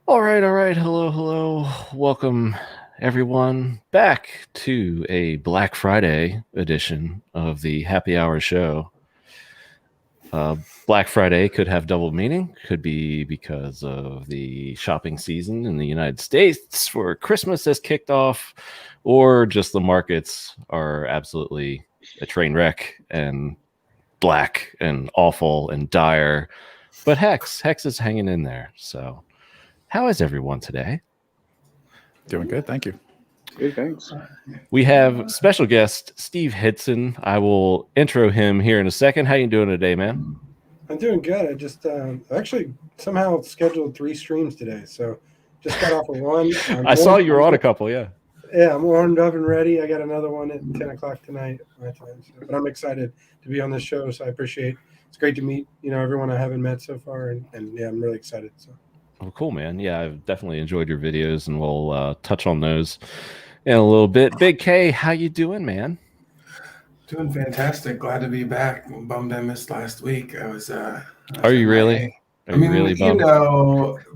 All right. Hello, hello. Welcome, everyone, back to a Black Friday edition of the Happy Hour Show. Black Friday could have double meaning. Could be because of the shopping season in the United States for Christmas has kicked off, or just the markets are absolutely a train wreck and black and awful and dire. But HEX is hanging in there. So how is everyone today? Doing good, thank you. Good, thanks. We have special guest Steve Hitson. I will intro him here in a second. How you doing today, man? I'm doing good. I just actually somehow scheduled 3 streams today, so just got off of one. I saw you were on a couple, yeah. Yeah, I'm warmed up and ready. I got another one at 10 o'clock tonight, my time. So, but I'm excited to be on this show, so I appreciate. It's great to meet everyone I haven't met so far, and yeah, I'm really excited. So. Oh, cool, man. Yeah, I've definitely enjoyed your videos, and we'll touch on those in a little bit. Big K, how you doing, man? Doing fantastic. Glad to be back. Bummed I missed last week. I was Are you really? I mean, really bummed?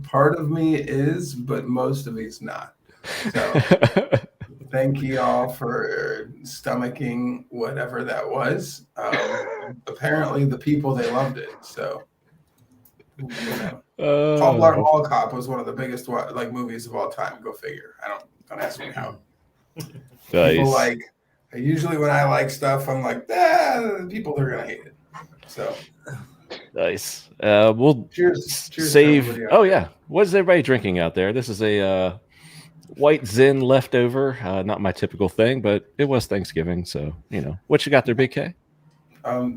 Part of me is, but most of me's not. So thank you all for stomaching whatever that was. Apparently the people, they loved it. So Paul Blart Mall Cop was one of the biggest movies of all time. Go figure. Don't ask me how. Nice. People usually when I like stuff, I'm like, people are gonna hate it. So nice. We'll cheers save. Oh yeah. What is everybody drinking out there? This is a white Zin leftover. Not my typical thing, but it was Thanksgiving, so what you got there, Big K?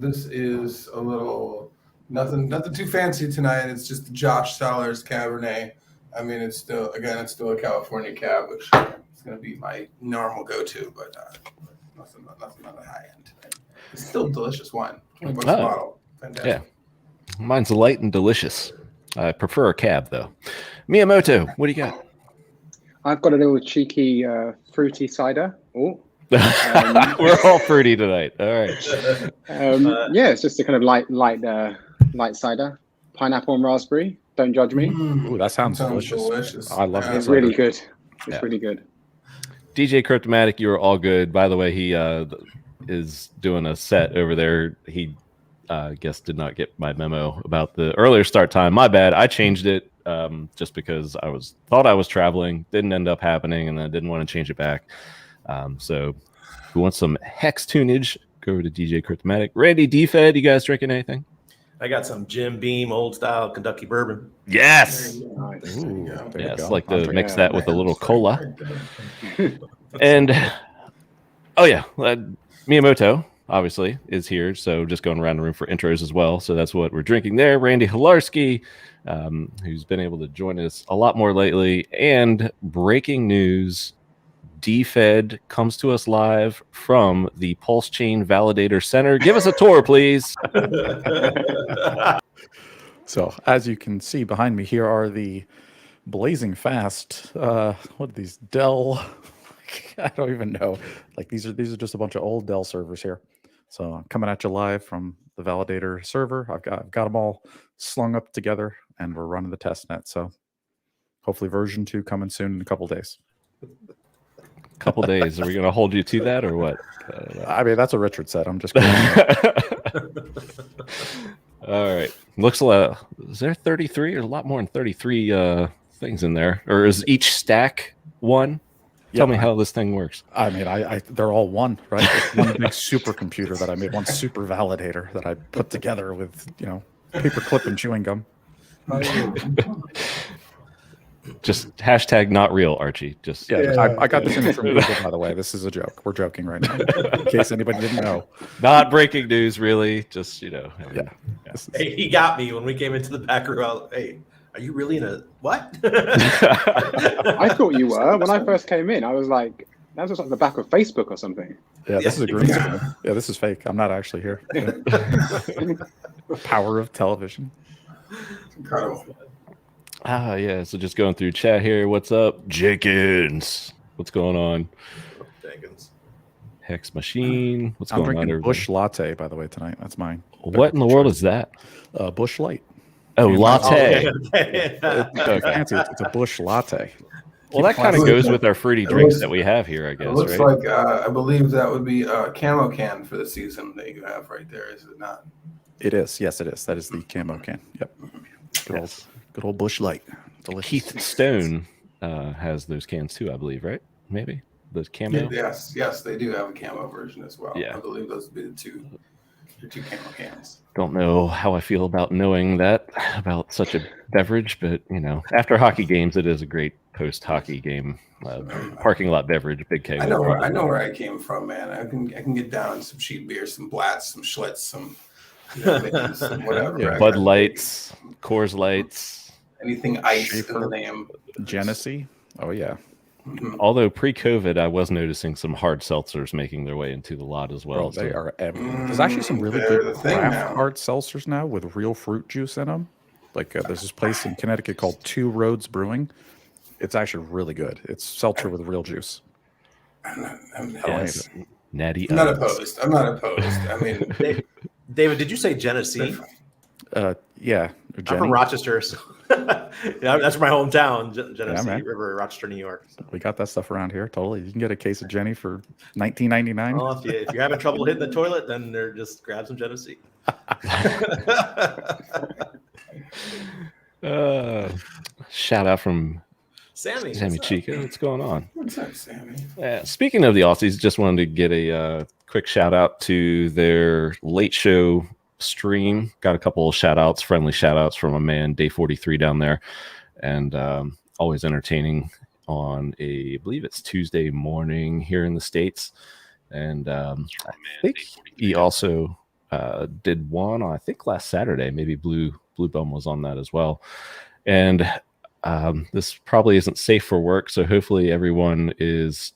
This is a little nothing too fancy tonight. It's just the Josh Sellers Cabernet. I mean, it's still a California cab, which is going to be my normal go-to, but nothing on the high end. It's still delicious wine. $20 a bottle. Fantastic. Yeah, mine's light and delicious. I prefer a cab though. Miyamoto, what do you got? I've got a little cheeky fruity cider. Oh, we're all fruity tonight. All right. Yeah, it's just a kind of light cider, pineapple and raspberry. Don't judge me. Ooh, that sounds delicious. I love it. It's really good. It's really good. DJ Cryptomatic, you are all good. By the way, he is doing a set over there. He, guess, did not get my memo about the earlier start time. My bad. I changed it just because I thought I was traveling. Didn't end up happening, and I didn't want to change it back. So if you want some HEX tunage, go over to DJ Cryptomatic. Randy, DFed, you guys drinking anything? I got some Jim Beam old style Kentucky bourbon. Yes. Nice. Yes, like to mix that with a little cola. And Miyamoto obviously is here, so just going around the room for intros as well. So that's what we're drinking there. Randy Hilarski, who's been able to join us a lot more lately. And breaking news: DFed comes to us live from the PulseChain Validator Center. Give us a tour, please. So, as you can see behind me, here are the blazing fast. What are these Dell? I don't even know. Like these are just a bunch of old Dell servers here. So I'm coming at you live from the Validator server. I've got them all slung up together, and we're running the testnet. So hopefully version 2 coming soon in a couple days. Couple days. Are we going to hold you to that or what? I mean, that's what Richard said. I'm just kidding. All right. Looks like, is there 33 or a lot more than 33 things in there? Or is each stack one? Tell me how this thing works. I mean, they're all one, right? It's one big supercomputer that I made, one super validator that I put together with, paper clip and chewing gum. Just hashtag not real, Archie. Just I got this image from Google, by the way. This is a joke. We're joking right now, in case anybody didn't know. Not breaking news, really. Just Yeah. Hey, he got me when we came into the back room. Hey, are you really in a what? I thought you were when I first came in. I was like, that was like the back of Facebook or something. Yeah, this is a green screen. Yeah, this is fake. I'm not actually here. Power of television. It's incredible. Yeah. So just going through chat here. What's up, Jenkins? What's going on? Jenkins. Hex machine. I'm drinking Bush Latte, by the way, tonight. That's mine. What in the world is that? Bush Light. Oh, Fancy. latte. Okay. Fancy. It's a bush latte. Well, that kind of goes with our fruity drinks that we have here, I It guess, looks right? like I believe that would be a camo can for the season that you have right there, is it not? It is. Yes, it is. That is the camo can. Yep. Good old bush light. Delicious. Keith Stone has those cans too, I believe, right? Maybe those camo. Yes, they do have a camo version as well. Yeah. I believe those would be the two camo cans. Don't know how I feel about knowing that about such a beverage, but you know, after hockey games, it is a great post-hockey game parking lot beverage. Big keg. I know where I came from, man. I can get down some cheap beer, some Blatz, some Schlitz, some, some whatever. Yeah. Bud Lights, Coors Lights. Anything ice in the Schaefer. name. Genesee. Oh yeah. Mhm. Although pre-COVID, I was noticing some hard seltzers making their way into the lot as well. Bro, they so- are everywhere. There's actually some really They're good the thing craft now. hard seltzers now with real fruit juice in them. Like there's this place in Connecticut called Two Roads Brewing. It's actually really good. It's seltzer with real juice. I'm Yes. Natty. not Owens. opposed. I'm not opposed. I mean, David, did you say Genesee? Yeah. I'm Jenny, from Rochester. So yeah, that's my hometown, Genesee man. River, Rochester, New York. we got that stuff around here. Totally. You can get a case of Jenny for $19.99. Well, if you're having trouble hitting the toilet, then they're just grab some Genesee. Shout out from Sammy Sammy what's up? Chica. What's going on? what's up, Sammy? Speaking of the Aussies, just wanted to get a quick shout out to their late show stream. Got a couple of shout outs, friendly shout outs from a man, Day 43 down there. And always entertaining on I believe it's Tuesday morning here in the States. And I think he also did one, I think last Saturday, maybe Blue Bum was on that as well. And this probably isn't safe for work, so hopefully everyone is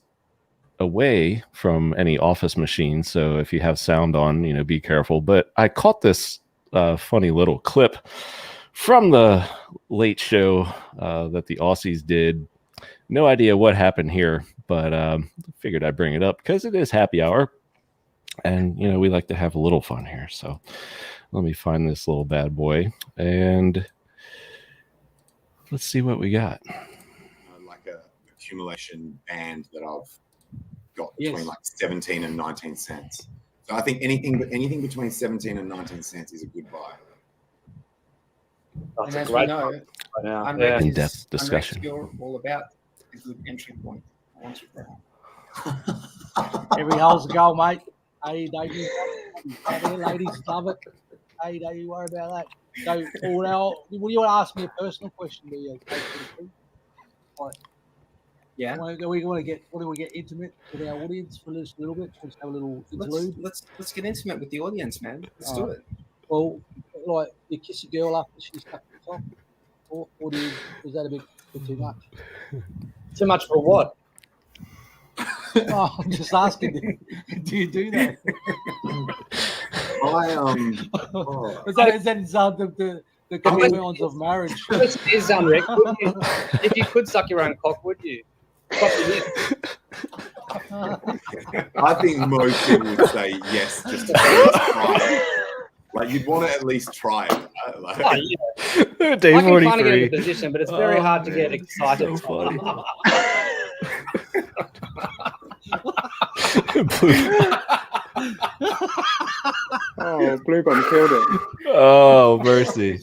away from any office machines. So if you have sound on, you know, be careful. But I caught this funny little clip from the late show that the Aussies did. No idea what happened here, but figured I'd bring it up because it is happy hour. And, you know, we like to have a little fun here. So let me find this little bad boy and let's see what we got. Like a accumulation band that I've got between like 17 and 19 cents. So I think anything between 17 and 19 cents is a good buy. And as we know, Yeah. In-depth discussion. You're all about a good entry point. Once you're there. Every hole's a goal, mate. Hey, don't you? Ladies love it. Hey, don't you worry about that. So, you want to ask me a personal question? Do you? Yeah. We want to get intimate with our audience for just a little bit. Let's have a little interlude. Let's get intimate with the audience, man. Let's do it. Well, like you kiss a girl after she's cut the top, or is that a bit too much? Too much for what? Oh, I'm just asking. Do you do that? Is that inside the confines of marriage? Rick, if you could suck your own cock, would you? I think most people would say yes, just to try it. Like you'd want to at least try it. Right? Like, Oh, yeah. Day I can kind of get 43. in the position, but it's very hard to get excited. So funny. Oh, Blue Bum killed it. Oh, mercy.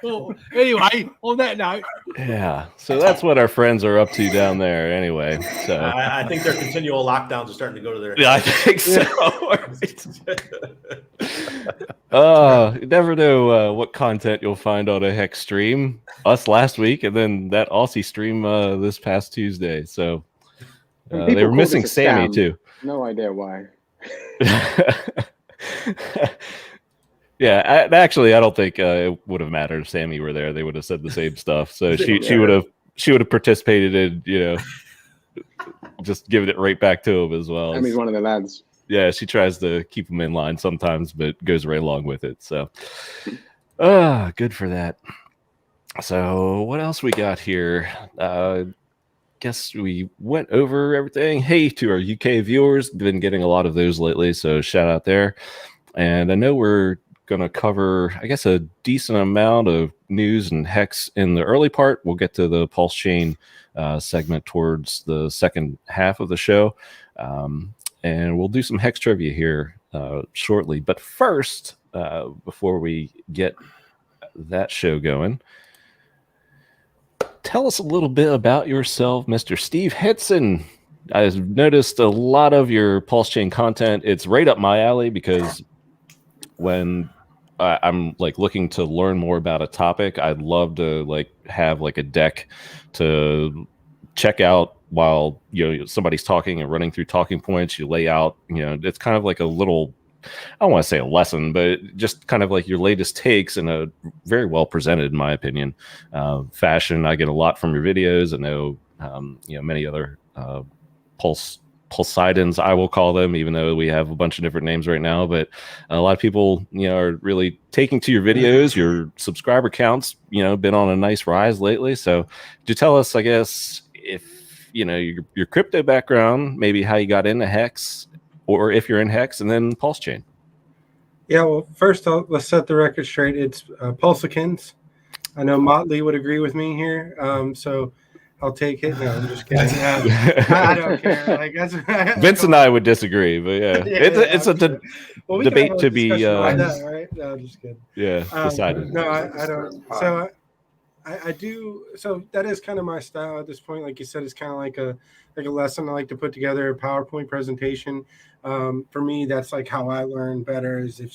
Well, anyway, on that note, Yeah. So that's what our friends are up to down there anyway. So I think their continual lockdowns are starting to go to their. yeah, I think so. You never know what content you'll find on a HEX stream. Us last week, and then that Aussie stream this past Tuesday. So And they people were call missing this a Sammy scam. too. No idea why. Yeah, actually, I don't think it would have mattered if Sammy were there. They would have said the same stuff. So she would have participated in, you know, just giving it right back to him as well. Sammy's one of the lads. Yeah, she tries to keep him in line sometimes, but goes right along with it. So, good for that. So, what else we got here? Guess we went over everything. Hey, to our UK viewers, been getting a lot of those lately, so shout out there. And I know we're going to cover, I guess, a decent amount of news and HEX in the early part. We'll get to the PulseChain segment towards the second half of the show. And we'll do some HEX trivia here shortly. But first, before we get that show going, tell us a little bit about yourself, Mr. Steve Hitson. I've noticed a lot of your PulseChain content. It's right up my alley because when I'm like looking to learn more about a topic, I'd love to like have like a deck to check out while somebody's talking and running through talking points. You lay out, it's kind of like a little, I don't want to say a lesson, but just kind of like your latest takes in a very well presented, in my opinion, fashion. I get a lot from your videos. I know, many other Pulseidons, I will call them, even though we have a bunch of different names right now. But a lot of people, are really taking to your videos. Your subscriber counts, been on a nice rise lately. So could you tell us, I guess, if, your crypto background, maybe how you got into HEX, or if you're in HEX, and then PulseChain? Yeah, well, first, let's set the record straight. It's Pulsicans. I know Motley would agree with me here. So I'll take it. No, I'm just kidding. I don't care. Like, Vince and I would disagree, but it's a debate to be. Right? No, I'm just kidding. Yeah, decided. No, I don't. So I do. So that is kind of my style at this point. Like you said, it's kind of like a lesson. I like to put together a PowerPoint presentation. For me, that's like how I learn better. Is if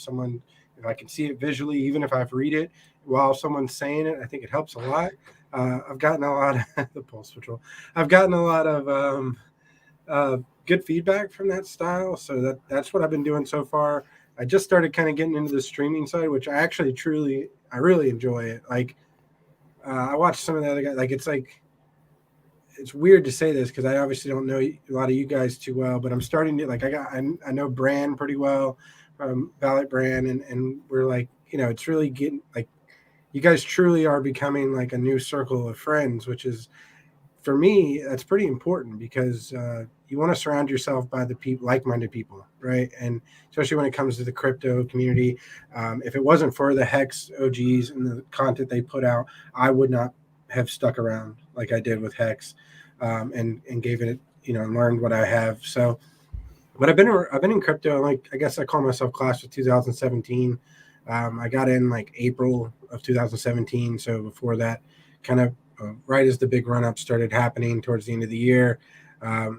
I can see it visually, even if I have to read it while someone's saying it, I think it helps a lot. I've gotten a lot of the Pulse Patrol. I've gotten a lot of good feedback from that style. So that's what I've been doing so far. I just started kind of getting into the streaming side, which I actually I really enjoy it. Like I watch some of the other guys. Like it's weird to say this because I obviously don't know a lot of you guys too well, but I'm starting to I know Brand pretty well from Ballot Brand, and we're like, it's really getting like, you guys truly are becoming like a new circle of friends, which is, for me, that's pretty important because you want to surround yourself by the people, like-minded people, right? And especially when it comes to the crypto community, if it wasn't for the HEX OGs and the content they put out, I would not have stuck around like I did with HEX, and gave it, and learned what I have. So, but I've been in crypto, like, I guess I call myself class of 2017. I got in like April of 2017. So before that, kind of right as the big run up started happening towards the end of the year, I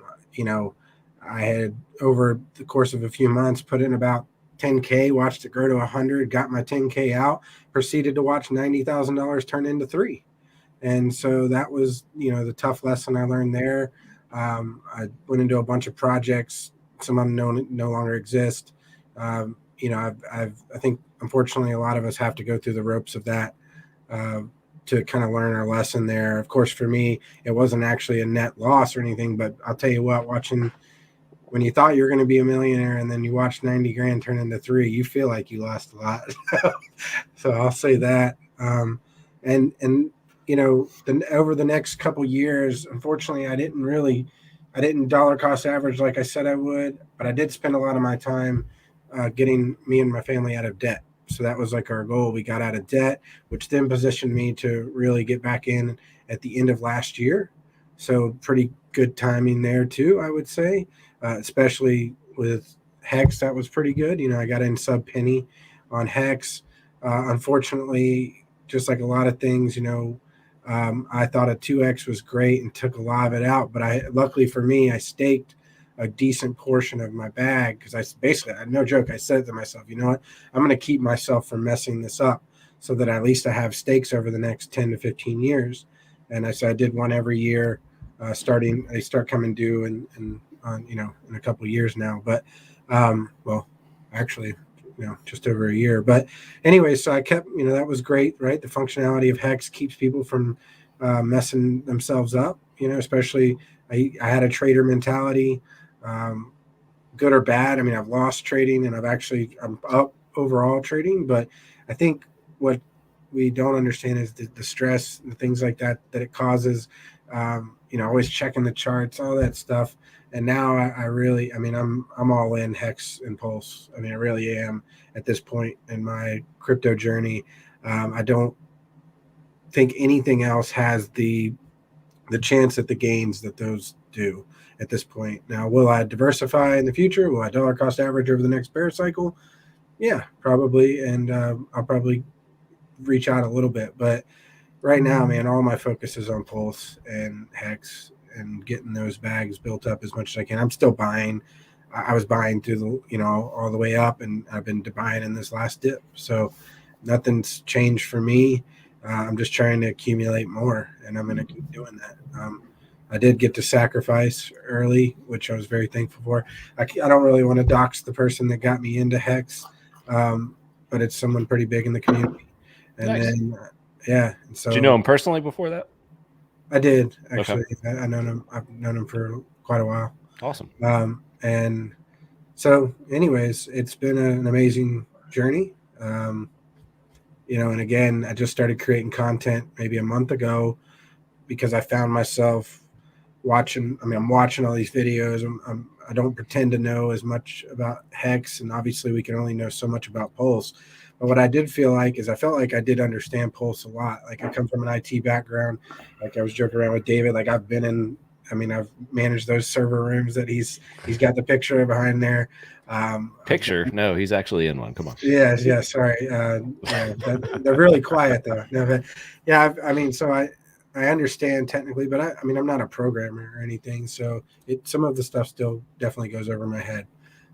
had, over the course of a few months, put in about 10K, watched it grow to 100, got my 10K out, proceeded to watch $90,000 turn into 3. And so that was, the tough lesson I learned there. I went into a bunch of projects. Some of them no longer exist. I think, unfortunately, a lot of us have to go through the ropes of that to kind of learn our lesson there. Of course, for me, it wasn't actually a net loss or anything, but I'll tell you what, when you thought you were going to be a millionaire and then you watch 90 grand turn into 3, you feel like you lost a lot. So I'll say that. Over the next couple years, unfortunately, I didn't dollar cost average like I said I would, but I did spend a lot of my time getting me and my family out of debt. So that was like our goal. We got out of debt, which then positioned me to really get back in at the end of last year. So pretty good timing there too, I would say, especially with HEX. That was pretty good. I got in sub penny on HEX. Unfortunately, just like a lot of things, I thought a 2X was great and took a lot of it out. But luckily for me, I staked a decent portion of my bag because no joke, I said to myself, you know what, I'm going to keep myself from messing this up so that at least I have stakes over the next 10 to 15 years. And I said I did one every year, they start coming due in a couple of years now. But actually, just over a year. But anyway, so I kept, that was great, right? The functionality of HEX keeps people from messing themselves up, especially I had a trader mentality, good or bad. I mean, I've lost trading and I'm up overall trading, but I think what we don't understand is the stress and things like that it causes. Always checking the charts, all that stuff. And now I really, I'm all in HEX and Pulse. I really am at this point in my crypto journey. I don't think anything else has the chance at the gains that those do at this point. Now, will I diversify in the future? Will I dollar cost average over the next bear cycle? Yeah, probably. And I'll probably reach out a little bit. But right now, man, all my focus is on Pulse and HEX and getting those bags built up as much as I can. I'm still buying. I was buying through the, all the way up, and I've been buying in this last dip. So nothing's changed for me. I'm just trying to accumulate more, and I'm going to keep doing that. I did get to sacrifice early, which I was very thankful for. I don't really want to dox the person that got me into HEX, but it's someone pretty big in the community. And nice. Then, yeah. So, did you know him personally before that? I did, actually. Okay. I've known him for quite a while. Awesome. And so, anyways, it's been an amazing journey. And again, I just started creating content maybe a month ago because I found myself watching. I'm watching all these videos. I don't pretend to know as much about HEX, and obviously we can only know so much about Pulse. But what I did feel like is I felt like I did understand Pulse a lot. Like I come from an IT background. Like I was joking around with David. Like I've managed those server rooms that he's got the picture behind there. Picture? No, he's actually in one. Come on. Yeah. Sorry. They're really quiet though. No, but yeah. So I understand technically, but I'm not a programmer or anything. So some of the stuff still definitely goes over my head.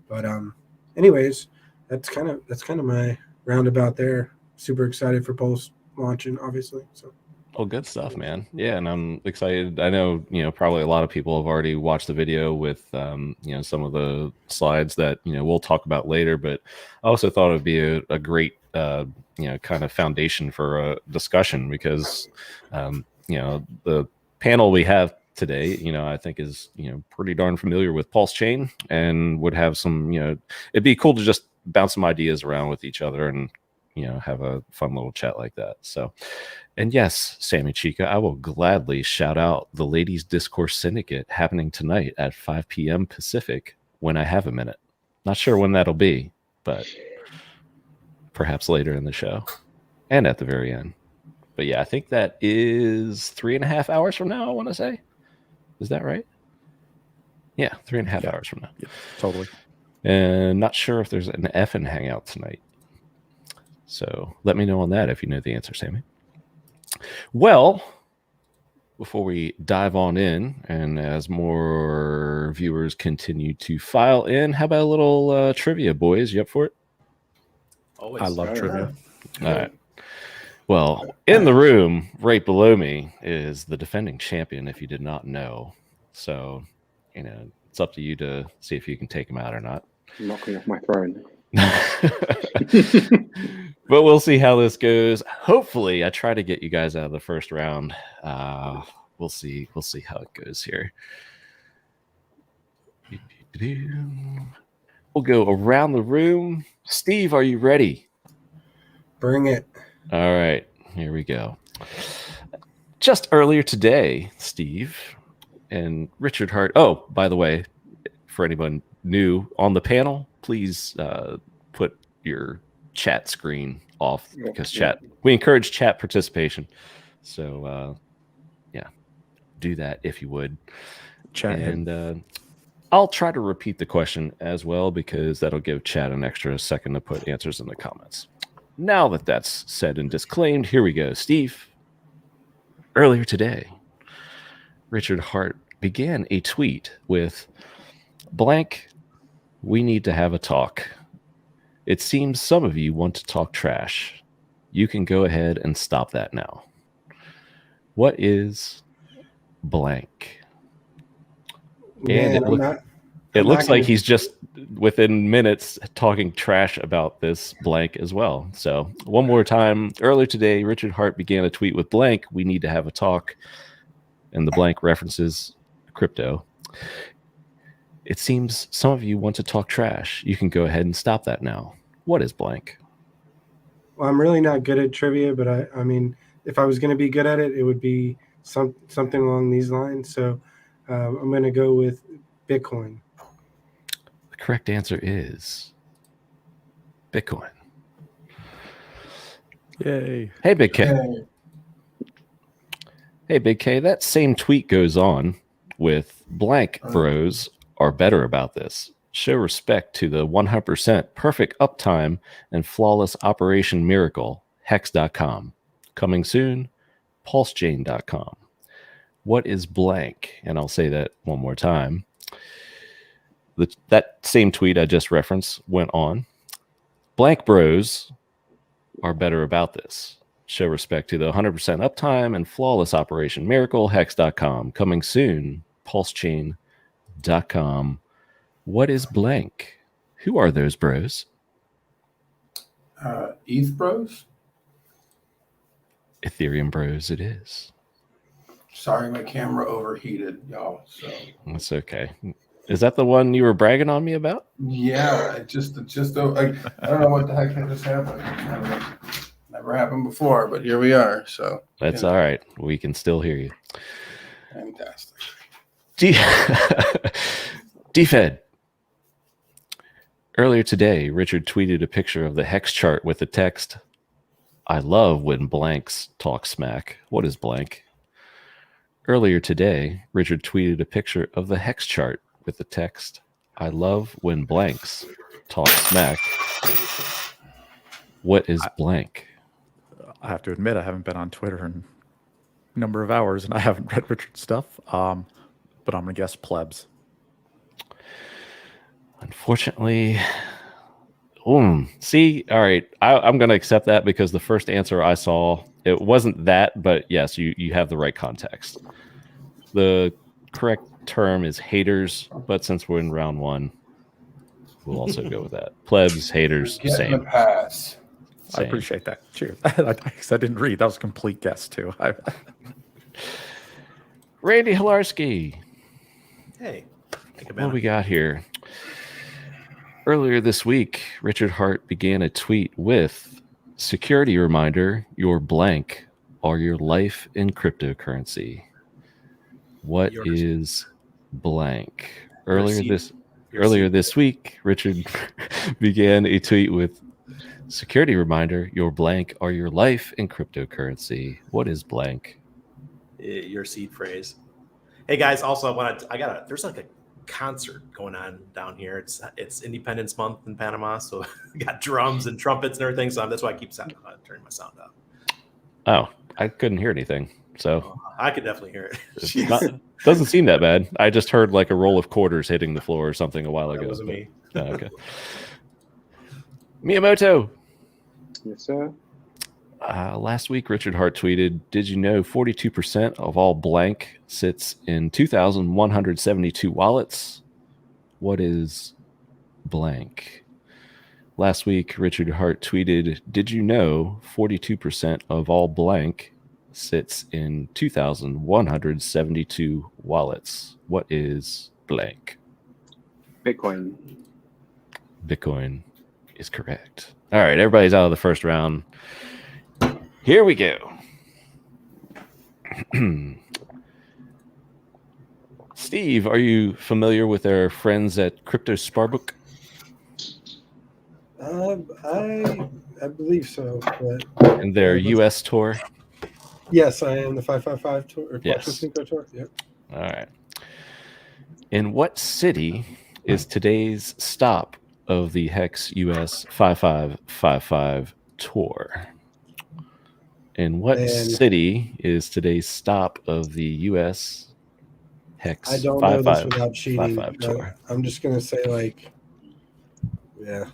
But anyways, that's kind of my roundabout there. Super excited for Pulse launching, obviously. So. Oh, good stuff, man. Yeah, and I'm excited. I know, probably a lot of people have already watched the video with, some of the slides that, we'll talk about later, but I also thought it'd be a great, kind of foundation for a discussion because, the panel we have today, I think is, pretty darn familiar with PulseChain and would have some, it'd be cool to just bounce some ideas around with each other and, have a fun little chat like that. So, and yes, Sammy Chica, I will gladly shout out the Ladies Discourse Syndicate happening tonight at 5 p.m. Pacific when I have a minute. Not sure when that'll be, but perhaps later in the show and at the very end. But yeah, I think that is 3.5 hours from now, I want to say. Is that right? Yeah, 3.5 hours from now. Yeah, totally. And not sure if there's an effing hangout tonight. So let me know on that if you know the answer, Sammy. Well, before we dive on in, and as more viewers continue to file in, how about a little trivia, boys? You up for it? Always. I love trivia. All right. Well, in the room right below me is the defending champion, if you did not know. So, it's up to you to see if you can take him out or not. Knocking off my throne. But we'll see how this goes. Hopefully, I try to get you guys out of the first round. We'll see how it goes here. We'll go around the room. Steve, are you ready? Bring it. All right, here we go. Just earlier today, Steve and Richard Hart. Oh, by the way, for anyone new on the panel, please put your chat screen off because we encourage chat participation. So do that if you would. Chat. And I'll try to repeat the question as well because that'll give chat an extra second to put answers in the comments. Now that that's said and disclaimed, here we go. Steve, earlier today, Richard Hart began a tweet with blank, "We need to have a talk. It seems some of you want to talk trash. You can go ahead and stop that now." What is blank? Man, And it looks like he's just within minutes talking trash about this blank as well. So one more time. Earlier today, Richard Hart began a tweet with blank, "We need to have a talk." And the blank references crypto. It seems some of you want to talk trash. You can go ahead and stop that now. What is blank? well, I'm really not good at trivia, but I mean, if I was going to be good at it, it would be something along these lines. So I'm going to go with Bitcoin. The correct answer is Bitcoin. Yay. Hey, Big K. Hey. Hey, Big K. That same tweet goes on with blank bros are better about this. Show respect to the 100% perfect uptime and flawless operation miracle, hex.com. Coming soon, pulsechain.com. What is blank? And I'll say that one more time. That same tweet I just referenced went on. Blank bros are better about this. Show respect to the 100% uptime and flawless operation miracle, hex.com. Coming soon, pulsechain.com. What is blank? Who are those bros? ETH bros? Ethereum bros it is. Sorry, my camera overheated, y'all. So That's okay. Is that the one you were bragging on me about? yeah, I don't know what the heck just happened. Never happened before, but here we are. So That's all right. We can still hear you. fantastic. DFed. Earlier today, Richard tweeted a picture of the hex chart with the text, I love when blanks talk smack. What is blank? Earlier today, Richard tweeted a picture of the hex chart with the text, I love when blanks talk smack. What is blank? I have to admit, I haven't been on Twitter in a number of hours, and I haven't read Richard's stuff. But I'm going to guess plebs. Unfortunately, see, all right, I'm going to accept that because the first answer I saw, it wasn't that, but yes, you have the right context. The correct term is haters, but since we're in round one, we'll also go with that. Plebs, haters, Getting same. a pass. I appreciate that. Cheers. I didn't read. That was a complete guess, too. Randy Hilarski. Hey, think What about do we it. got here? Earlier this week, Richard Hart began a tweet with security reminder, your blank or your life in cryptocurrency. What is blank? Earlier this week, Richard began a tweet with security reminder, your blank or your life in cryptocurrency. What is blank? Your seed phrase. Hey guys, also there's like a concert going on down here. It's Independence Month in Panama, so we got drums and trumpets and everything. So that's why I keep turning my sound up. Oh, I couldn't hear anything. So I could definitely hear it. Doesn't seem that bad. I just heard like a roll of quarters hitting the floor or something a while ago. That wasn't me. Okay. Miyamoto. Yes, sir. Last week, Richard Hart tweeted, did you know 42% of all blank sits in 2,172 wallets? What is blank? Last week, Richard Hart tweeted, did you know 42% of all blank sits in 2,172 wallets? What is blank? Bitcoin. Bitcoin is correct. All right, everybody's out of the first round. Here we go. Steve, are you familiar with our friends at Crypto Sparbook? I believe so. But And their U.S. tour? yes, I am the 555 tour or Yes. 555 tour. Yep. All right. In what city is today's stop of the HEX US 5555 tour? In what city is today's stop of the US HEX I don't know this without 5555 cheating. tour? I'm just gonna say yeah.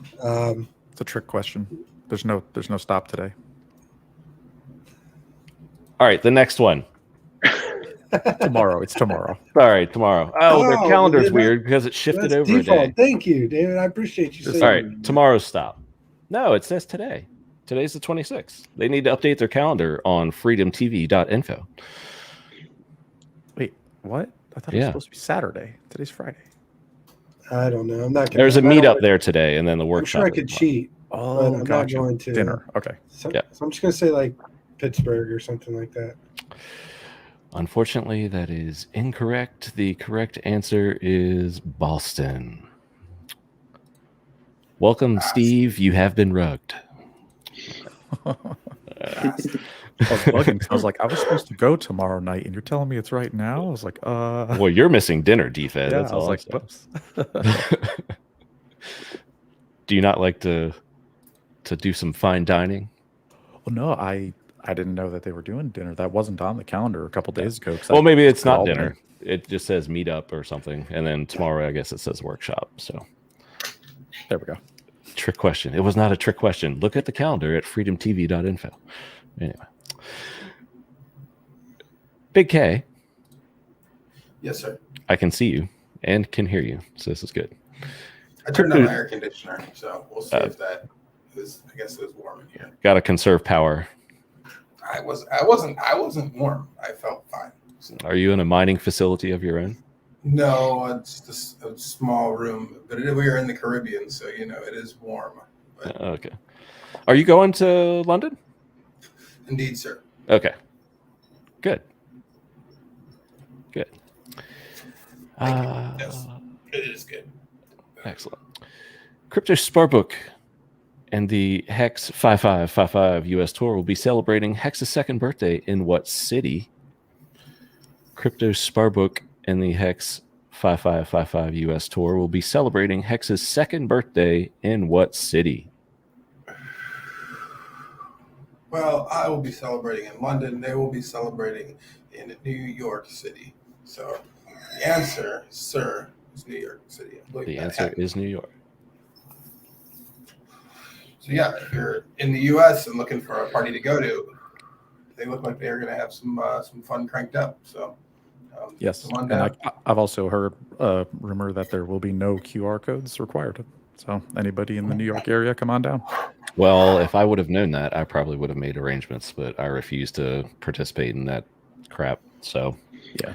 It's a trick question. There's no stop today. All right, the next one. Tomorrow. It's tomorrow. Sorry, tomorrow. Oh, their Oh, calendar's well, weird because it shifted That's over default. a day. Thank you, David. I appreciate you saying All right, tomorrow's stop. No, it says today. Today's the 26th. They need to update their calendar on freedomtv.info. Wait, what? I thought it was supposed to be Saturday. Today's Friday. I don't know. I'm not gonna. There's a I don't meetup wanna- there today, and then the I'm workshop. sure I could cheat. Oh, I'm not gotcha. going to Dinner. Okay. So, Yeah. so I'm just gonna say like Pittsburgh or something like that. Unfortunately, that is incorrect. The correct answer is Boston. Welcome, Steve. You have been rugged. I was bugging 'cause I was like, I was supposed to go tomorrow night, and you're telling me it's right now. I was like, Well, you're missing dinner, DFed. yeah. That's I was all. like, I'm whoops. saying. Do you not like to do some fine dining? Well, no, I didn't know that they were doing dinner. That wasn't on the calendar a couple days ago. Well, maybe it's not all dinner. It just says meetup or something, and then tomorrow, I guess it says workshop. So There we go. trick question. It was not a trick question. Look at the calendar at freedomtv.info. Anyway, Big K, Yes, sir. I can see you and can hear you, so this is good. I turned on my air conditioner, so we'll see if that is. I guess it was warm in here. Got to conserve power. I wasn't warm. I felt fine. Are you in a mining facility of your own? No, it's just a small room, but we are in the Caribbean, so you know it is warm. But Okay. Are you going to London? indeed, sir. Okay. Good. Good. Yes, it is good. Excellent. Crypto Sparbook and the HEX 5555 US tour will be celebrating HEX's second birthday in what city? Crypto Sparbook and the HEX 5555 US tour will be celebrating HEX's second birthday in what city? Well, I will be celebrating in London. They will be celebrating in New York City. So the answer, sir, is New York City. The answer is New York. So yeah, if you're in the U.S. and looking for a party to go to, they look like they're going to have some fun cranked up. So Yes, come on and down. I've also heard a rumor that there will be no QR codes required. So anybody in the New York area, come on down. Well, if I would have known that, I probably would have made arrangements, but I refuse to participate in that crap. So, yeah.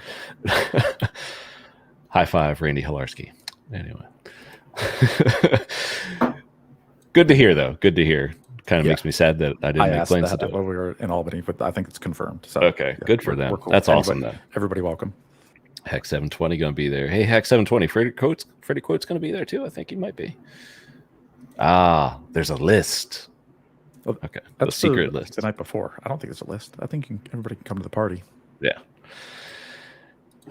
High five, Randy Hilarski. Anyway. Good to hear, though. Good to hear. Kind of makes me sad that I didn't make asked plans that to do when it. we were in Albany, but I think it's confirmed. So Okay, good for them. cool. That's awesome, though. Everybody welcome. HEX 720 going to be there. Hey, HEX 720. Freddie Quote's going to be there, too. I think he might be. Ah, there's a list. Okay, That's the secret list. The night before. I don't think it's a list. I think everybody can come to the party. Yeah.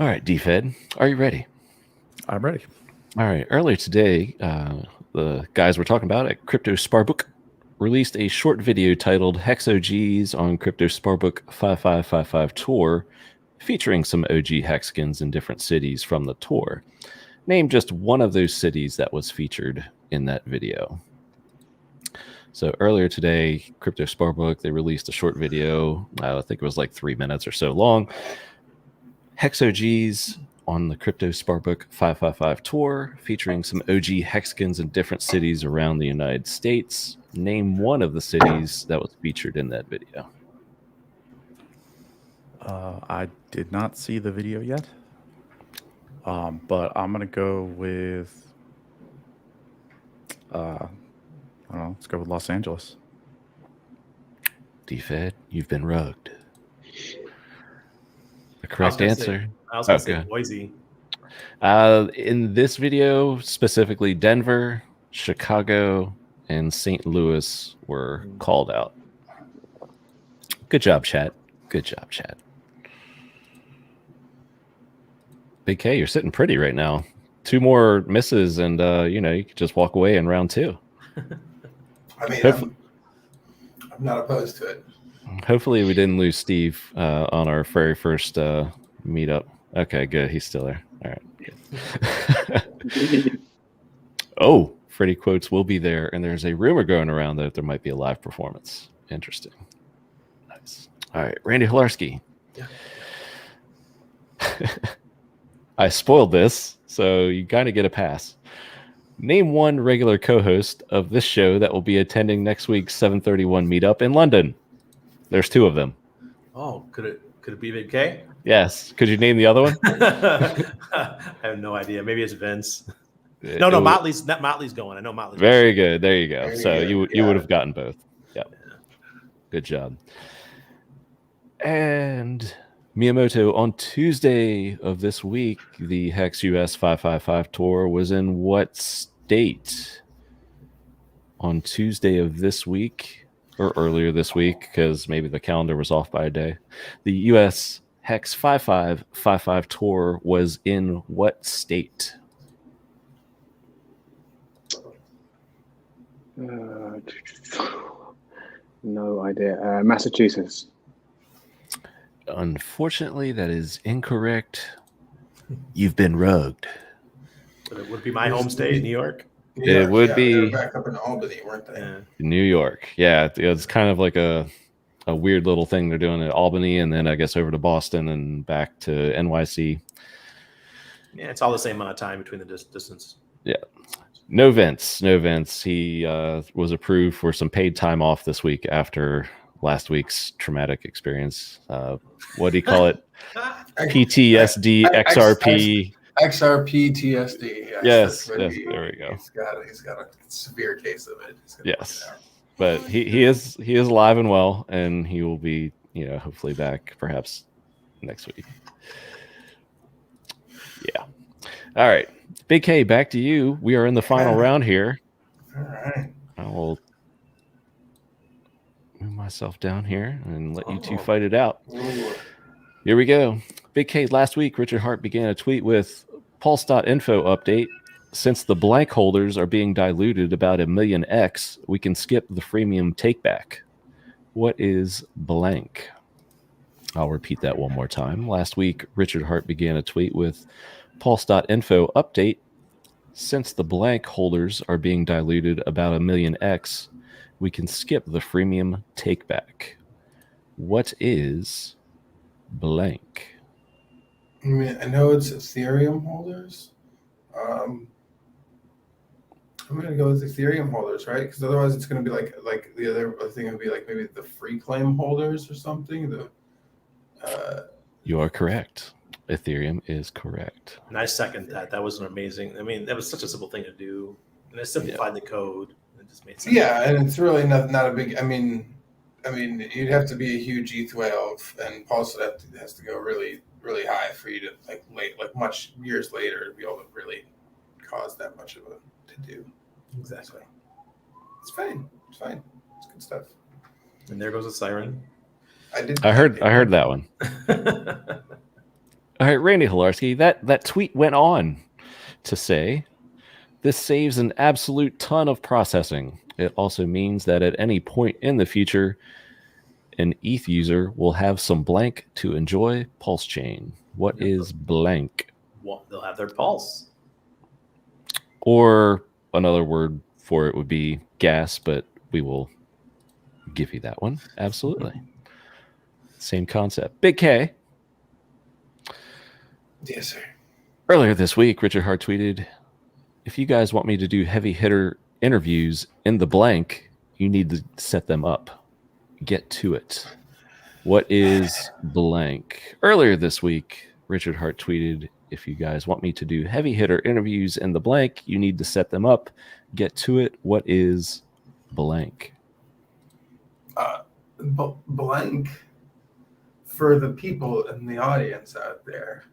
All right, DFed, are you ready? I'm ready. All right. Earlier today, the guys we're talking about at Crypto Sparbook released a short video titled HEX OGs on Crypto Sparbook 5555 Tour, featuring some OG Hexkins in different cities from the tour. Name just one of those cities that was featured in that video. So earlier today, Crypto Sparbook, they released a short video. I think it was like 3 minutes or so long. HEX OGs on the Crypto Sparbook 555 tour, featuring some OG Hexkins in different cities around the United States. Name one of the cities that was featured in that video. I did not see the video yet, but I'm gonna go with. I don't know. Let's go with Los Angeles. DFed, you've been rugged. The correct answer. I was going to say Boise. In this video, specifically Denver, Chicago, and St. Louis were called out. Good job, chat. Good job, chat. Big K, you're sitting pretty right now. 2 more misses, and you could just walk away in round 2. I mean, I'm not opposed to it. Hopefully, we didn't lose Steve on our very first meetup. Okay, good. He's still there. All right. Oh, Freddie Quotes will be there, and there's a rumor going around that there might be a live performance. Interesting. Nice. All right, Randy Hilarski. Yeah. I spoiled this, so you kind of get a pass. Name one regular co-host of this show that will be attending next week's 731 meetup in London. There's 2 of them. Oh, could it be Big K? Yes. Could you name the other one? I have no idea. Maybe it's Vince. No, Motley's going. I know Motley's Very good. There you go. There you So go. you would have gotten both. Yep. Good job. And Miyamoto, on Tuesday of this week, the HEX US 555 tour was in what state? On Tuesday of this week, or earlier this week, because maybe the calendar was off by a day, the US HEX 5555 tour was in what state? No idea. Massachusetts. Unfortunately, that is incorrect. You've been rugged. It would be my home state, New York. It would be they were back up in Albany, weren't they? Yeah. New York. Yeah, it's kind of like a weird little thing they're doing at Albany, and then I guess over to Boston and back to NYC. Yeah, it's all the same amount of time between the distance. Yeah. No Vince. He was approved for some paid time off this week after last week's traumatic experience. What do you call it? PTSD, XRP. XRP TSD. Yes, there we go. He's got a severe case of it. Yes, but he is alive and well, and he will be hopefully back perhaps next week. Yeah. All right, Big K, back to you. We are in the final round here. All right. I will move myself down here and let you two fight it out. Here we go. Big K, last week, Richard Hart began a tweet with Pulse.info update. Since the blank holders are being diluted about 1 million X, we can skip the freemium takeback. What is blank? I'll repeat that one more time. Last week, Richard Hart began a tweet with Pulse.info update. Since the blank holders are being diluted about 1 million X, we can skip the freemium takeback. What is blank? I mean, I know it's Ethereum holders. I'm going to go with Ethereum holders, right? Because otherwise it's going to be like the other thing would be like maybe the free claim holders or something. You are correct. Ethereum is correct. And I second that. That was an amazing. I mean, that was such a simple thing to do, and it simplified the code. It just made sense. Yeah, and it's really not a big. I mean, you'd have to be a huge ETH whale, and Pulse has to go really, really high for you to like much years later to be able to really cause that much of a to do. Exactly. It's fine. It's fine. It's good stuff. And there goes a siren. I heard that one. All right, Randy Hilarski, that tweet went on to say, this saves an absolute ton of processing. It also means that at any point in the future, an ETH user will have some blank to enjoy PulseChain. What is blank? Well, they'll have their pulse. Or another word for it would be gas, but we will give you that one. Absolutely. Same concept. Big K. Yes, sir. Earlier this week, Richard Hart tweeted, if you guys want me to do heavy hitter interviews in the blank, you need to set them up. Get to it. What is blank? Earlier this week, Richard Hart tweeted, if you guys want me to do heavy hitter interviews in the blank, you need to set them up. Get to it. What is blank? Blank for the people in the audience out there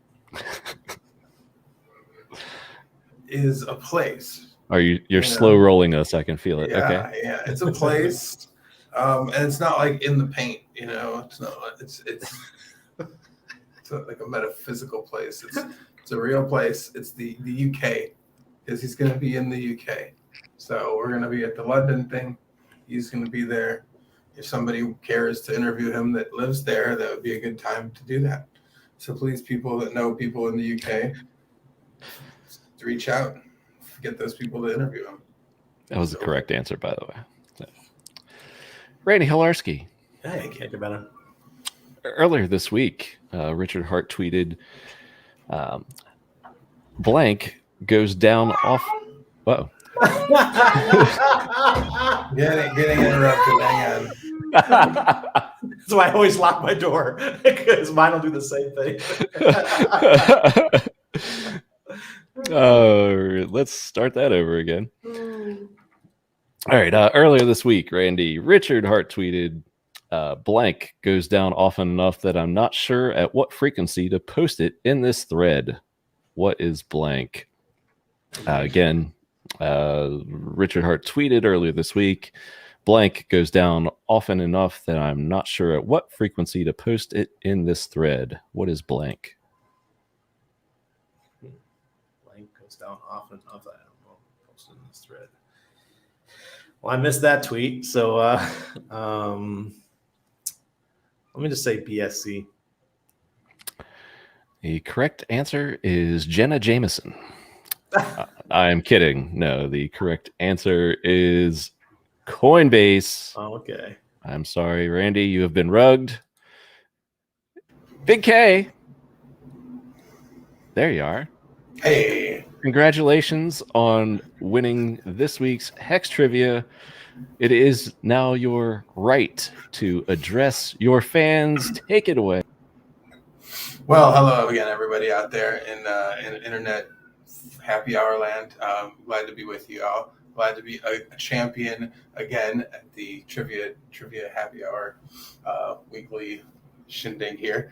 is a place. You're slow rolling us? I can feel it. Yeah, okay. Yeah, it's a place, and it's not like in the paint. It's not. It's like a metaphysical place. It's a real place. It's the UK, because he's going to be in the UK. So we're going to be at the London thing. He's going to be there. If somebody cares to interview him that lives there, that would be a good time to do that. So please, people that know people in the UK, reach out, get those people to interview him. That was the correct answer, by the way. So. Randy Hilarski. Hey, can't get better. Earlier this week, Richard Hart tweeted, blank goes down off. Whoa. Getting interrupted. Hang on. That's why I always lock my door, because mine will do the same thing. Let's start that over again. All right. Earlier this week, Randy, Richard Hart tweeted, blank goes down often enough that I'm not sure at what frequency to post it in this thread. What is blank? Again, Richard Hart tweeted earlier this week, blank goes down often enough that I'm not sure at what frequency to post it in this thread. What is blank? Blank goes down often enough that I don't know, post it in this thread. Well, I missed that tweet, so let me just say BSC. The correct answer is Jenna Jameson. I am kidding. No, the correct answer is Coinbase. Oh, okay. I'm sorry, Randy. You have been rugged. Big K. There you are. Hey. Congratulations on winning this week's HEX Trivia. It is now your right to address your fans. Take it away. Well, hello again, everybody out there in internet happy hour land. Glad to be with you all. Glad to be a champion again at the trivia happy hour weekly shindig here.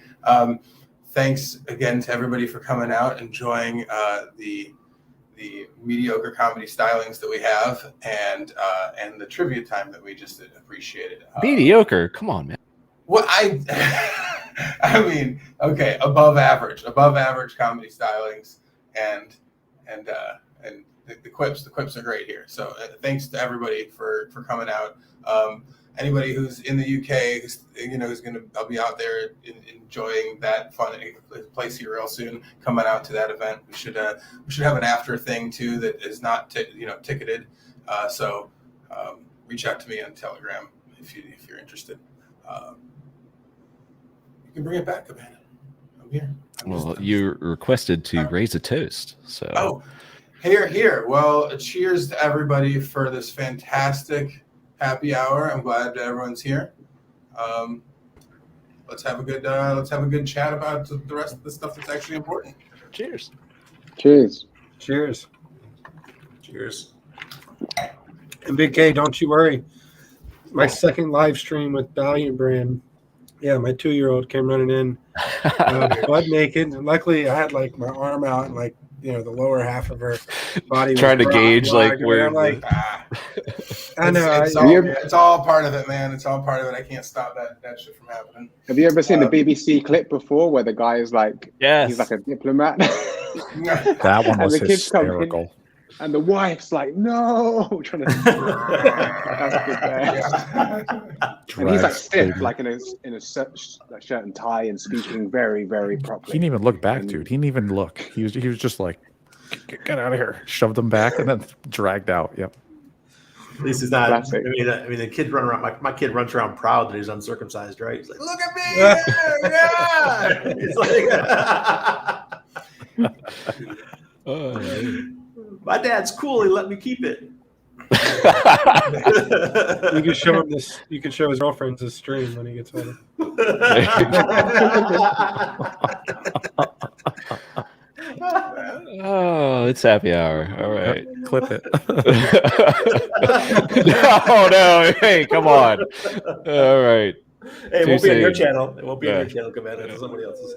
Thanks again to everybody for coming out, enjoying the mediocre comedy stylings that we have, and the trivia time that we just appreciated. Mediocre? Come on, man. What I mean, okay, above average comedy stylings, and the quips are great here. So thanks to everybody for coming out. Anybody who's in the UK, I'll be out there enjoying that fun place here real soon. Coming out to that event, we should have an after thing too that is not ticketed. So reach out to me on Telegram if you're interested. You can bring it back, Amanda. I'm here. You requested to raise a toast. So. Oh, here. Well, cheers to everybody for this fantastic happy hour. I'm glad everyone's here. Let's have a good chat about the rest of the stuff that's actually important. Cheers. Cheers. Cheers. Cheers. And Big K, don't you worry. My second live stream with Valiant Brand. Yeah, my 2-year-old came running in butt naked. And luckily, I had like my arm out and like the lower half of her body. Trying to gauge like where. I'm like, I know. It's all part of it, man. It's all part of it. I can't stop that shit from happening. Have you ever seen the BBC clip before where the guy is like, he's like a diplomat? That one was hysterical. And the wife's like, no, trying to. That's good there. And he's like stiff, like in a shirt and tie, and speaking very, very properly. He didn't even look back, dude. He didn't even look. He was just like, get out of here. Shoved him back and then dragged out. Yep. At least he's not. Classic. I mean, the kid run around. My kid runs around proud that he's uncircumcised, right? He's like, look at me, yeah. He's like, my dad's cool. He let me keep it. You can show him this. You can show his girlfriends this stream when he gets home. Oh, it's happy hour. All right. Clip it. No. Hey, come on. All right. Hey, it won't be on your channel. It won't be on your channel, Commander. It's somebody else's.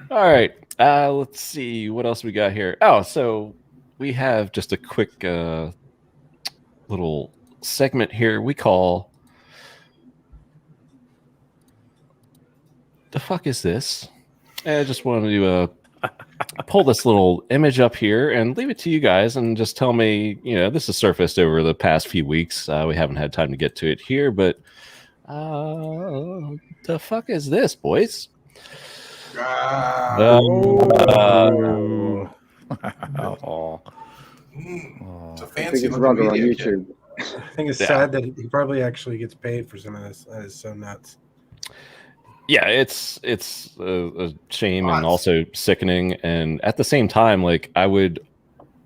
All right. Let's see what else we got here. Oh, so we have just a quick little segment here we call "The fuck is this?" And I just wanted to pull this little image up here and leave it to you guys and just tell me, this has surfaced over the past few weeks. We haven't had time to get to it here, but the fuck is this, boys? It's a I think fancy it's rather on media YouTube. I think it's sad that he probably actually gets paid for some of this. That is so nuts. Yeah, it's a shame and also sickening, and at the same time, like I would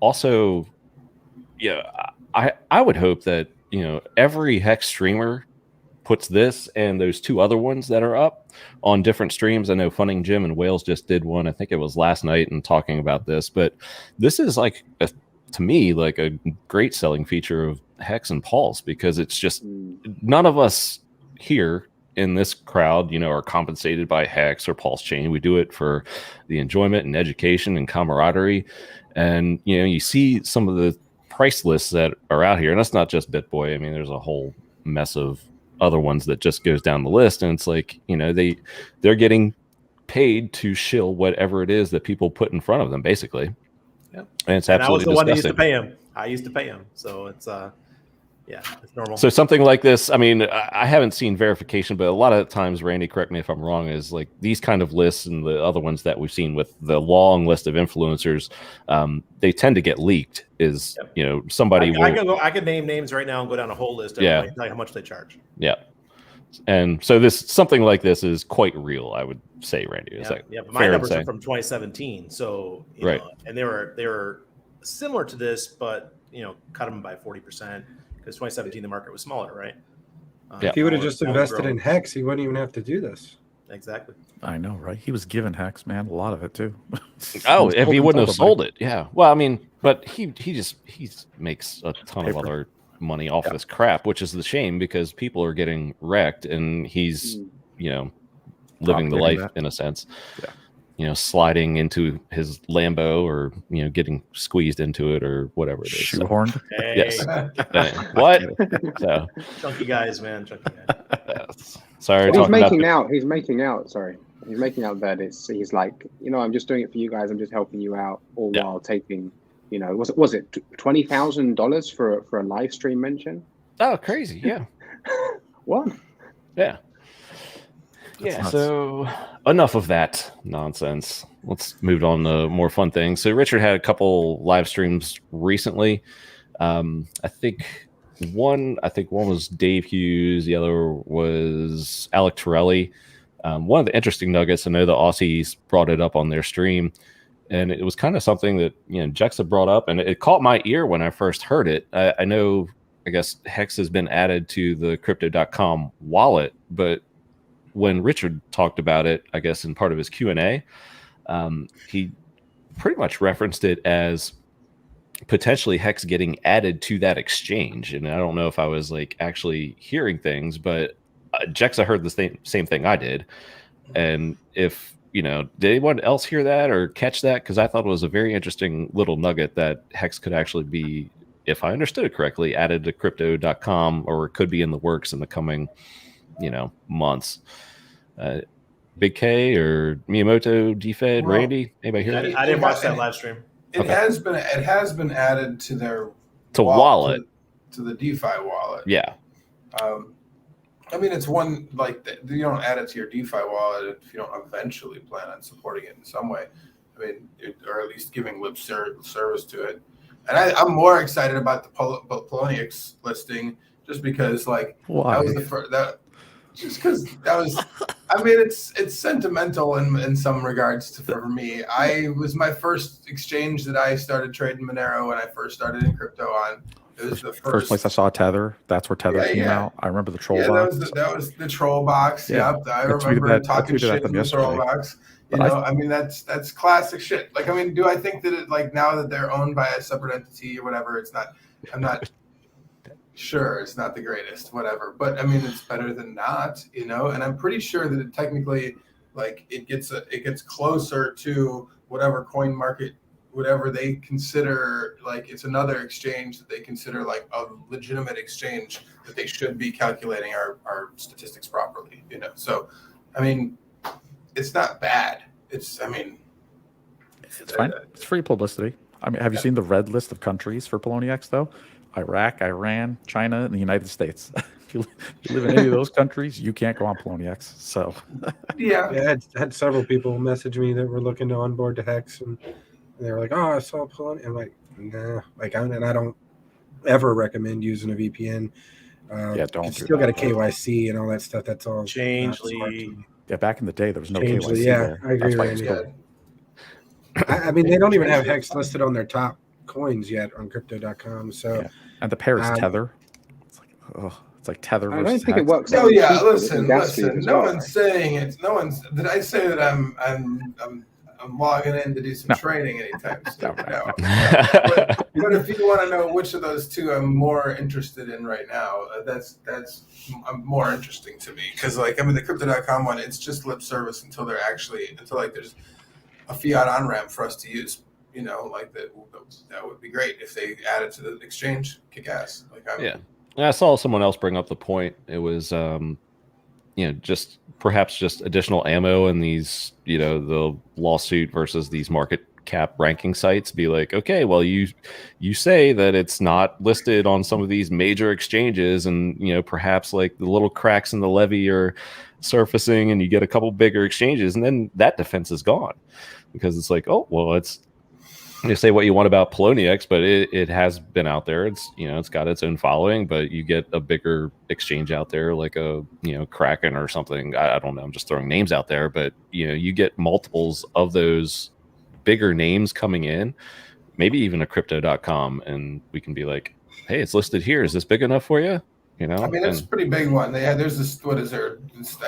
also, I would hope that every HEX streamer puts this and those two other ones that are up on different streams. I know Funning Jim and Wales just did one. I think it was last night and talking about this, but this is like to me like a great selling feature of HEX and Pulse, because it's just none of us here in this crowd, are compensated by HEX or PulseChain. We do it for the enjoyment and education and camaraderie. And, you see some of the price lists that are out here, and that's not just BitBoy. I mean, there's a whole mess of other ones that just goes down the list. And it's like, they're getting paid to shill whatever it is that people put in front of them, basically. Yep. And it's absolutely I was the one that used to disgusting. pay him. I used to pay him. So it's, it's normal. So something like this, I mean, I haven't seen verification, but a lot of times, Randy, correct me if I'm wrong, is like these kind of lists and the other ones that we've seen with the long list of influencers, they tend to get leaked. Is somebody I can name names right now and go down a whole list of tell you how much they charge. Yeah, and so something like this is quite real, I would say, Randy. Is that but my numbers are from 2017, so you know, and they were similar to this, but cut them by 40%. Because 2017, the market was smaller, right? If he would have just invested in HEX, he wouldn't even have to do this. Exactly. I know, right? He was given HEX, man, a lot of it too. If he wouldn't have sold it, yeah. Well, I mean, but he makes a ton of other money off this crap, which is the shame, because people are getting wrecked, and he's living the life in a sense. Yeah. Sliding into his Lambo, or getting squeezed into it, or whatever it is. Shoehorned. Hey. Yes. What? So, chunky guys, man. Chunky guys. Sorry. But he's making out. Sorry, he's making out that he's like, I'm just doing it for you guys. I'm just helping you out, all while taking, was it $20,000 for a live stream mention? Oh, crazy! Yeah. What? Yeah. Yeah, so enough of that nonsense. Let's move on to more fun things. So Richard had a couple live streams recently. I think one was DAFUQ, the other was Alec Torelli. One of the interesting nuggets, I know the Aussies brought it up on their stream, and it was kind of something that Jexa brought up, and it caught my ear when I first heard it. I know, I guess HEX has been added to the Crypto.com wallet, but when Richard talked about it, I guess in part of his Q&A, he pretty much referenced it as potentially HEX getting added to that exchange. And I don't know if I was like actually hearing things, but Jexa heard the same thing I did. And if, did anyone else hear that or catch that? Because I thought it was a very interesting little nugget that HEX could actually be, if I understood it correctly, added to Crypto.com, or it could be in the works in the coming months. Big K or Miyamoto, DFed, Randy, anybody hear that? I didn't watch that live stream. It has been added to their wallet, to the DeFi wallet. Yeah. I mean, it's one, like, you don't add it to your DeFi wallet if you don't eventually plan on supporting it in some way. I mean, or at least giving lip service to it. And I'm more excited about the Poloniex listing, just because, like, why? That was the first. Just because that was, I mean, it's sentimental in some regards for me. It was my first exchange that I started trading Monero when I first started in crypto on. It was the first place I saw Tether. That's where Tether came out. I remember the troll box. That was the troll box. Yeah. Yep. I remember talking shit in the troll box. I mean, that's classic shit. Like, I mean, do I think that like now that they're owned by a separate entity or whatever, it's not, I'm not sure, it's not the greatest, whatever, but I mean, it's better than not, and I'm pretty sure that it technically, like, it gets closer to whatever coin market, whatever they consider, like, it's another exchange that they consider like a legitimate exchange that they should be calculating our statistics properly, so I mean, it's not bad. It's fine. It's free publicity. I mean, have you seen the red list of countries for Poloniex though? Iraq, Iran, China, and the United States. If you live in any of those countries, you can't go on Poloniex. So, I had several people message me that were looking to onboard to HEX, and they were like, "Oh, I saw Poloniex." I'm like, "Nah," and I don't ever recommend using a VPN. don't. You still got a KYC and all that stuff. That's all. Changely. Yeah, back in the day, there was no KYC. Yeah, I agree. Randy. I mean, they don't even have HEX listed on their top coins yet on Crypto.com. So, and the pair is Tether. It's like, It's like Tether I don't versus think it Hex. works. Oh yeah, cheaper listen, than gas listen. fees as No well, one's right? saying it. No one's. Did I say that I'm logging in to do some No. trading anytime soon? No. But if you want to know which of those two I'm more interested in right now, that's more interesting to me because like I mean the Crypto.com one, it's just lip service until like there's a fiat on ramp for us to use. You know, like that would be great if they add it to the exchange. Kick ass. Like Yeah. And I saw someone else bring up the point. It was, just perhaps just additional ammo in these, the lawsuit versus these market cap ranking sites. Be like, okay, well, you say that it's not listed on some of these major exchanges, and perhaps like the little cracks in the levee are surfacing, and you get a couple bigger exchanges, and then that defense is gone because it's like, oh, well, it's. You say what you want about Poloniex, but it has been out there. It's it's got its own following, but you get a bigger exchange out there, like a Kraken or something. I don't know. I'm just throwing names out there, but you get multiples of those bigger names coming in, maybe even a Crypto.com, and we can be like, hey, it's listed here. Is this big enough for you? I mean, it's a pretty big one. There's this, what is there?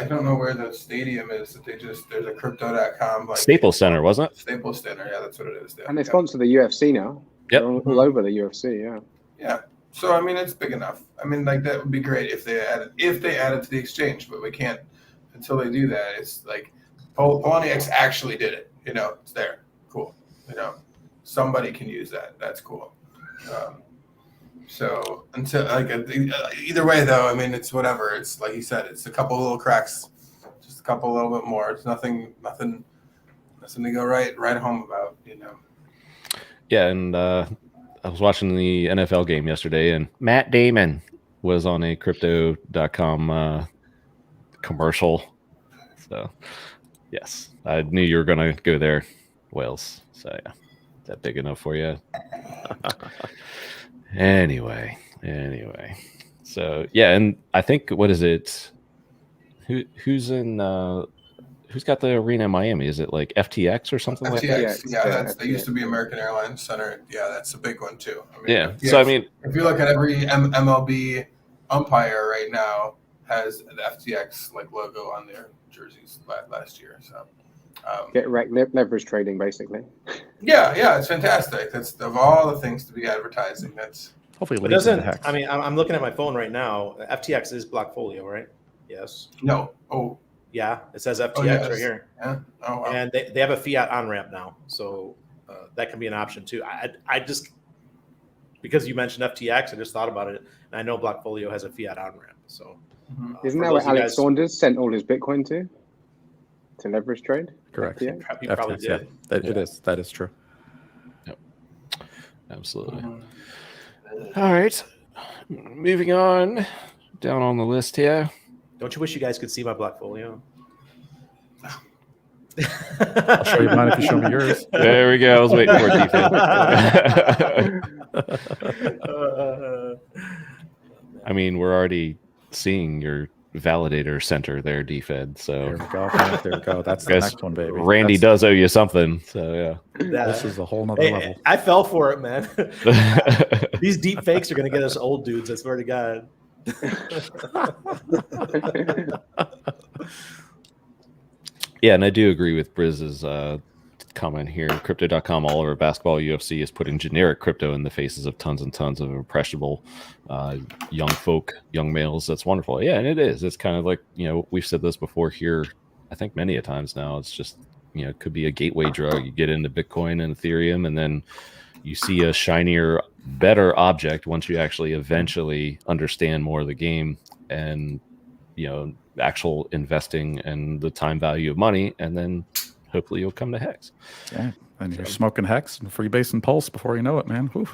I don't know where the stadium is that there's a Crypto.com. Like, Staples Center, wasn't it? Staples Center, yeah, that's what it is. And they sponsor the UFC now. Yep. They're all over the UFC, yeah. Yeah. So, I mean, it's big enough. I mean, like, that would be great if they add it to the exchange, but we can't until they do that. It's like, Poloniex actually did it. It's there. Cool. Somebody can use that. That's cool. So until like either way though, I mean it's whatever. It's like you said, it's a couple little cracks, just a couple a little bit more. It's nothing to go right home about, Yeah, and I was watching the NFL game yesterday, and Matt Damon was on a Crypto.com commercial. So yes, I knew you were gonna go there, Wales. So yeah, is that big enough for you? Anyway. So yeah, and I think what is it? Who's got the arena in Miami? Is it like FTX or something like that? FTX, yeah, they used to be American Airlines Center. Yeah, that's a big one too. I mean, Yeah. FTX, So I mean, if you look at every MLB umpire right now has the FTX like logo on their jerseys last year. So get wrecked leverage trading basically. Yeah, it's fantastic. That's of all the things to be advertising. That's Hopefully It leads into doesn't. Hex. I mean, I'm looking at my phone right now. FTX is Blockfolio, right? Yes. no. Oh, Yeah, it says FTX yes. right here, yeah. Oh, wow. and they have a fiat on ramp now, so that can be an option too. I just because you mentioned FTX, I just thought about it, and I know Blockfolio has a fiat on ramp. So Isn't for that where those of you Alex guys- Saunders sent all his Bitcoin to leverage trade? Correct. Yeah. He probably FTX, yeah. did. It is. That is true. absolutely. All right, moving on down on the list here. Don't you wish you guys could see my Blockfolio? I'll show you mine if you show me yours. There we go. I was waiting for it. I mean, we're already seeing your validator center there, DFed. So There we go. Man. There we go. That's the Guess next one, baby. Randy does owe you something. So This is a whole nother Hey, level. I fell for it, man. yeah. These deep fakes are going to get us old dudes. I swear to God. Yeah, and I do agree with Briz's comment here. Crypto.com all over basketball UFC is putting generic crypto in the faces of tons and tons of impressionable young folk, young males. That's wonderful. Yeah, and it is. It's kind of like, we've said this before here, I think many a times now. It's just, it could be a gateway drug. You get into Bitcoin and Ethereum, and then you see a shinier, better object once you actually eventually understand more of the game and, actual investing and the time value of money, and then hopefully you'll come to Hex. Yeah. And you're smoking Hex and freebase and Pulse before you know it, man. Whew.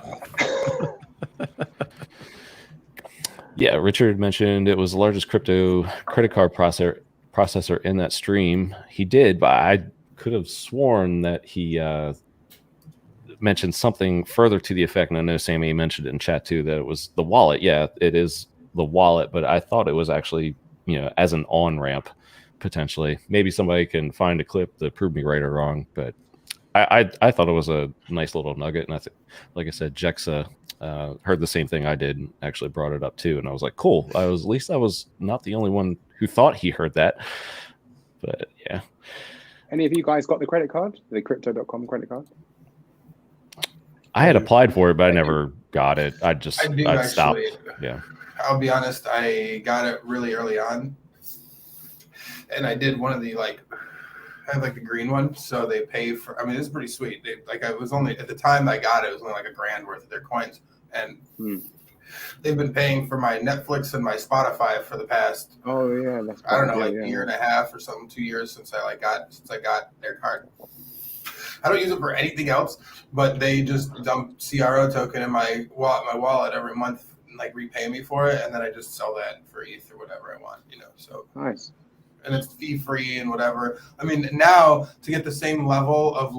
Yeah, Richard mentioned it was the largest crypto credit card processor in that stream. He did, but I could have sworn that he mentioned something further to the effect, and I know Sammy mentioned it in chat too, that it was the wallet. Yeah, it is the wallet, but I thought it was actually, as an on-ramp, potentially. Maybe somebody can find a clip to prove me right or wrong, but I thought it was a nice little nugget, and I think, like I said, Jexa heard the same thing I did, and actually brought it up too, and I was like, cool. At least I was not the only one who thought he heard that. But yeah. Any of you guys got the credit card, the crypto.com credit card? I had applied for it, but I never got it. I stopped. Actually, Yeah. I'll be honest, I got it really early on, and I did one of the I have like the green one, so they pay for. I mean, it's pretty sweet. I was only at the time I got it was only like $1,000 worth of their coins, and they've been paying for my Netflix and my Spotify for the past. Oh yeah, that's I don't know, a year and a half or something, 2 years since I got their card. I don't use it for anything else, but they just dump CRO token in my wallet every month, and repay me for it, and then I just sell that for ETH or whatever I want, So nice. And it's fee free and whatever. I mean, now to get the same level of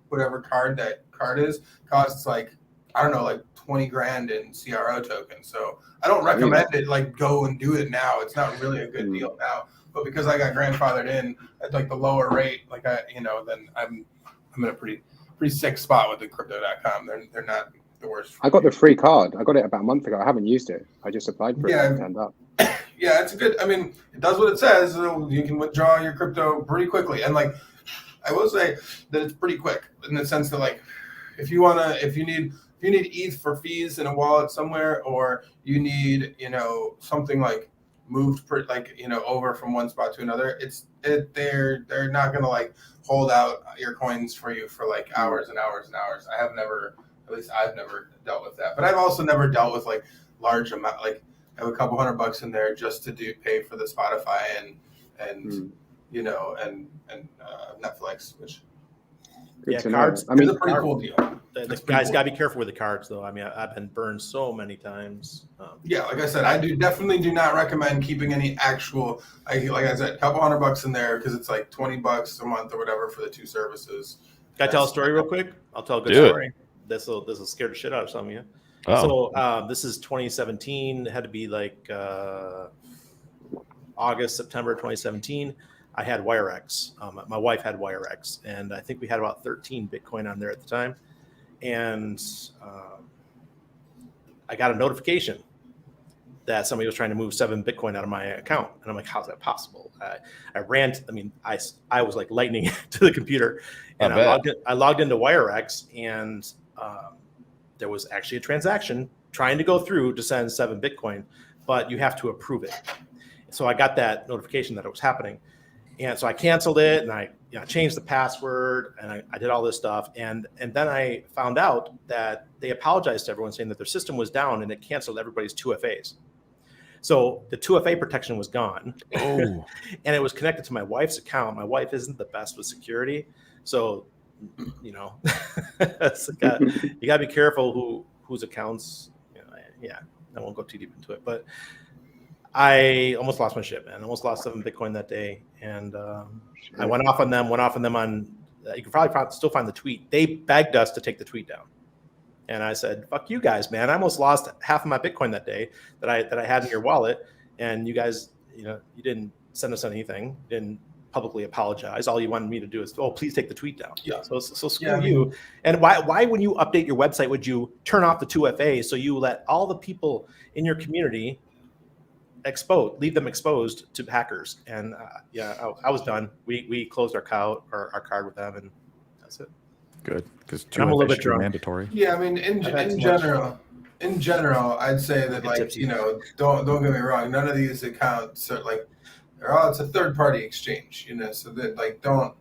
whatever card that card is costs I don't know, 20 grand in CRO token. So I don't recommend it. Go and do it now. It's not really a good deal now. But because I got grandfathered in at the lower rate, then I'm in a pretty sick spot with the crypto.com. They're not the worst. I got the free card. I got it about a month ago. I haven't used it. I just applied for it and it turned up. Yeah, it's a good. I mean, it does what it says. You can withdraw your crypto pretty quickly, and I will say that it's pretty quick in the sense that if you need ETH for fees in a wallet somewhere, or you need something moved over from one spot to another, they're not gonna hold out your coins for you for hours and hours and hours. I've never dealt with that, but I've also never dealt with large amount I have a couple $100 in there just to pay for the Spotify and Netflix, which cards. I mean, it's a pretty cool deal. The guys got to be careful with the cards, though. I mean, I've been burned so many times. Yeah, like I said, I definitely do not recommend keeping any actual. Like I said, a couple $100 in there because it's $20 a month or whatever for the 2 services. Can I tell a story real quick? I'll tell a good story. This will scare the shit out of some of you. Oh. So this is 2017. It had to be August, September 2017. I had WireX. My wife had WireX, and I think we had about 13 Bitcoin on there at the time. And I got a notification that somebody was trying to move 7 Bitcoin out of my account. And I'm like, how's that possible? I ran, I was like lightning to the computer, and I logged into WireX, and there was actually a transaction trying to go through to send 7 Bitcoin, but you have to approve it. So I got that notification that it was happening. And so I canceled it, and I changed the password, and I did all this stuff. And then I found out that they apologized to everyone, saying that their system was down and it canceled everybody's 2FAs. So the 2FA protection was gone. Oh. And it was connected to my wife's account. My wife isn't the best with security. So, you got to be careful whose accounts, I won't go too deep into it, but I almost lost my shit, man. I almost lost 7 Bitcoin that day. And I went off on them on, you can probably still find the tweet. They begged us to take the tweet down. And I said, fuck you guys, man. I almost lost half of my Bitcoin that day that I had in your wallet. And you guys, you didn't send us anything, didn't publicly apologize. All you wanted me to do is, please take the tweet down. Yeah. So screw you. And why when you update your website, would you turn off the 2FA so you let all the people in your community leave them exposed to hackers? And I was done. We closed our card with them, and that's it. Good, because I'm a little bit drunk. Mandatory. Yeah, I mean, in general, I'd say that don't get me wrong. None of these accounts are it's a third party exchange, so that don't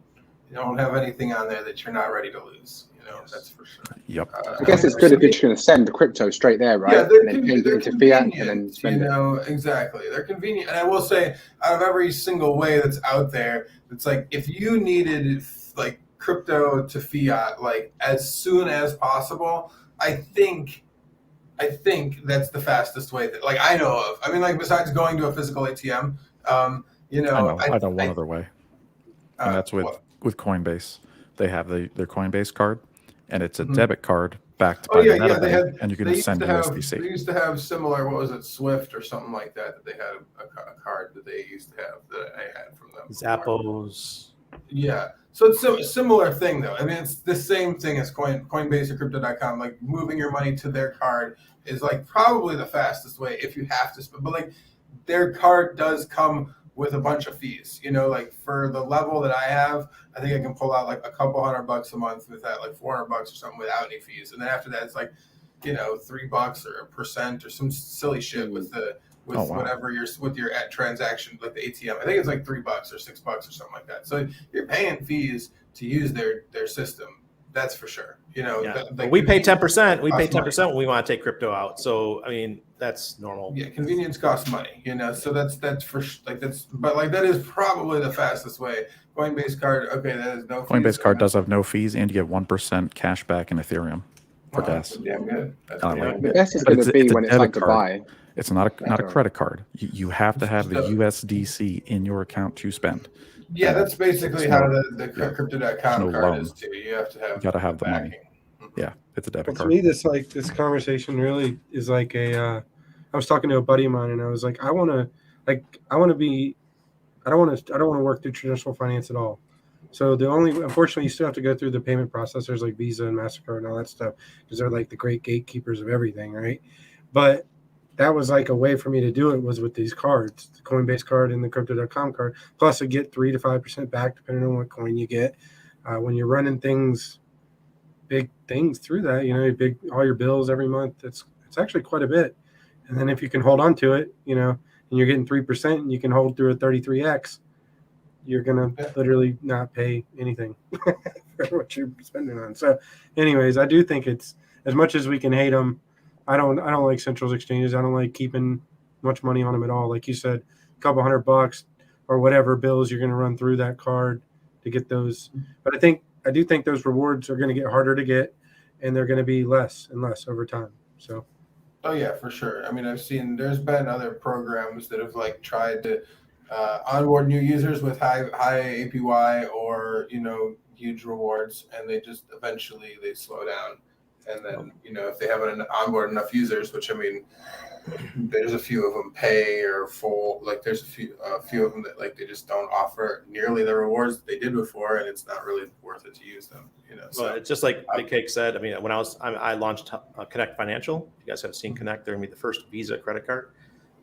have anything on there that you're not ready to lose. That's for sure. Yep. I guess it's good if you're just going to send the crypto straight there, right? Yeah, and then change it into fiat and then spend it. Exactly. They're convenient. And I will say, out of every single way that's out there, it's if you needed crypto to fiat as soon as possible, I think that's the fastest way that I know of. I mean, besides going to a physical ATM, I know one other way, and that's with Coinbase. They have their Coinbase card, and it's a debit card backed by the MetaBank, and you can send USDC. They used to have similar, what was it, Swift or something like that they had a card that they used to have that I had from them. Zappos. Yeah. So it's a similar thing, though. I mean, it's the same thing as Coinbase or Crypto.com. Like moving your money to their card is like probably the fastest way if you have to. But like their card does come with a bunch of fees. You know, like for the level that I have, I think I can pull out like a couple $100 a month with that, like $400 or something without any fees. And then after that, it's like, you know, $3 or 1% or some silly shit with the whatever with your transaction, like the ATM. I think it's like $3 or $6 or something like that. So you're paying fees to use their system. That's for sure. You know, we pay 10%. We pay 10% when we want to take crypto out. So I mean, that's normal. Yeah, convenience costs money. You know, so that's for like that's. But like that is probably the fastest way. Coinbase card. Okay, that is no. Coinbase card does have no fees, and you get 1% cash back in Ethereum for gas. Damn good. The best is going to be when it's like to buy. It's not a credit card. You have to have the USDC in your account to spend. Yeah, that's basically how the Crypto.com card is too. You have to have. You got to have the money. Yeah, it's a debit card. To me, this conversation really is like a. I was talking to a buddy of mine, and I was like, I don't want to work through traditional finance at all. So unfortunately, you still have to go through the payment processors like Visa and MasterCard and all that stuff because they're like the great gatekeepers of everything, right? But that was like a way for me to do it was with these cards, the Coinbase card and the Crypto.com card. Plus, I get 3 to 5% back depending on what coin you get. When you're running big things through that, you know, all your bills every month. It's actually quite a bit. And then if you can hold on to it, you know, and you're getting 3% and you can hold through a 33x, you're gonna literally not pay anything for what you're spending on. So, anyways, I do think it's as much as we can hate them. I don't like centralized exchanges. I don't like keeping much money on them at all. Like you said, a couple $100 or whatever bills you're going to run through that card to get those. But I do think those rewards are going to get harder to get, and they're going to be less and less over time. So. Oh yeah, for sure. I mean, there's been other programs that have like tried to onboard new users with high APY or, you know, huge rewards, and they just eventually they slow down. And then, you know, if they haven't onboard enough users, which I mean, there's a few of them pay or full, like there's a few of them that like they just don't offer nearly the rewards that they did before, and it's not really worth it to use them, you know. So well, it's just like Big Cake said. I mean, when I launched Connect Financial, you guys have seen Connect. They're gonna be the first Visa credit card,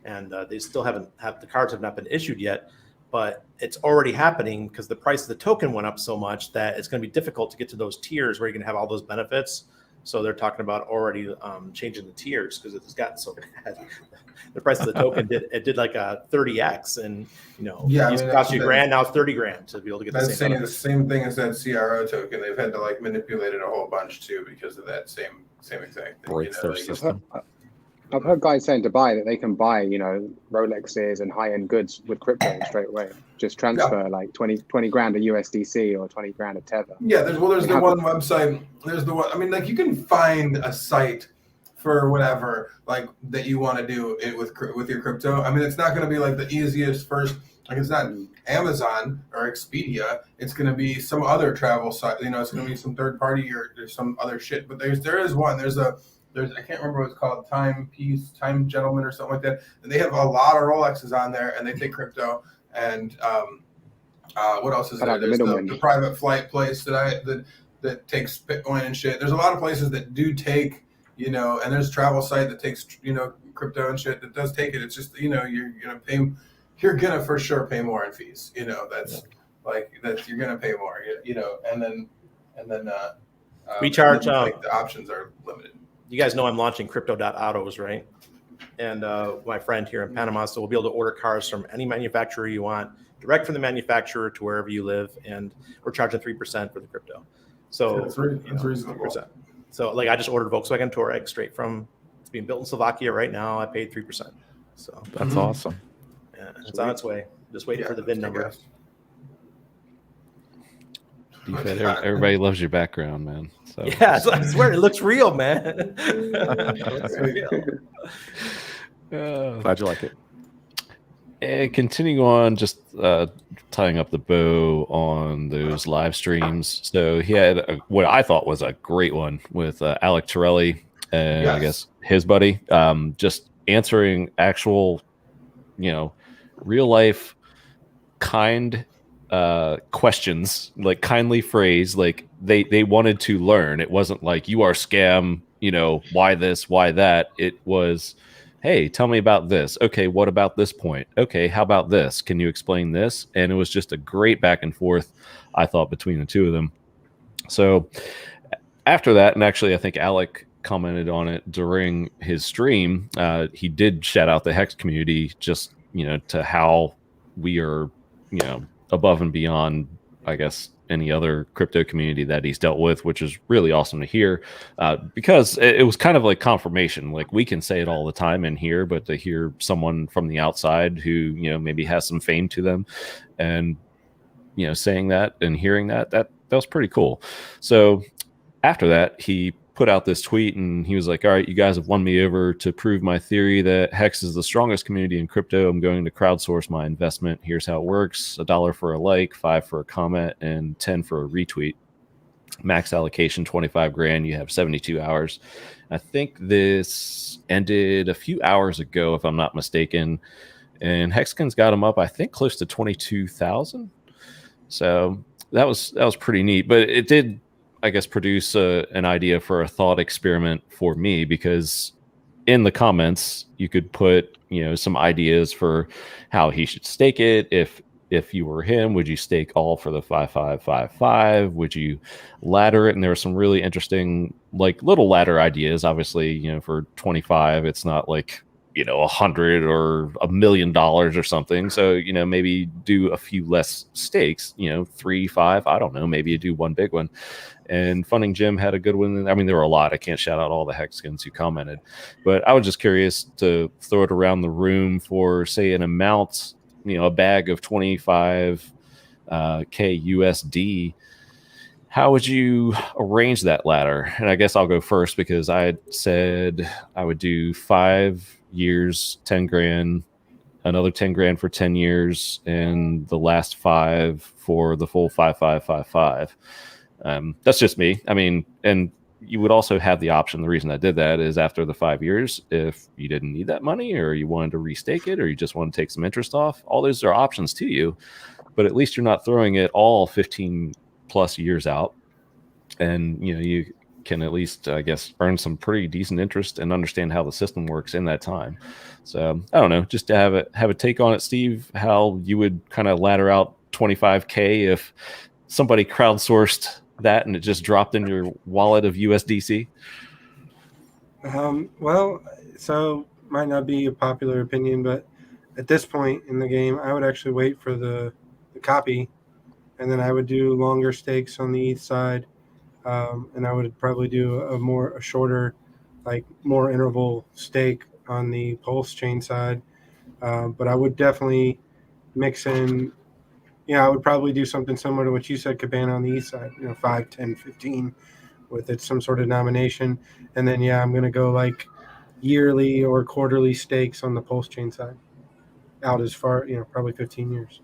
and they still the cards have not been issued yet, but it's already happening because the price of the token went up so much that it's going to be difficult to get to those tiers where you can have all those benefits. So they're talking about already changing the tiers because it's gotten so bad. The price of the token did like a 30x, and you know, it cost you $1,000, now it's $30,000 to be able to get the same. That's the same thing as that CRO token. They've had to like manipulate it a whole bunch too because of that same exact thing. Breaks their system. I've heard guys saying to buy that they can buy, you know, Rolexes and high-end goods with crypto straight away. Just transfer like 20 grand of USDC or 20 grand of Tether. Yeah, there's the one website. There's the one. I mean, like you can find a site for whatever like that you want to do it with your crypto. I mean, it's not going to be like the easiest first. Like it's not Amazon or Expedia. It's going to be some other travel site. You know, it's going to be some third party or some other shit. But there is one. There's I can't remember what it's called, Time Gentleman or something like that. And they have a lot of Rolexes on there, and they take crypto. And what else is there? There's the private flight place that takes Bitcoin and shit. There's a lot of places that do take, you know, and there's a travel site that takes, you know, crypto and shit that does take it. It's just, you know, you're gonna for sure pay more in fees. You know, you're gonna pay more. You know, and then we charge. Like the options are limited. You guys know I'm launching crypto.autos, right? And my friend here in Panama, so we'll be able to order cars from any manufacturer you want, direct from the manufacturer to wherever you live, and we're charging 3% for the crypto. So it's reasonable. 3%. So like I just ordered Volkswagen Touareg straight from, it's being built in Slovakia right now. I paid 3%. So that's awesome. Yeah, it's on its way. Just waiting for the VIN number. DFed, everybody loves your background, man. So. Yeah, I swear it looks real, man. Glad you like it. And continuing on, just tying up the bow on those live streams. So he had what I thought was a great one with Alec Torelli and I guess his buddy, just answering actual, you know, real life kind questions, like kindly phrased, like they wanted to learn. It wasn't like you are scam, you know, why this, why that. It was, hey, tell me about this. Okay, what about this point? Okay, how about this? Can you explain this? And it was just a great back and forth, I thought, between the two of them. So after that, and actually I think Alec commented on it during his stream, he did shout out the HEX community, just, you know, to how we are, you know, above and beyond, I guess, any other crypto community that he's dealt with, which is really awesome to hear, because it was kind of like confirmation. Like, we can say it all the time in here, but to hear someone from the outside who, you know, maybe has some fame to them and, you know, saying that and hearing that was pretty cool. So after that, he put out this tweet and he was like, all right, you guys have won me over to prove my theory that HEX is the strongest community in crypto. I'm going to crowdsource my investment. Here's how it works: $1 for a like, 5 for a comment, and 10 for a retweet. Max allocation 25 grand. You have 72 hours. I think this ended a few hours ago, if I'm not mistaken, and Hexkin's got him up, I think, close to 22,000. So that was pretty neat. But it did, I guess, produce an idea for a thought experiment for me, because in the comments you could put, you know, some ideas for how he should stake it. If you were him, would you stake all for the 5555? Would you ladder it? And there were some really interesting, like, little ladder ideas. Obviously, you know, for 25, it's not like, you know, 100 or $1 million or something. So, you know, maybe do a few less stakes, you know, 3, 5, I don't know, maybe you do one big one. And Funding Jim had a good one. I mean, there were a lot. I can't shout out all the Hexkins who commented, but I was just curious to throw it around the room for, say, an amount, you know, a bag of 25 K USD. How would you arrange that ladder? And I guess I'll go first, because I said I would do 5 years, 10 grand, another 10 grand for 10 years, and the last 5 for the full 5555. That's just me. I mean, and you would also have the option. The reason I did that is after the 5 years, if you didn't need that money, or you wanted to restake it, or you just want to take some interest off, all those are options to you. But at least you're not throwing it all 15 plus years out. And, you know, you can at least, I guess, earn some pretty decent interest and understand how the system works in that time. So I don't know, just to have a take on it, Steve, how you would kind of ladder out 25K if somebody crowdsourced that and it just dropped in your wallet of USDC. Well, so might not be a popular opinion, but at this point in the game, I would actually wait for the copy, and then I would do longer stakes on the ETH side. And I would probably do a shorter, like more interval stake on the PulseChain side. But I would definitely mix in, I would probably do something similar to what you said, Cabana, on the ETH side, 5, 10, 15 with it, some sort of nomination. And then, I'm going to go like yearly or quarterly stakes on the PulseChain side out as far, probably 15 years.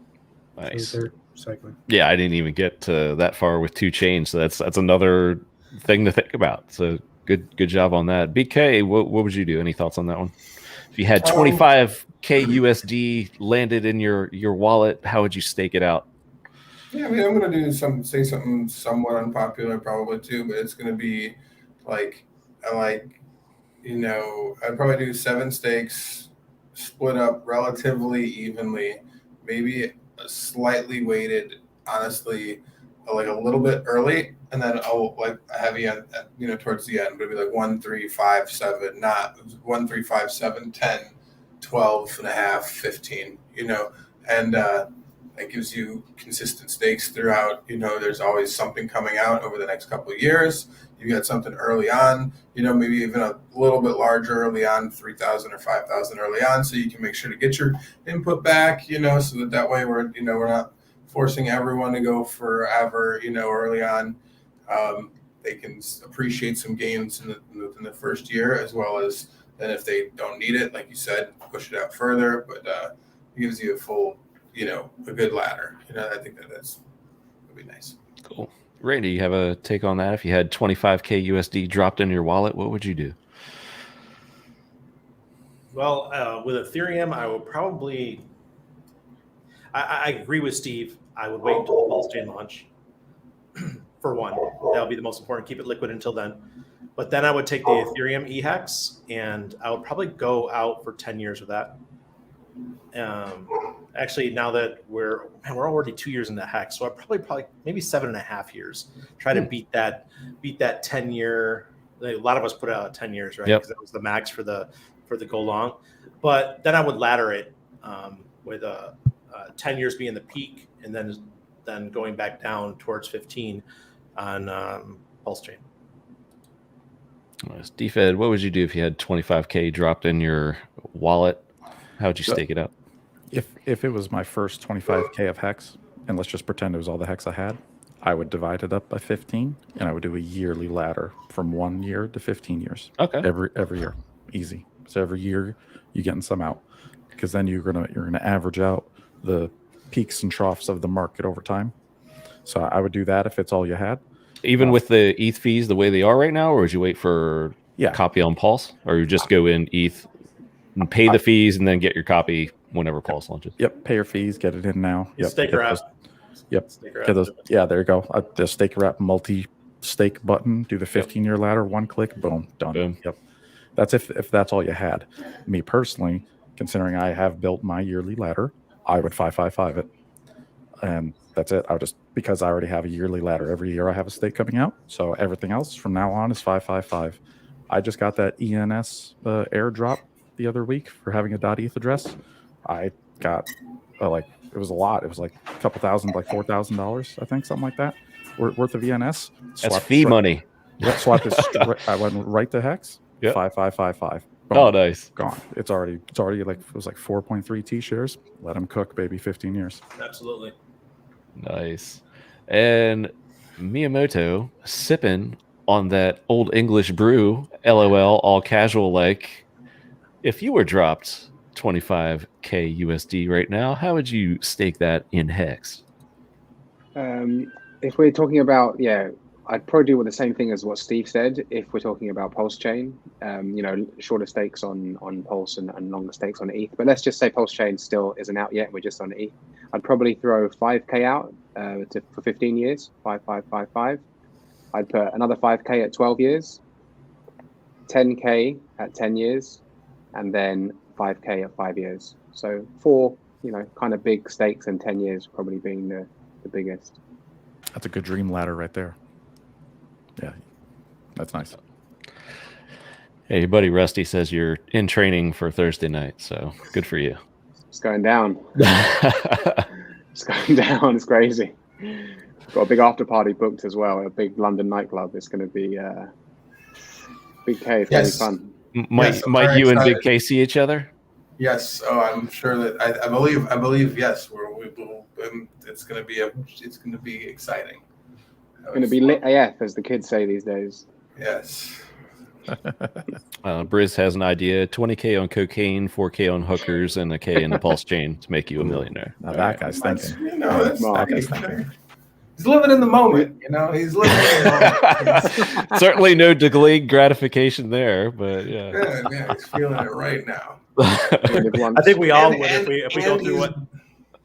Nice. So they're cycling. Yeah, I didn't even get that far with 2 chains, so that's another thing to think about. So good job on that. BK, what would you do? Any thoughts on that one? If you had 25K USD landed in your wallet, how would you stake it out? Yeah, I mean, I'm gonna say something somewhat unpopular probably too, but it's gonna be like I'd probably do 7 stakes split up relatively evenly, maybe slightly weighted, honestly, like a little bit early, and then like a heavy at towards the end. But it'd be like 1, 3, 5, 7, not 1, 3, 5, 7, 10, 12 and a half, 15. And that gives you consistent stakes throughout. There's always something coming out over the next couple of years. You got something early on, maybe even a little bit larger early on, 3,000 or 5,000 early on, so you can make sure to get your input back, so that way we're not forcing everyone to go forever, early on. They can appreciate some gains in the first year, as well as then if they don't need it, like you said, push it out further. But it gives you a full, a good ladder. I think would be nice. Cool. Randy, you have a take on that? If you had 25K USD dropped in your wallet, what would you do? Well, with Ethereum, I would probably, I agree with Steve. I would wait until the PulseChain launch. For one, that'll be the most important. Keep it liquid until then. But then I would take the Ethereum HEX, and I would probably go out for 10 years with that. Actually, now that we're already 2 years into HEX, so I probably maybe 7.5 years. Try to beat that 10-year. A lot of us put out 10 years, right? Because that was the max for the go long. But then I would ladder it with 10 years being the peak, and then going back down towards 15 on PulseChain. Nice. DFed, what would you do if you had 25K dropped in your wallet? How would you stake it out? If it was my first 25K of HEX, and let's just pretend it was all the HEX I had, I would divide it up by 15, and I would do a yearly ladder from 1 year to 15 years. Okay. Every year, easy. So every year you're getting some out, because then you're gonna average out the peaks and troughs of the market over time. So I would do that if it's all you had. Even with the ETH fees the way they are right now, or would you wait for copy on Pulse, or you just go in ETH and pay the fees and then get your copy whenever Pulse launches? Yep, pay your fees, get it in now. Yep, Staker App. Get those. Yeah, there you go. The Staker App multi-stake button. Do the 15-year ladder. One click, boom, done. Boom. Yep. That's if that's all you had. Me personally, considering I have built my yearly ladder, I would 555 it, and that's it. I would just, because I already have a yearly ladder. Every year I have a stake coming out, so everything else from now on is 555. I just got that ENS airdrop the other week for having a .eth address. I got it was a lot. It was like a couple thousand, like $4,000, I think, something like that, worth of ENS. That's fee money. Yep, swapped it. I went right to HEX. Yep. 5555. Boom. Oh, nice. Gone. It's already like, it was like 4.3 T shares. Let them cook, baby. 15 years. Absolutely. Nice. And Miyamoto sipping on that old English brew, LOL, all casual like. If you were dropped 25K USD right now, how would you stake that in HEX? If we're talking about, I'd probably do the same thing as what Steve said. If we're talking about PulseChain, shorter stakes on Pulse and longer stakes on ETH. But let's just say PulseChain still isn't out yet. We're just on ETH. I'd probably throw 5K out for 15 years, 5555. I'd put another 5K at 12 years, 10K at 10 years, and then 5K at 5 years. So 4, kind of big stakes in 10 years, probably being the biggest. That's a good dream ladder right there. Yeah, that's nice. Hey, your buddy Rusty says you're in training for Thursday night, so good for you. It's going down. It's going down. It's crazy. Got a big after party booked as well. A big London nightclub. It's going to be Big K. It's going to be fun. Might you and Big K see each other? Yes. Oh, I'm sure that I believe. Yes, it's going to be exciting. It's going to be lit AF, as the kids say these days. Yes. Briz has an idea: 20K on cocaine, 4K on hookers, and a K in the PulseChain to make you a millionaire. Now that guy's thinking. That guy's thinking. He's living in the moment, He's living in the moment. Certainly no delayed gratification there, but yeah, he's feeling it right now. I think we all would if we go through what.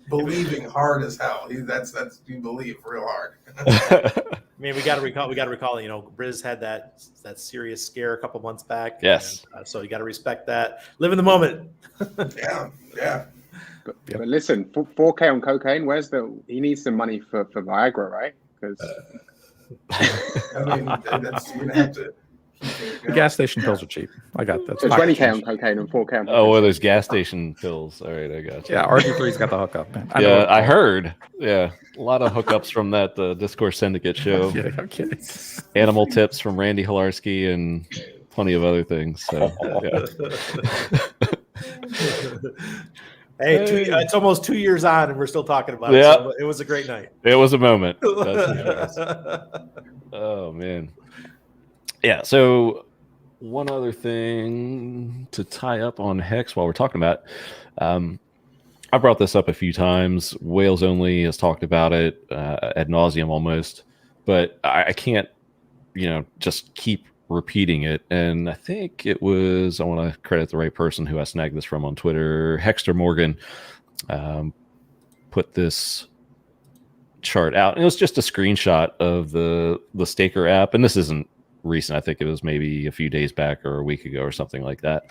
Believing hard as hell. That's you believe real hard. I mean, we got to recall. Briz had that serious scare a couple months back. Yes. And, so you got to respect that. Live in the moment. Yeah. But listen, 4K on cocaine. He needs some money for Viagra, right? Because I mean, that's you're gonna have to. The gas station pills are cheap. I got that. So 20K on cocaine and 4K on cocaine. Oh, well, there's gas station pills. All right, I got you. Yeah, RG3's got the hookup, man. I heard. Yeah, a lot of hookups from that Discourse Syndicate show. Yeah, I'm kidding. Animal tips from Randy Hilarski and plenty of other things. So, Hey, it's almost 2 years on, and we're still talking about it. So it was a great night. It was a moment. That's oh man. Yeah, so one other thing to tie up on HEX while we're talking about I brought this up a few times. Whales Only has talked about it ad nauseum almost, but I can't, just keep repeating it. And I think it was, I want to credit the right person who I snagged this from on Twitter, Hexter Morgan, put this chart out. And it was just a screenshot of the Staker app, and this isn't recent. I think it was maybe a few days back or a week ago or something like that.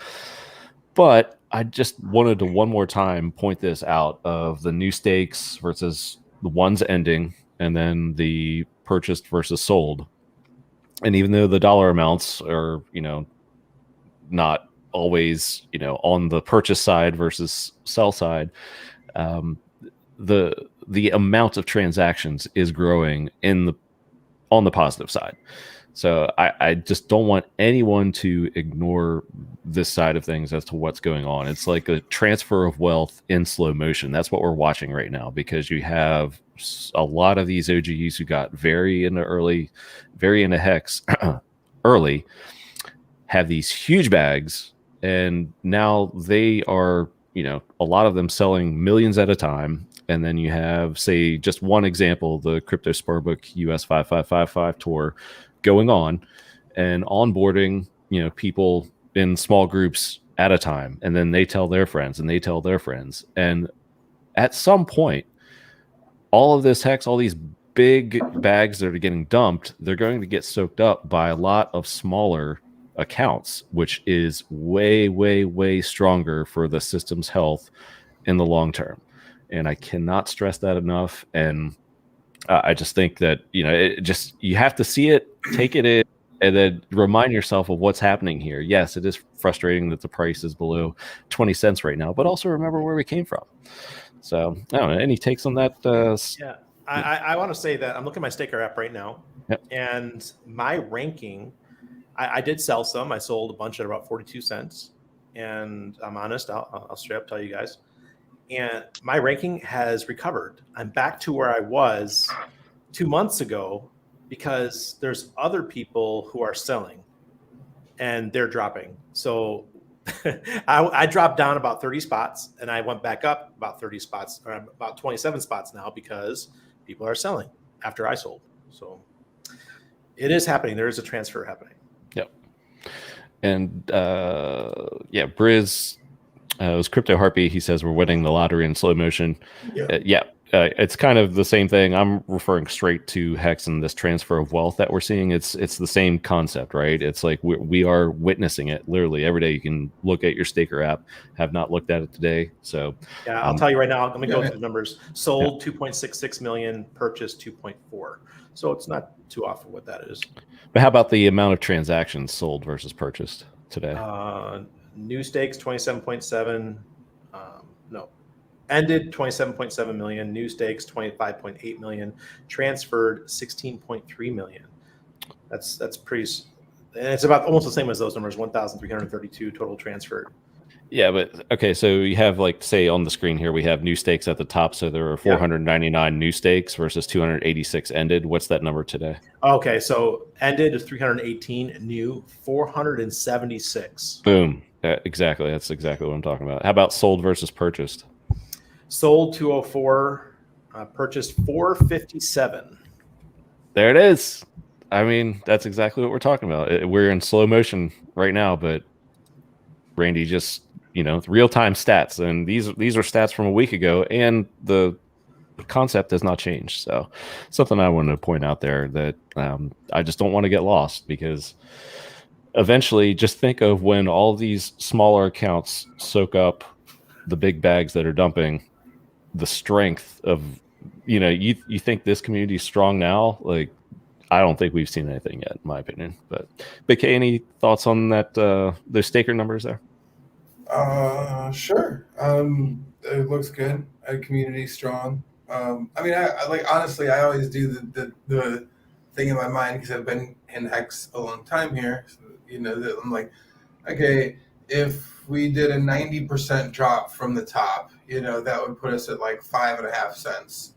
But I just wanted to one more time point this out of the new stakes versus the ones ending, and then the purchased versus sold. And even though the dollar amounts are, not always, on the purchase side versus sell side, the amount of transactions is growing on the positive side. So I just don't want anyone to ignore this side of things as to what's going on. It's like a transfer of wealth in slow motion. That's what we're watching right now, because you have a lot of these OGs who got very into HEX early, have these huge bags, and now they are, a lot of them selling millions at a time. And then you have, say, just one example, the Crypto Sparbook US 5555 tour going on and onboarding, people in small groups at a time. And then they tell their friends and they tell their friends. And at some point, all of this HEX, all these big bags that are getting dumped, they're going to get soaked up by a lot of smaller accounts, which is way, way, way stronger for the system's health in the long term. And I cannot stress that enough. And I just think that, you have to see it, take it in, and then remind yourself of what's happening here. Yes, it is frustrating that the price is below 20 cents right now, but also remember where we came from. So I don't know, any takes on that? Yeah, I want to say that I'm looking at my Staker app right now, yep. And my ranking, I did sell some. I sold a bunch at about 42 cents. And I'm honest, I'll straight up tell you guys. And my ranking has recovered. I'm back to where I was 2 months ago, because there's other people who are selling and they're dropping. So I dropped down about 30 spots and I went back up about 30 spots, or about 27 spots now, because people are selling after I sold. So it is happening. There is a transfer happening. Yep. And Briz, it was Crypto Harpy. He says we're winning the lottery in slow motion. Yeah. It's kind of the same thing. I'm referring straight to HEX and this transfer of wealth that we're seeing. It's the same concept, right? It's like we are witnessing it literally every day. You can look at your Staker app. Have not looked at it today. So yeah, I'll tell you right now. I'm going to go through the numbers. Sold 2.66 million, purchased 2.4. So it's not too off of what that is. But how about the amount of transactions sold versus purchased today? New stakes 27.7. Ended 27.7 million, new stakes 25.8 million, transferred 16.3 million. That's pretty, and it's about almost the same as those numbers, 1,332 total transferred. Yeah, but okay, so you have, like, say on the screen here, we have new stakes at the top. So there are 499 new stakes versus 286 ended. What's that number today? Okay, so ended is 318, new 476. Boom. Exactly. That's exactly what I'm talking about. How about sold versus purchased? Sold 204, purchased 457. There it is. I mean, that's exactly what we're talking about. We're in slow motion right now, but Randy just, real-time stats. And these are stats from a week ago, and the concept has not changed. So something I wanted to point out there that I just don't want to get lost, because eventually just think of when all these smaller accounts soak up the big bags that are dumping, the strength of, you think this community is strong now? Like, I don't think we've seen anything yet, in my opinion. But K, any thoughts on that? Those Staker numbers there? Sure. It looks good. Community strong. I mean, I honestly, I always do the thing in my mind, because I've been in HEX a long time here. So, that I'm like, okay, if we did a 90% drop from the top, that would put us at like 5.5 cents.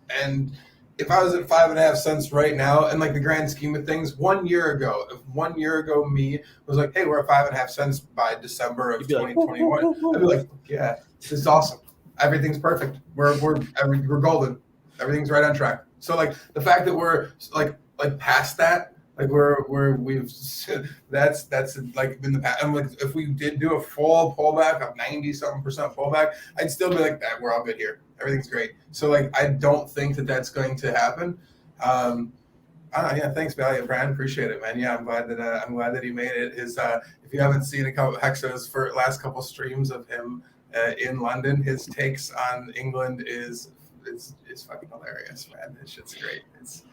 And if I was at 5.5 cents right now, in like the grand scheme of things, 1 year ago, if 1 year ago me was like, hey, we're at 5.5 cents by December of 2021, I'd be like, yeah, this is awesome. Everything's perfect. We're golden. Everything's right on track. So like the fact that we're like past that, Like we've that's like in the past. And like if we did do a full pullback of 90-something% pullback, I'd still be like that. We're all good here. Everything's great. So like I don't think that that's going to happen. Yeah, thanks, Valiant Brand. Appreciate it, man. Yeah, I'm glad that he made it. If you haven't seen a couple of Hexos for last couple streams of him in London, his takes on England is fucking hilarious, man. This shit's great. It's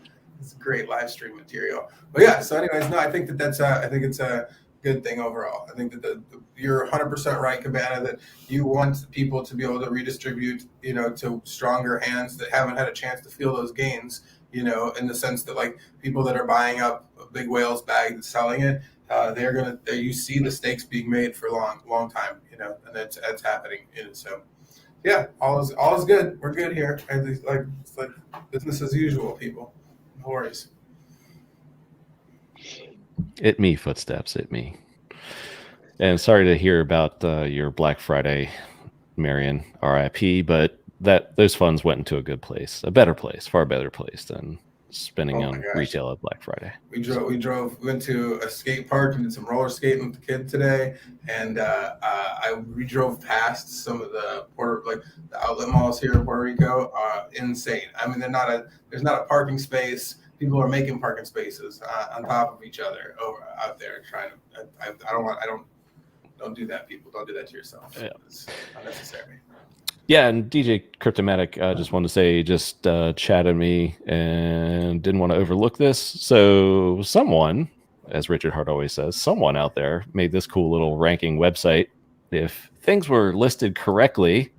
great live stream material. But yeah, so anyways, no, I think it's a good thing overall. I think that you're 100% right, Cabana, that you want people to be able to redistribute, to stronger hands that haven't had a chance to feel those gains, in the sense that like people that are buying up a big whale's bag and selling it, you see the stakes being made for a long time, and that's happening. So yeah, all is good. We're good here. And it's like business as usual, people. No worries. It me, footsteps, it me. And sorry to hear about your Black Friday, Marion, RIP, but those funds went into a good place, a better place, far better place than spending on retail at Black Friday. We went to a skate park and did some roller skating with the kid today, and we drove past some of the outlet malls here in Puerto Rico. Insane. I mean, there's not a parking space. People are making parking spaces on top of each other out there trying to. Don't do that, people. Don't do that to yourself. Yeah. It's unnecessary. Yeah, and DJ Cryptomatic just wanted to say, just chatted me and didn't want to overlook this. So someone, as Richard Hart always says, someone out there made this cool little ranking website. If things were listed correctly,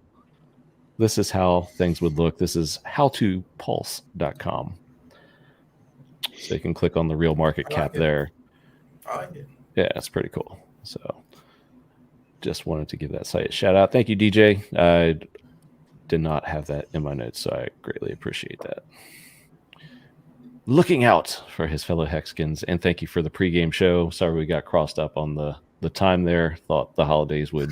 this is how things would look. This is howtopulse.com. So you can click on the real market cap there. I like it. Yeah, it's pretty cool. So just wanted to give that site a shout out. Thank you, DJ. I did not have that in my notes, so I greatly appreciate that. Looking out for his fellow Hexkins, and thank you for the pregame show. Sorry we got crossed up on the time there. Thought the holidays would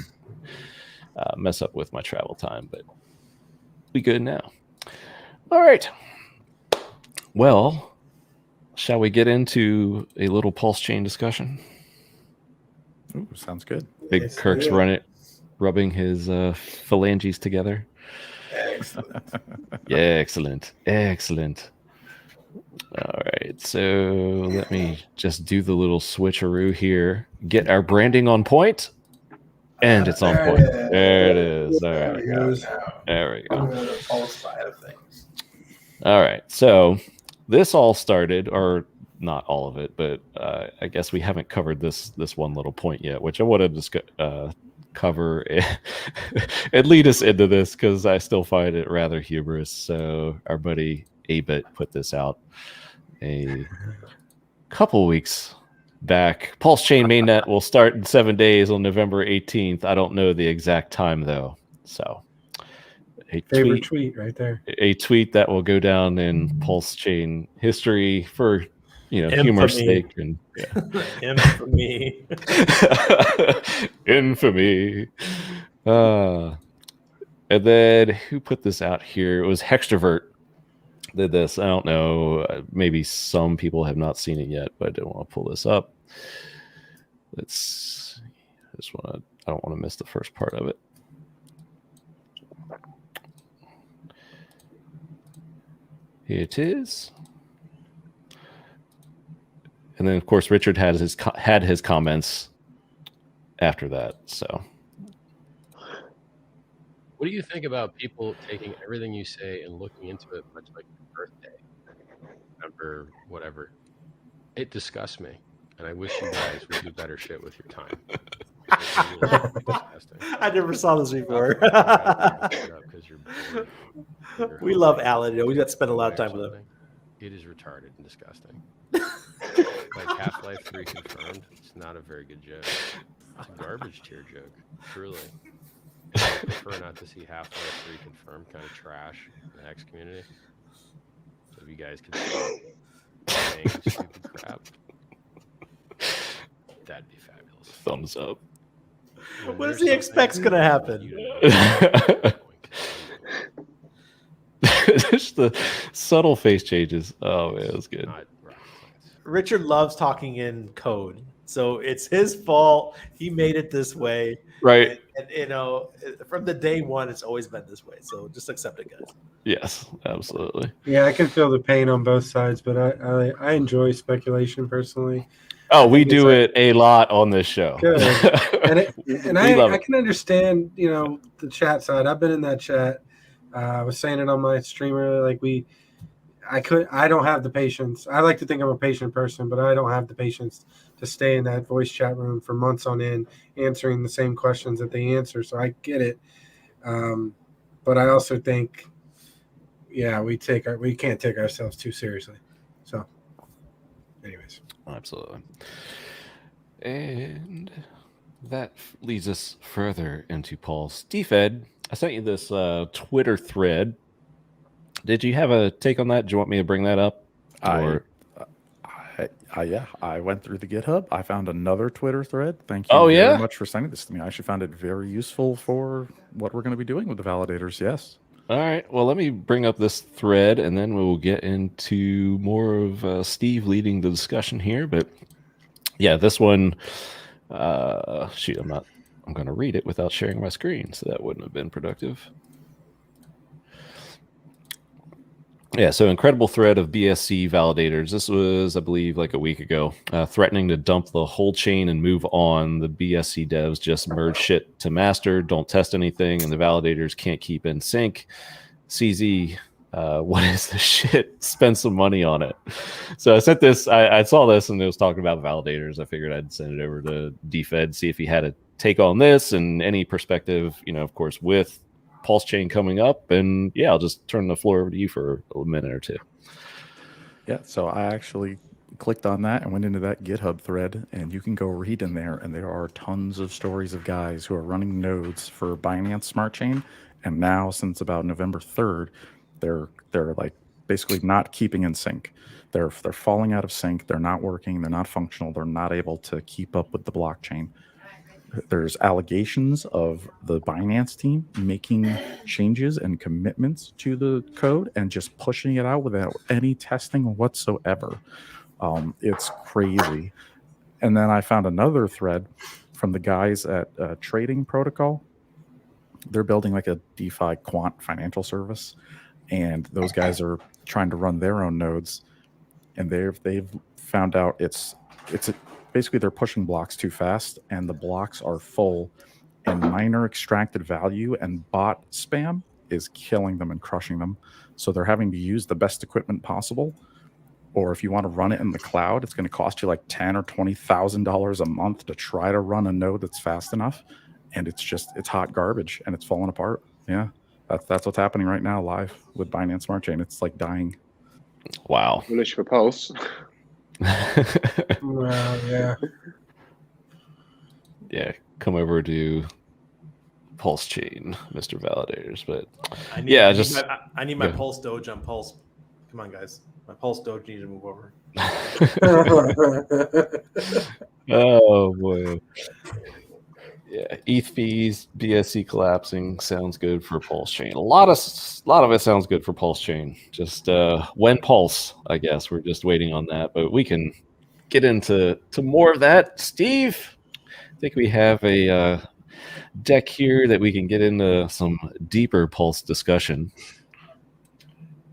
mess up with my travel time, but we good now. All right. Well, shall we get into a little PulseChain discussion? Ooh, sounds good. Big Yes, Kirk's rubbing his phalanges together. Excellent. Yeah, excellent. All right, so let me just do the little switcheroo here. Get our branding on point, and it's on point. There it is. All right, there we go. The pulse side of things. All right, so this all started, or not all of it, but I guess we haven't covered this one little point yet, which I wanted to cover and lead us into this because I still find it rather humorous. So our buddy aBit put this out a couple weeks back. PulseChain mainnet will start in 7 days on November 18th. I don't know the exact time though. So Favorite tweet right there. A tweet that will go down in PulseChain history for humorous sake and Infamy. Infamy. And then who put this out here? It was Hextrovert did this. I don't know. Maybe some people have not seen it yet, but I didn't want to pull this up. I don't want to miss the first part of it. Here it is. And then, of course, Richard had his comments after that. So, what do you think about people taking everything you say and looking into it much like your birthday, or whatever? It disgusts me, and I wish you guys would do better shit with your time. I never saw this before. We love Alan. We got to spend a lot of time with him. It is retarded and disgusting. Like Half-Life 3 confirmed. It's not a very good joke. It's a garbage tier joke, truly. I prefer not to see Half-Life 3 confirmed, kind of trash in the Hex community. So if you guys could stop saying stupid crap, that'd be fabulous. Thumbs up. What does he expect's going to happen? Just the subtle face changes. Oh man, it was good. Richard loves talking in code, so it's his fault. He made it this way, Right. And you know, from the day one, it's always been this way. So just accept it, guys. Yes, absolutely. Yeah, I can feel the pain on both sides, but I enjoy speculation personally. Oh, we think it's do like- it a lot on this show. Good. And We love I it. can understand, you know, the chat side. I've been in that chat. I was saying it on my streamer. Like I don't have the patience. I like to think I'm a patient person, but I don't have the patience to stay in that voice chat room for months on end, answering the same questions that they answer. So I get it. But I also think, yeah, we can't take ourselves too seriously. So anyways. Absolutely. And that leads us further into Paul's DFed. I sent you this Twitter thread. Did you have a take on that? Do you want me to bring that up? Yeah, I went through the GitHub. I found another Twitter thread. Thank you very much for sending this to me. I actually found it very useful for what we're going to be doing with the validators. Yes. All right. Well, let me bring up this thread, and then we'll get into more of Steve leading the discussion here. But yeah, this one, shoot, I'm going to read it without sharing my screen, so that wouldn't have been productive. Yeah, so incredible thread of BSC validators. This was, I believe, like a week ago, threatening to dump the whole chain and move on. The BSC devs just merge shit to master, don't test anything, and the validators can't keep in sync. CZ, what is this shit? Spend some money on it. So I sent this, I saw this, and it was talking about validators. I figured I'd send it over to DFed, see if he had a take on this and any perspective, you know, of course, with PulseChain coming up. And yeah, I'll just turn the floor over to you for a minute or two. Yeah, so I actually clicked on that and went into that GitHub thread, and you can go read in there, and there are tons of stories of guys who are running nodes for Binance Smart Chain, and now since about November 3rd, they're like basically not keeping in sync. They're falling out of sync. They're not working. They're not functional. They're not able to keep up with the blockchain. There's allegations of the Binance team making changes and commitments to the code and just pushing it out without any testing whatsoever. It's crazy. And then I found another thread from the guys at Trading Protocol. They're building like a DeFi quant financial service, and those guys are trying to run their own nodes, and they've found out it's basically they're pushing blocks too fast, and the blocks are full, and miner extracted value and bot spam is killing them and crushing them. So they're having to use the best equipment possible, or if you want to run it in the cloud, it's going to cost you like $10,000 or $20,000 a month to try to run a node that's fast enough, and it's hot garbage and it's falling apart. Yeah, that's what's happening right now live with Binance Smart Chain. It's like dying. Wow. Bullish for Pulse. Well, yeah. Yeah, come over to PulseChain, Mr. Validators. But I need my Pulse Doge on Pulse. Come on, guys. My Pulse Doge needs to move over. Oh boy. Yeah, ETH fees, BSC collapsing sounds good for PulseChain. A lot of it sounds good for PulseChain. Just when Pulse, I guess we're just waiting on that, but we can get into more of that. Steve, I think we have a deck here that we can get into some deeper Pulse discussion.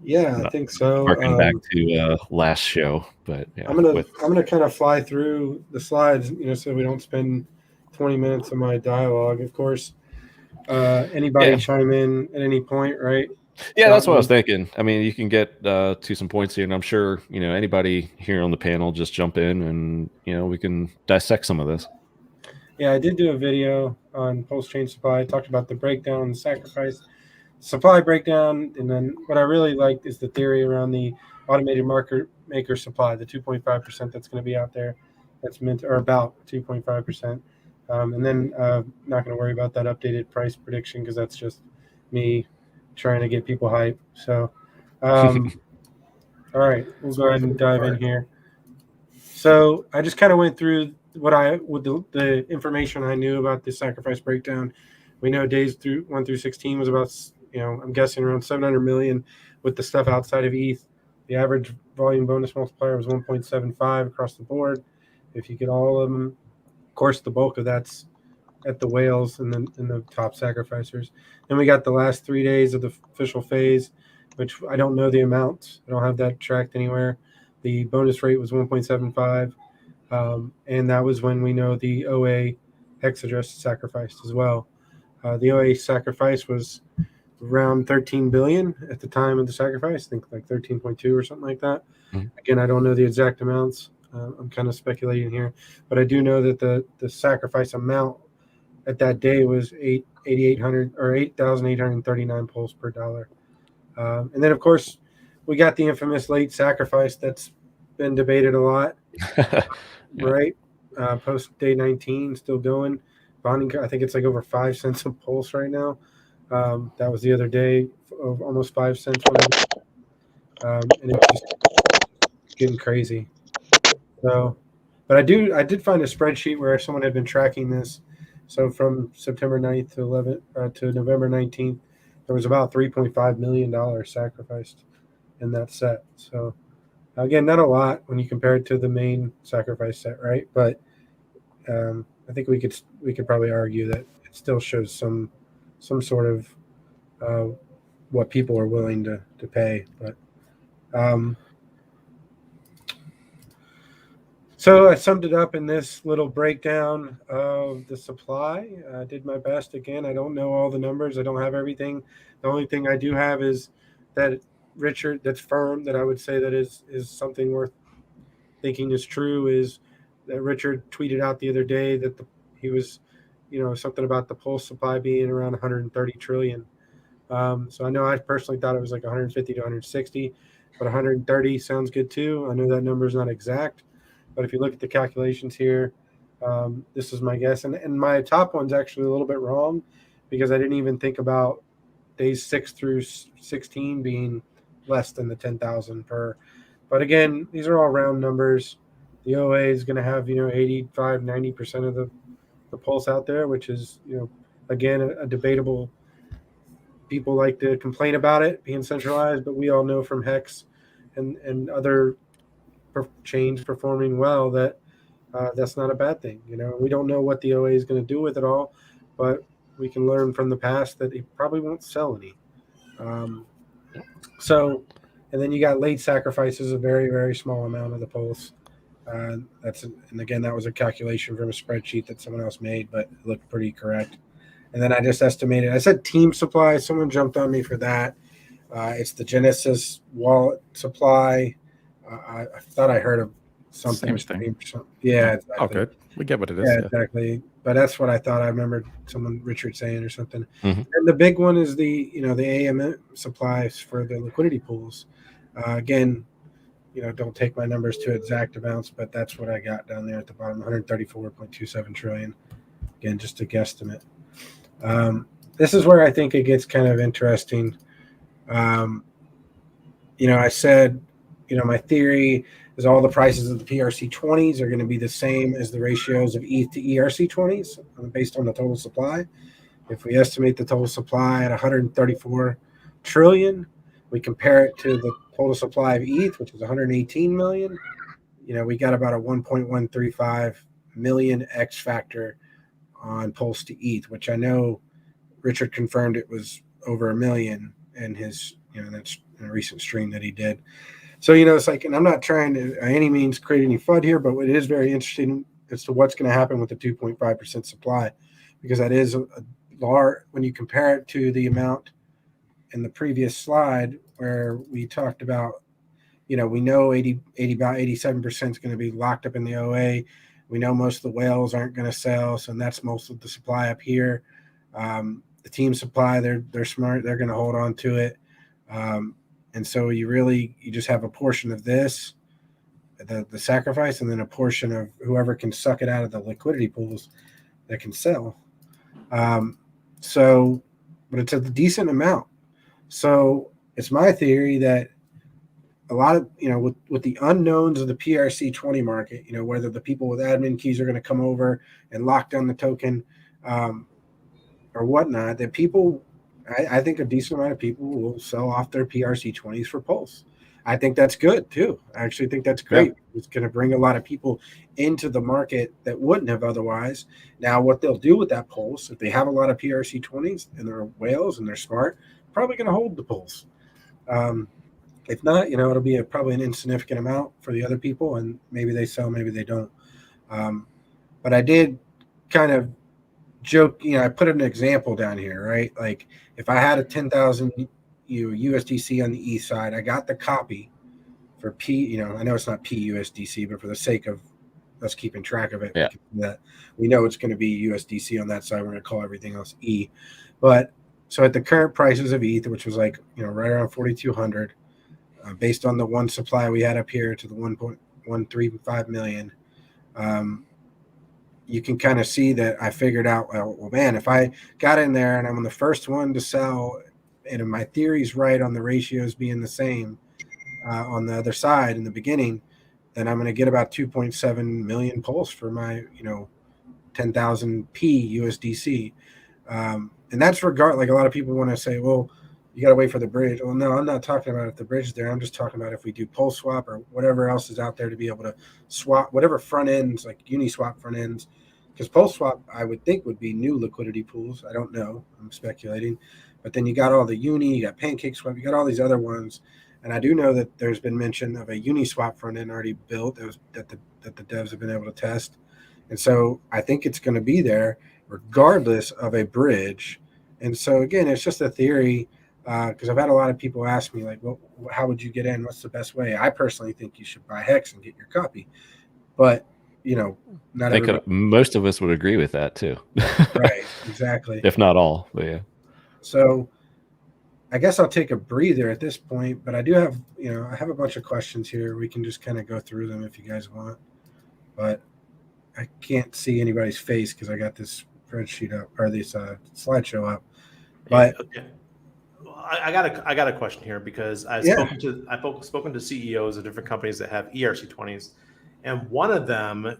Yeah, I think so. Harking back to last show, but yeah, I'm gonna kind of fly through the slides, so we don't spend 20 minutes of my dialogue. Of course, anybody chime in at any point, right? Yeah, that's what I was thinking. I mean, you can get to some points here, and I'm sure anybody here on the panel just jump in, and we can dissect some of this. Yeah, I did do a video on PulseChain supply. I talked about the breakdown, the sacrifice, supply breakdown, and then what I really liked is the theory around the automated market maker supply, the 2.5% that's going to be out there. That's meant, or about 2.5%. And then not going to worry about that updated price prediction because that's just me trying to get people hype. So, all right, we'll go ahead and dive in here. So I just kind of went through with the information I knew about the sacrifice breakdown. We know days through 1 through 16 was about, I'm guessing around 700 million with the stuff outside of ETH. The average volume bonus multiplier was 1.75 across the board. If you get all of them, of course, the bulk of that's at the whales and the top sacrificers. Then we got the last 3 days of the official phase, which I don't know the amounts. I don't have that tracked anywhere. The bonus rate was 1.75, and that was when we know the OA hex address sacrificed as well. The OA sacrifice was around 13 billion at the time of the sacrifice. I think like 13.2 or something like that. Again, I don't know the exact amounts. I'm kind of speculating here, but I do know that the sacrifice amount at that day was 8,800 or 8,839 pulse per dollar. And then, of course, we got the infamous late sacrifice that's been debated a lot, right? Post day 19, still going. Bonding, I think it's like over 5 cents a pulse right now. That was the other day, of almost 5 cents. And it's just getting crazy. So, but I did find a spreadsheet where someone had been tracking this. So from September 9th to 11th to November 19th, there was about $3.5 million sacrificed in that set. So again, not a lot when you compare it to the main sacrifice set, right? But I think we could probably argue that it still shows some sort of what people are willing to pay. But so I summed it up in this little breakdown of the supply. I did my best. Again, I don't know all the numbers. I don't have everything. The only thing I do have is that Richard, that's firm, that I would say that is something worth thinking is true, is that Richard tweeted out the other day that he was, something about the pulse supply being around 130 trillion. So I know I personally thought it was like 150 to 160, but 130 sounds good too. I know that number is not exact, but if you look at the calculations here, this is my guess. And my top one's actually a little bit wrong because I didn't even think about days 6 through 16 being less than the 10,000 per. But again, these are all round numbers. The OA is going to have, 85, 90% of the pulse out there, which is, again, a debatable. People like to complain about it being centralized, but we all know from HEX and other chains performing well that that's not a bad thing. We don't know what the OA is going to do with it all, but we can learn from the past that it probably won't sell any. And then you got late sacrifices, a very, very small amount of the pulse. And again, that was a calculation from a spreadsheet that someone else made, but it looked pretty correct. And then I just estimated, I said team supply. Someone jumped on me for that. It's the Genesis wallet supply. I thought I heard of something. Same thing. Yeah. Exactly. Oh, good. We get what it is. Yeah, exactly. But that's what I thought. I remember Richard saying or something. Mm-hmm. And the big one is the AMM supplies for the liquidity pools. Again, don't take my numbers to exact amounts, but that's what I got down there at the bottom, 134.27 trillion. Again, just a guesstimate. This is where I think it gets kind of interesting. I said, my theory is all the prices of the PRC20s are going to be the same as the ratios of ETH to ERC-20s based on the total supply. If we estimate the total supply at 134 trillion, we compare it to the total supply of ETH, which is 118 million. We got about a 1.135 million X factor on Pulse to ETH, which I know Richard confirmed it was over a million in his, that's in a recent stream that he did. So, it's like, and I'm not trying to by any means create any FUD here, but it is very interesting as to what's going to happen with the 2.5% supply, because that is a large, when you compare it to the amount in the previous slide where we talked about, we know about 87% is going to be locked up in the OA. We know most of the whales aren't going to sell, so that's most of the supply up here. The team supply, they're smart. They're going to hold on to it. And so you just have a portion of this, the sacrifice, and then a portion of whoever can suck it out of the liquidity pools that can sell. But it's a decent amount. So it's my theory that a lot of, with the unknowns of the PRC20 market, whether the people with admin keys are going to come over and lock down the token or whatnot, that people, I think a decent amount of people will sell off their PRC20s for Pulse. I think that's good too. I actually think that's great. It's going to bring a lot of people into the market that wouldn't have otherwise. Now, what they'll do with that pulse, if they have a lot of PRC20s and they're whales and they're smart, probably going to hold the pulse. If not, it'll be probably an insignificant amount for the other people, and maybe they sell, maybe they don't. But I did kind of joke, I put an example down here, right? Like if I had a 10,000 USDC on the E side, I got the copy for P, I know it's not PUSDC, but for the sake of us keeping track of it, that we know it's going to be USDC on that side. We're going to call everything else E. But so at the current prices of ETH, which was like, right around 4,200, based on the one supply we had up here to the 1.135 million, you can kind of see that I figured out, well, man, if I got in there and I'm the first one to sell, and my theory's right on the ratios being the same on the other side in the beginning, then I'm going to get about 2.7 million pulse for my, 10,000 P USDC. And that's like a lot of people want to say, well, you got to wait for the bridge. Well, no, I'm not talking about if the bridge is there. I'm just talking about if we do pulse swap or whatever else is out there to be able to swap whatever front ends, like Uniswap front ends, because pulse swap I would think would be new liquidity pools. I don't know. I'm speculating. But then you got all the Uni, you got Pancake Swap, you got all these other ones. And I do know that there's been mention of a Uniswap front end already built that the devs have been able to test. And so I think it's going to be there regardless of a bridge. And so, again, it's just a theory. Because I've had a lot of people ask me, like, well, how would you get in? What's the best way? I personally think you should buy HEX and get your copy. But, not everybody. Most of us would agree with that, too. Right, exactly. If not all, but yeah. So I guess I'll take a breather at this point. But I do have, I have a bunch of questions here. We can just kind of go through them if you guys want. But I can't see anybody's face because I got this spreadsheet up, or this slideshow up. But I got a question here because I've spoken to CEOs of different companies that have ERC-20s, and one of them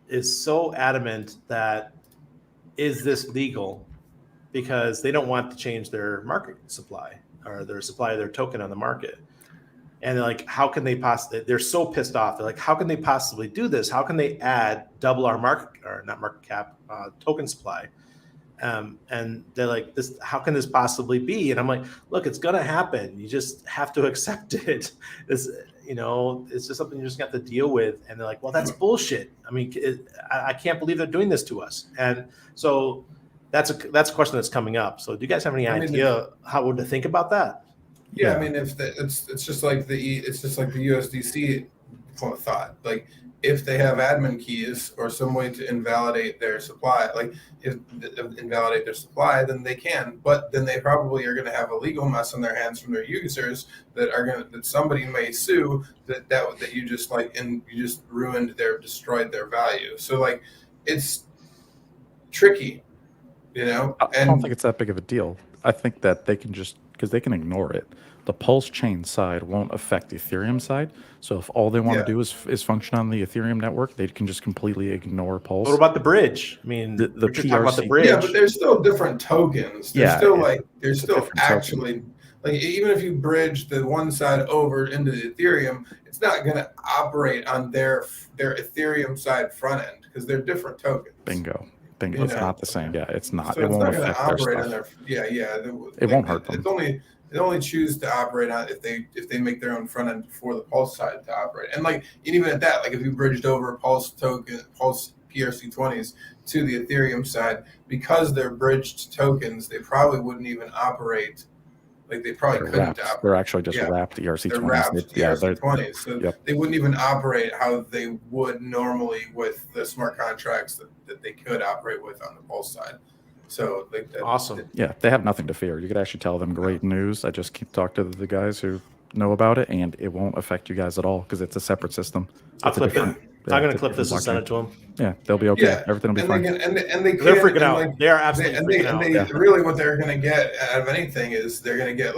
is so adamant that is this legal because they don't want to change their market supply or their supply of their token on the market. And they're like, how can they possibly? They're so pissed off. They're like, how can they possibly do this? How can they double our not market cap, token supply? And they're like, this, how can this possibly be? And I'm like, look, it's going to happen. You just have to accept it. It's just something you just got to deal with. And they're like, well, that's bullshit. I mean, I can't believe they're doing this to us. And so that's a question that's coming up. So do you guys have any idea how to think about that? Yeah, I mean, it's just like the USDC thought. Like, if they have admin keys or some way to invalidate their supply, then they can. But then they probably are going to have a legal mess on their hands from their users that somebody may sue that you just and you just destroyed their value. So it's tricky, I don't think it's that big of a deal. I think that they can because they can ignore it. The PulseChain side won't affect the Ethereum side. So if all they want to do is function on the Ethereum network, they can just completely ignore Pulse. What about the bridge? I mean, the PRC, about the bridge. Yeah, but there's still different tokens. There's still actually even if you bridge the one side over into the Ethereum, it's not going to operate on their Ethereum side front end because they're different tokens. Bingo. It's not the same. Yeah, it's not. So it won't affect their stuff. On their, it won't hurt them. They only choose to operate on if they make their own front end before the Pulse side to operate. And even at that, if you bridged over Pulse PRC20s to the Ethereum side, because they're bridged tokens, they probably wouldn't even operate. They probably couldn't operate. They're actually just wrapped ERC-20s. They're wrapped ERC-20s. So they wouldn't even operate how they would normally with the smart contracts that they could operate with on the Pulse side. So awesome. Yeah, they have nothing to fear. You could actually tell them great news. I just keep talking to the guys who know about it, and it won't affect you guys at all because it's a separate system. I'll clip it. I'm going to clip this and send it to them. Yeah, they'll be okay. Yeah. Everything will be fine. They're freaking out. They are absolutely freaking out. Really, what they're going to get out of anything is they're going to get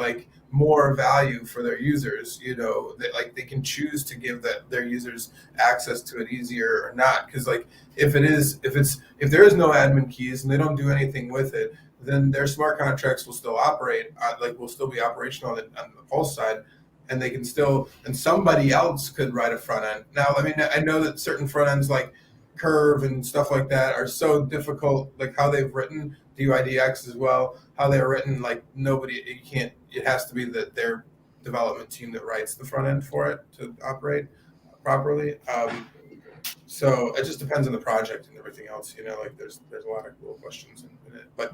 more value for their users. They can choose to give their users access to it easier or not. Because if there is no admin keys and they don't do anything with it, then their smart contracts will still operate. Will still be operational on the Pulse side, and they can still, and somebody else could write a front end. Now, I mean, I know that certain front ends like Curve and stuff like that are so difficult, like how they've written DYDX as well, how they're written, like nobody, you can't, it has to be their development team that writes the front end for it to operate properly. So it just depends on the project and everything else, you know, like there's a lot of cool questions in it, but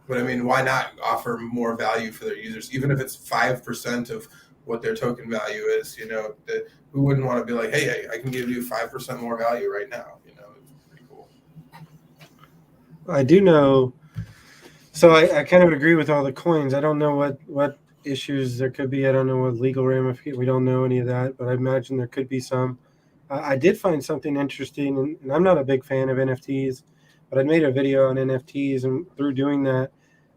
I mean, why not offer more value for their users, even if it's 5% of what their token value is, you know, who wouldn't want to be like, hey, I can give you 5% more value right now, you know, it's pretty cool. I do know, so I kind of agree with all the coins. I don't know what issues there could be. I don't know what legal ramifications. We don't know any of that, but I imagine there could be some. I did find something interesting, and I'm not a big fan of NFTs, but I made a video on NFTs, and through doing that,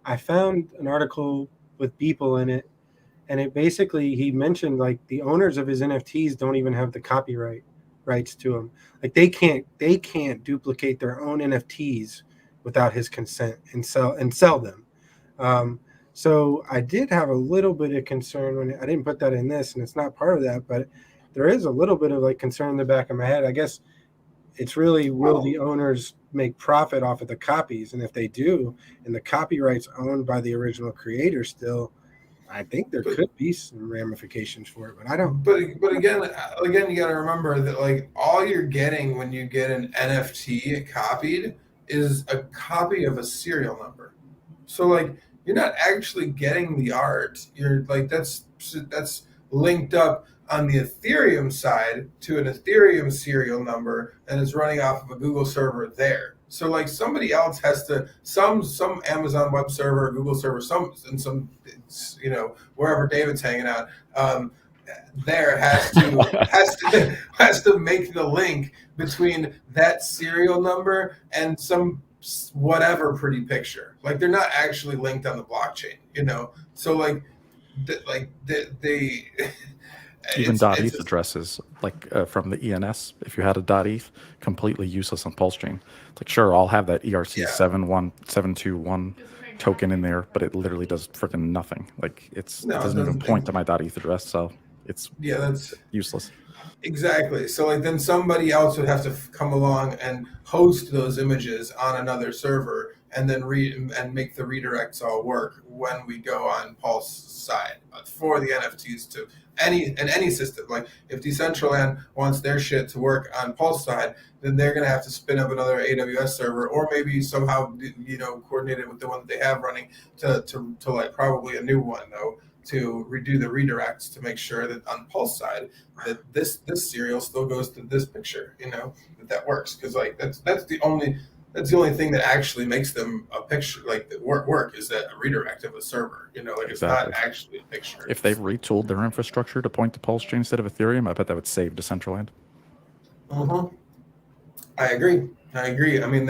I found an article with Beeple in it, and it basically, he mentioned like the owners of his NFTs don't even have the copyright rights to them. Like they can't duplicate their own NFTs without his consent and sell them. So I did have a little bit of concern when I didn't put that in this, and it's not part of that, but there is a little bit of like concern in the back of my head. I guess it's really, will the owners make profit off of the copies? And if they do, and the copyright's owned by the original creator still, I think there could be some ramifications for it, but I don't. But again, you got to remember that like all you're getting when you get an NFT copied is a copy of a serial number. So like you're not actually getting the art. You're like that's linked up on the Ethereum side to an Ethereum serial number, and it's running off of a Google server there. So like somebody else has to, some Amazon web server, Google server, some you know, wherever David's hanging out, there has to make the link between that serial number and some whatever pretty picture. Like they're not actually linked on the blockchain, you know. So like they even .eth addresses, like from the ENS, if you had a .eth, completely useless on PulseChain. It's like, sure, I'll have that ERC-71721 token in there, but it literally does freaking nothing. Like it doesn't even point to my .eth address, so it's that's useless. Exactly. So like then somebody else would have to come along and host those images on another server and then make the redirects all work when we go on Pulse side for the NFTs to any system. Like if Decentraland wants their shit to work on Pulse side, then they're going to have to spin up another AWS server, or maybe somehow, you know, coordinate it with the one that they have running to like probably a new one though, to redo the redirects to make sure that on Pulse side that this serial still goes to this picture, you know, that works. Because like that's the only thing that actually makes them a picture, like the work is that a redirect of a server, you know, like it's not actually a picture. If they've retooled their infrastructure to point to PulseChain instead of Ethereum, I bet that would save Decentraland. I agree. I mean,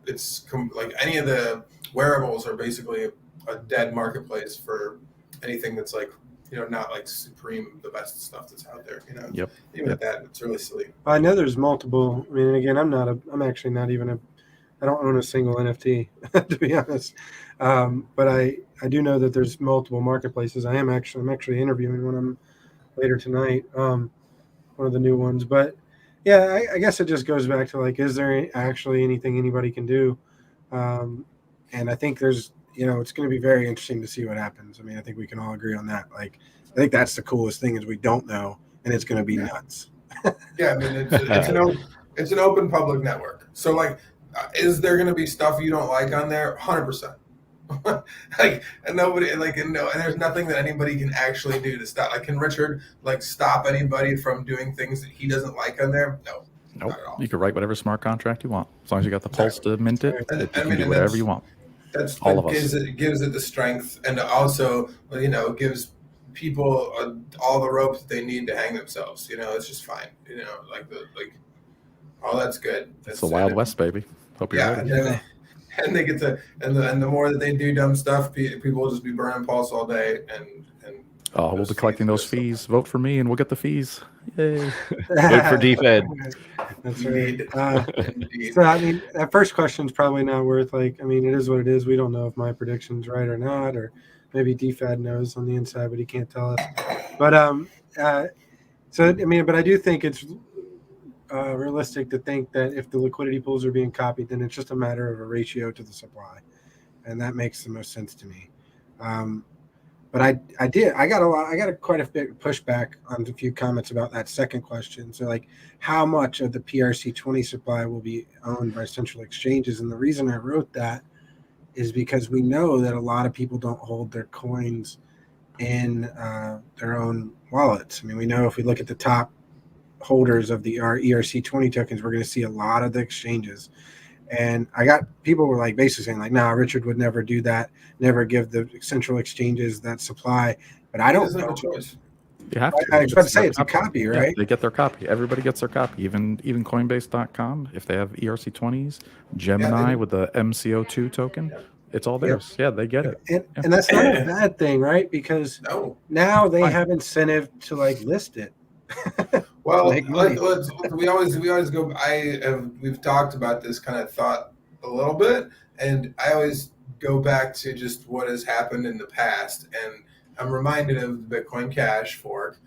it's like any of the wearables are basically a dead marketplace for anything that's like, you know, not like supreme, the best stuff that's out there, you know. Even at that, it's really silly. I know there's multiple. I mean, again, I'm actually not even I don't own a single NFT to be honest. But I do know that there's multiple marketplaces. I'm actually interviewing one later tonight. One of the new ones, but yeah, I guess it just goes back to like, is there actually anything anybody can do? And I think there's, you know, it's going to be very interesting to see what happens. I mean, I think we can all agree on that. Like, I think that's the coolest thing is we don't know, and it's going to be nuts. Yeah, I mean, it's an open public network. So, like, is there going to be stuff you don't like on there? 100%. Like, and nobody, like, and there's nothing that anybody can actually do to stop. Like, can Richard like stop anybody from doing things that he doesn't like on there? No. Nope. You can write whatever smart contract you want, as long as you got the Pulse to mint it. You can do whatever you want. That's all of us. Gives it the strength, and also, you know, gives people all the rope that they need to hang themselves. You know, it's just fine. You know, oh, that's good. It's the Wild West, baby. Hope you're ready. And they get to, and the more that they do dumb stuff, people will just be burning Pulse all day, and we'll be collecting those fees. Vote for me, and we'll get the fees. Yay! Vote for DFed. That's right. So I mean, that first question is probably not worth, like, I mean, it is what it is. We don't know if my prediction's right or not, or Maybe DFed knows on the inside, but he can't tell us. But so I mean, but I do think it's realistic to think that if the liquidity pools are being copied, then it's just a matter of a ratio to the supply, and that makes the most sense to me. But I got quite a bit of pushback on a few comments about that second question. So like, how much of the PRC-20 supply will be owned by central exchanges? And the reason I wrote that is because we know that a lot of people don't hold their coins in their own wallets. I mean, we know if we look at the top holders of our ERC-20 tokens, we're going to see a lot of the exchanges. And I got people were like basically saying like, nah, Richard would never do that, never give the central exchanges that supply. But I don't know. You have to. I was about to say it's a copy, right? Yeah, they get their copy. Everybody gets their copy. Even Coinbase.com, if they have ERC-20s, Gemini with the MCO2 token, it's all theirs. Yeah, they get it. And that's not a bad thing, right? Because now they have incentive to like list it. Well, we always go. We've talked about this kind of thought a little bit, and I always go back to just what has happened in the past, and I'm reminded of the Bitcoin Cash fork,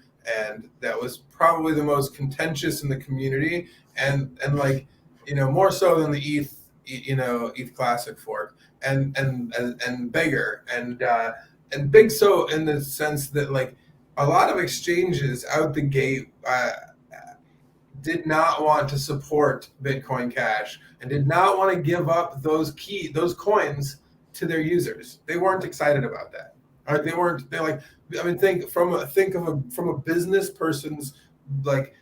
and that was probably the most contentious in the community, and like, you know, more so than the ETH Classic fork, and bigger, and big so in the sense that like a lot of exchanges out the gate did not want to support Bitcoin Cash and did not want to give up those coins to their users. They weren't excited about that. Or they're like, I mean, think from a business person's like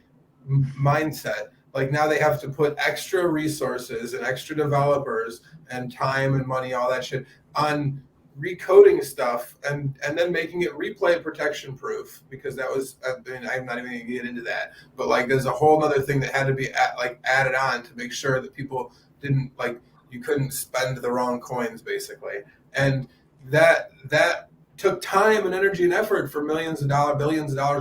mindset. Like now they have to put extra resources and extra developers and time and money, all that shit, on recoding stuff and then making it replay protection proof, because that was, I mean, I'm not even gonna get into that, but like there's a whole other thing that had to be added on to make sure that people didn't, like, you couldn't spend the wrong coins basically, and that took time and energy and effort for billions of dollars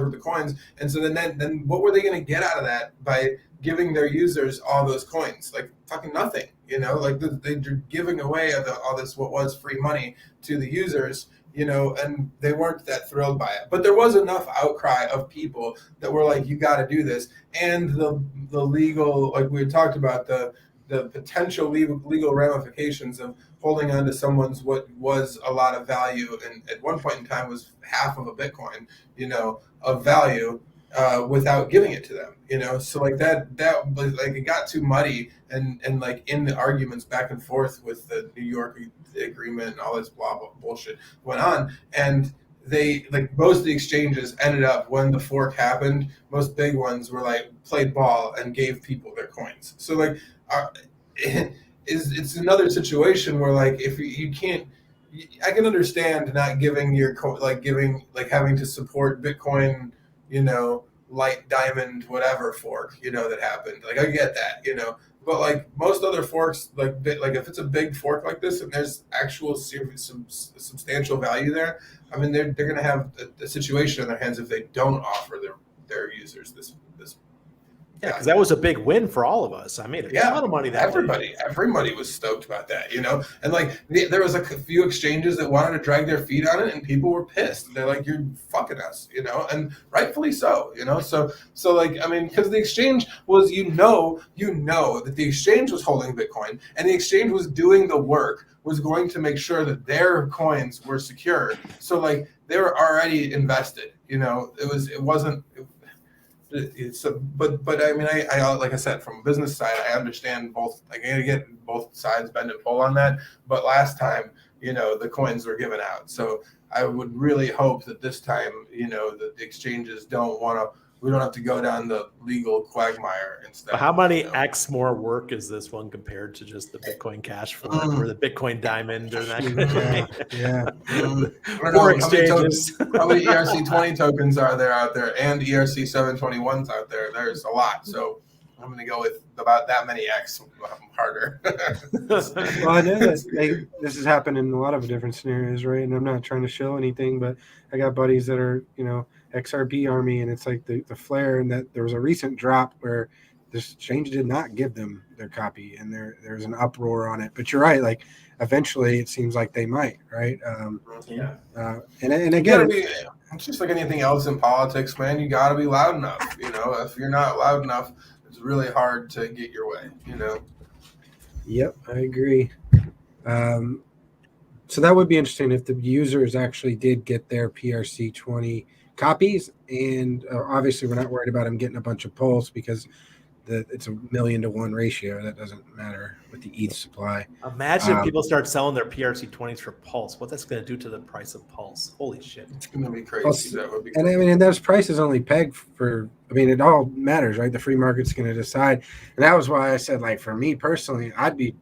worth of coins. And so then what were they going to get out of that by giving their users all those coins? Like fucking nothing, you know, like they're giving away all this, what was free money to the users, you know, and they weren't that thrilled by it. But there was enough outcry of people that were like, you got to do this. And the legal, like we had talked about, the potential legal ramifications of holding on to someone's what was a lot of value, and at one point in time was half of a Bitcoin, you know, of value, without giving it to them, you know. So like that was like, it got too muddy, and like in the arguments back and forth with the New York agreement and all this blah blah bullshit went on, and they, like, most of the exchanges ended up, when the fork happened, most big ones were like played ball and gave people their coins. So like it's another situation where, like, if you can't, I can understand not giving your having to support Bitcoin, you know, light diamond whatever fork, you know, that happened. Like I get that, you know, but like most other forks, like if it's a big fork like this and there's actual some substantial value there, I mean they're going to have a situation in their hands if they don't offer their users this. Yeah, because that was a big win for all of us. I made a ton of money that day. Everybody was stoked about that, you know? And like there was like a few exchanges that wanted to drag their feet on it, and people were pissed. They're like, you're fucking us, you know? And rightfully so, you know? So like, I mean, because the exchange was, you know that the exchange was holding Bitcoin, and the exchange was doing the work, was going to make sure that their coins were secure. So like they were already invested, you know? But I mean, I like I said, from a business side, I understand both. Like, I get both sides bend and pull on that. But last time, you know, the coins were given out. So I would really hope that this time, you know, the exchanges we don't have to go down the legal quagmire instead. How many X more work is this one compared to just the Bitcoin Cash fork or the Bitcoin Diamond or that kind of thing? Yeah. Four exchanges. How many ERC-20 tokens are there out there, and ERC-721s out there? There's a lot. So I'm going to go with about that many X harder. Well, I know that this has happened in a lot of different scenarios, right? And I'm not trying to show anything, but I got buddies that are, you know, XRP Army, and it's like the flare, and that there was a recent drop where this exchange did not give them their copy, and there's an uproar on it. But you're right, like eventually it seems like they might, right? And again, it's just like anything else in politics, man. You got to be loud enough. You know, if you're not loud enough, it's really hard to get your way. You know. Yep, I agree. So that would be interesting if the users actually did get their PRC-20 copies, and obviously we're not worried about them getting a bunch of Pulse because it's a 1,000,000 to 1 ratio. That doesn't matter with the ETH supply. Imagine if people start selling their PRC-20s for Pulse. What that's going to do to the price of Pulse? Holy shit! It's going to be crazy. That would be and I mean, and those prices only pegged for. I mean, it all matters, right? The free market's going to decide, and that was why I said, like, for me personally, I'd be.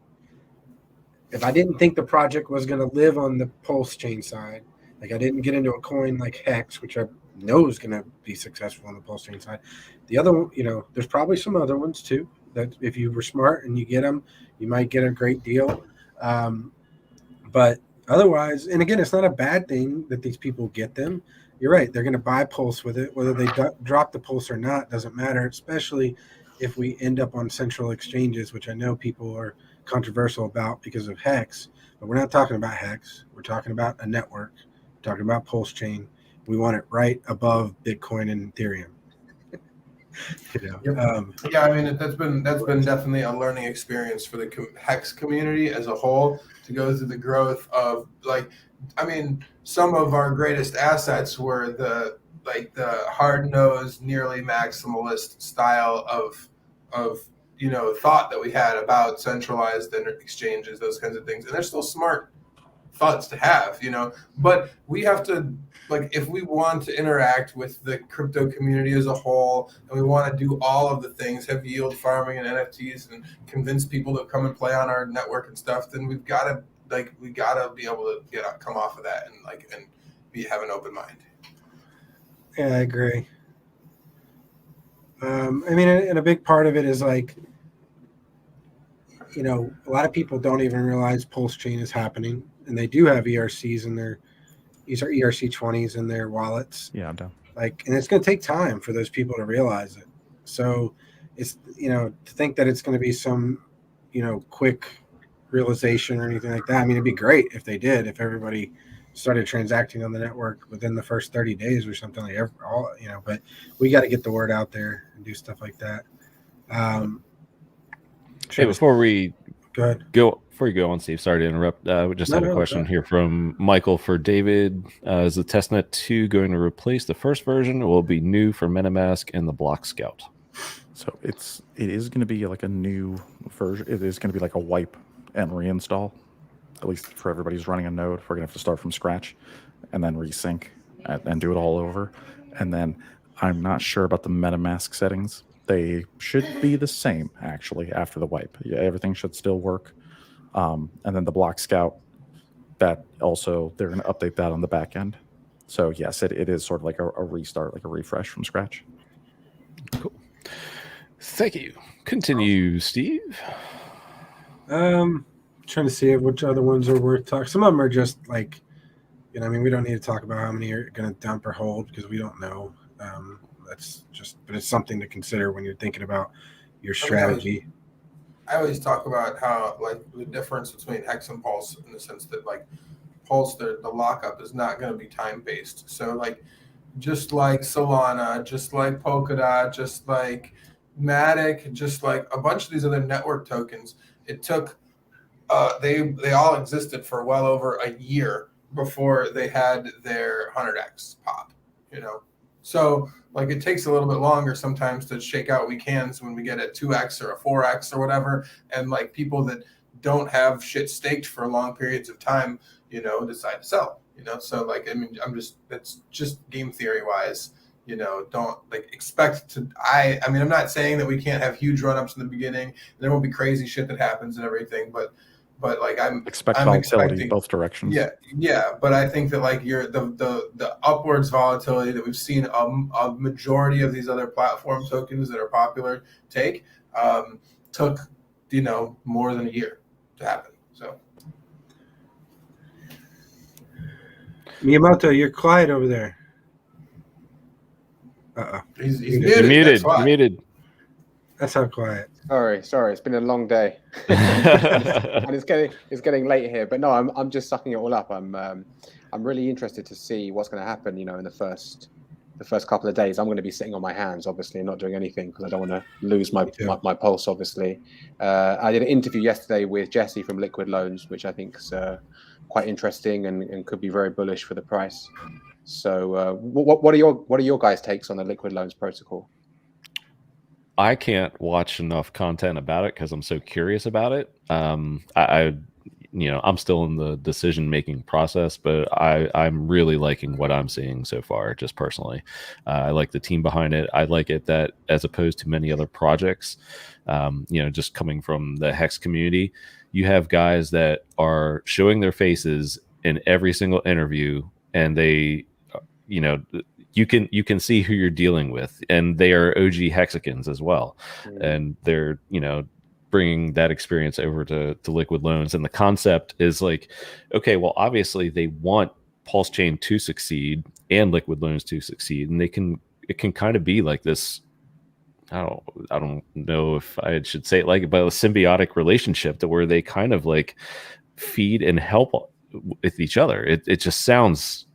If I didn't think the project was going to live on the PulseChain side, like I didn't get into a coin like HEX, which I know is going to be successful on the PulseChain side. The other one, you know, there's probably some other ones too that if you were smart and you get them, you might get a great deal. But otherwise, and again, it's not a bad thing that these people get them. You're right. They're going to buy Pulse with it. Whether they drop the Pulse or not doesn't matter, especially if we end up on central exchanges, which I know people are controversial about because of HEX, but we're not talking about HEX. We're talking about a network. We're talking about PulseChain. We want it right above Bitcoin and Ethereum. Yeah, I mean that's been definitely a learning experience for the HEX community as a whole to go through the growth of, like, I mean, some of our greatest assets were the hard-nosed, nearly maximalist style of you know, thought that we had about centralized exchanges, those kinds of things. And they're still smart thoughts to have, you know, but we have to, like, if we want to interact with the crypto community as a whole, and we want to do all of the things, have yield farming and NFTs and convince people to come and play on our network and stuff, then we've got to, like, we got to be able to come off of that and have an open mind. Yeah, I agree. I mean, and a big part of it is, like, you know, a lot of people don't even realize PulseChain is happening, and they do have ERCs in their, these are ERC-20s in their wallets. Yeah, I'm down. Like, and it's going to take time for those people to realize it. So it's, you know, to think that it's going to be some, you know, quick realization or anything like that. I mean, it'd be great if they did, if everybody started transacting on the network within the first 30 days or something, like all, you know, but we got to get the word out there and do stuff like that. Hey, before you go on, Steve, sorry to interrupt. We just had a question here from Michael for David. Is the Testnet 2 going to replace the first version, or will it be new for MetaMask and the Block Scout? So it is going to be like a new version. It is going to be like a wipe and reinstall, at least for everybody who's running a node. We're going to have to start from scratch and then resync and do it all over. And then I'm not sure about the MetaMask settings. They should be the same, actually, after the wipe. Yeah, everything should still work. And then the Block Scout, that also, they're going to update that on the back end. So yes, it is sort of like a restart, like a refresh from scratch. Cool. Thank you. Continue, Steve. Trying to see which other ones are worth talking. Some of them are just like, you know, I mean, we don't need to talk about how many are going to dump or hold because we don't know. That's just, but it's something to consider when you're thinking about your strategy. I always talk about how, like, the difference between HEX and Pulse in the sense that, like, Pulse, the lockup is not going to be time based. So, like, just like Solana, just like Polkadot, just like Matic, just like a bunch of these other network tokens, it took they all existed for well over a year before they had their 100x pop, you know. So, like, it takes a little bit longer sometimes to shake out weekends when we get a 2x or a 4x or whatever, and, like, people that don't have shit staked for long periods of time, you know, decide to sell, you know. So, like, I mean, that's just game theory wise, you know, don't, like, expect to, I mean, I'm not saying that we can't have huge run-ups in the beginning, there won't be crazy shit that happens and everything, but like I'm volatility both directions. Yeah, but I think that, like, the upwards volatility that we've seen a majority of these other platform tokens that are popular took, you know, more than a year to happen. So, Miyamoto, you're quiet over there. He's muted. Muted. That's not quiet. Sorry, it's been a long day, and it's getting late here. But no, I'm just sucking it all up. I'm really interested to see what's going to happen. In the first couple of days. I'm going to be sitting on my hands, obviously, and not doing anything because I don't want to lose my pulse. Obviously, I did an interview yesterday with Jesse from Liquid Loans, which I think is quite interesting and could be very bullish for the price. So, what are your guys' takes on the Liquid Loans protocol? I can't watch enough content about it because I'm so curious about it. I'm still in the decision-making process, but I'm really liking what I'm seeing so far, just personally. I like the team behind it. I like it that, as opposed to many other projects, just coming from the HEX community, you have guys that are showing their faces in every single interview, and they, you can see who you're dealing with, and they are OG Hexicans as well. And they're, bringing that experience over to Liquid Loans. And the concept is like, okay, well, obviously they want PulseChain to succeed and Liquid Loans to succeed. And it can kind of be like this, I don't know if I should say it like it, but a symbiotic relationship to where they kind of like feed and help with each other. It just sounds,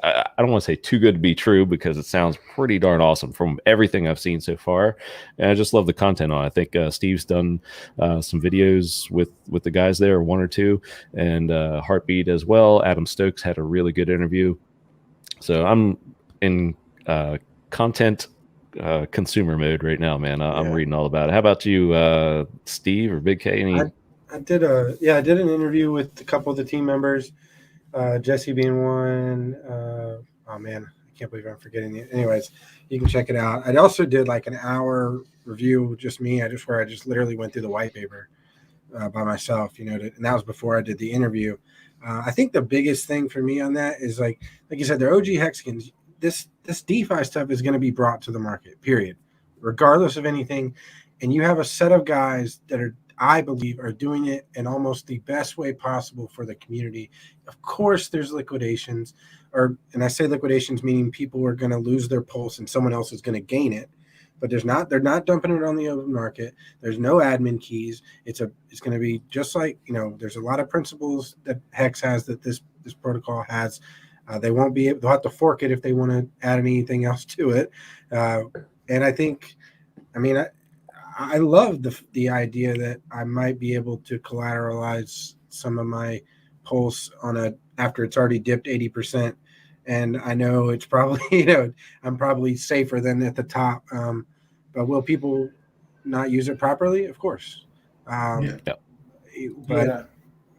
I don't want to say too good to be true, because it sounds pretty darn awesome from everything I've seen so far. And I just love the content on it. I think Steve's done some videos with the guys there, one or two, and Heartbeat as well. Adam Stokes had a really good interview. So I'm in content consumer mode right now, man. I'm reading all about it. How about you, Steve or Big K? I did an interview with a couple of the team members. Jesse being one. Oh man, I can't believe I'm forgetting it. Anyways, you can check it out. I also did like an hour review, just me. I just literally went through the white paper by myself, and that was before I did the interview. I think the biggest thing for me on that is like you said, they're OG Hexicans. This DeFi stuff is going to be brought to the market, period, regardless of anything. And you have a set of guys that I believe are doing it in almost the best way possible for the community. Of course, there's liquidations, and I say liquidations meaning people are going to lose their pulse and someone else is going to gain it. But they're not dumping it on the open market. There's no admin keys. It's going to be just like, there's a lot of principles that HEX has that this protocol has. They'll have to fork it if they want to add anything else to it. And I think, I love the idea that I might be able to collateralize some of my pulse after it's already dipped 80%. And I know it's probably, I'm probably safer than at the top. But will people not use it properly? Of course. But,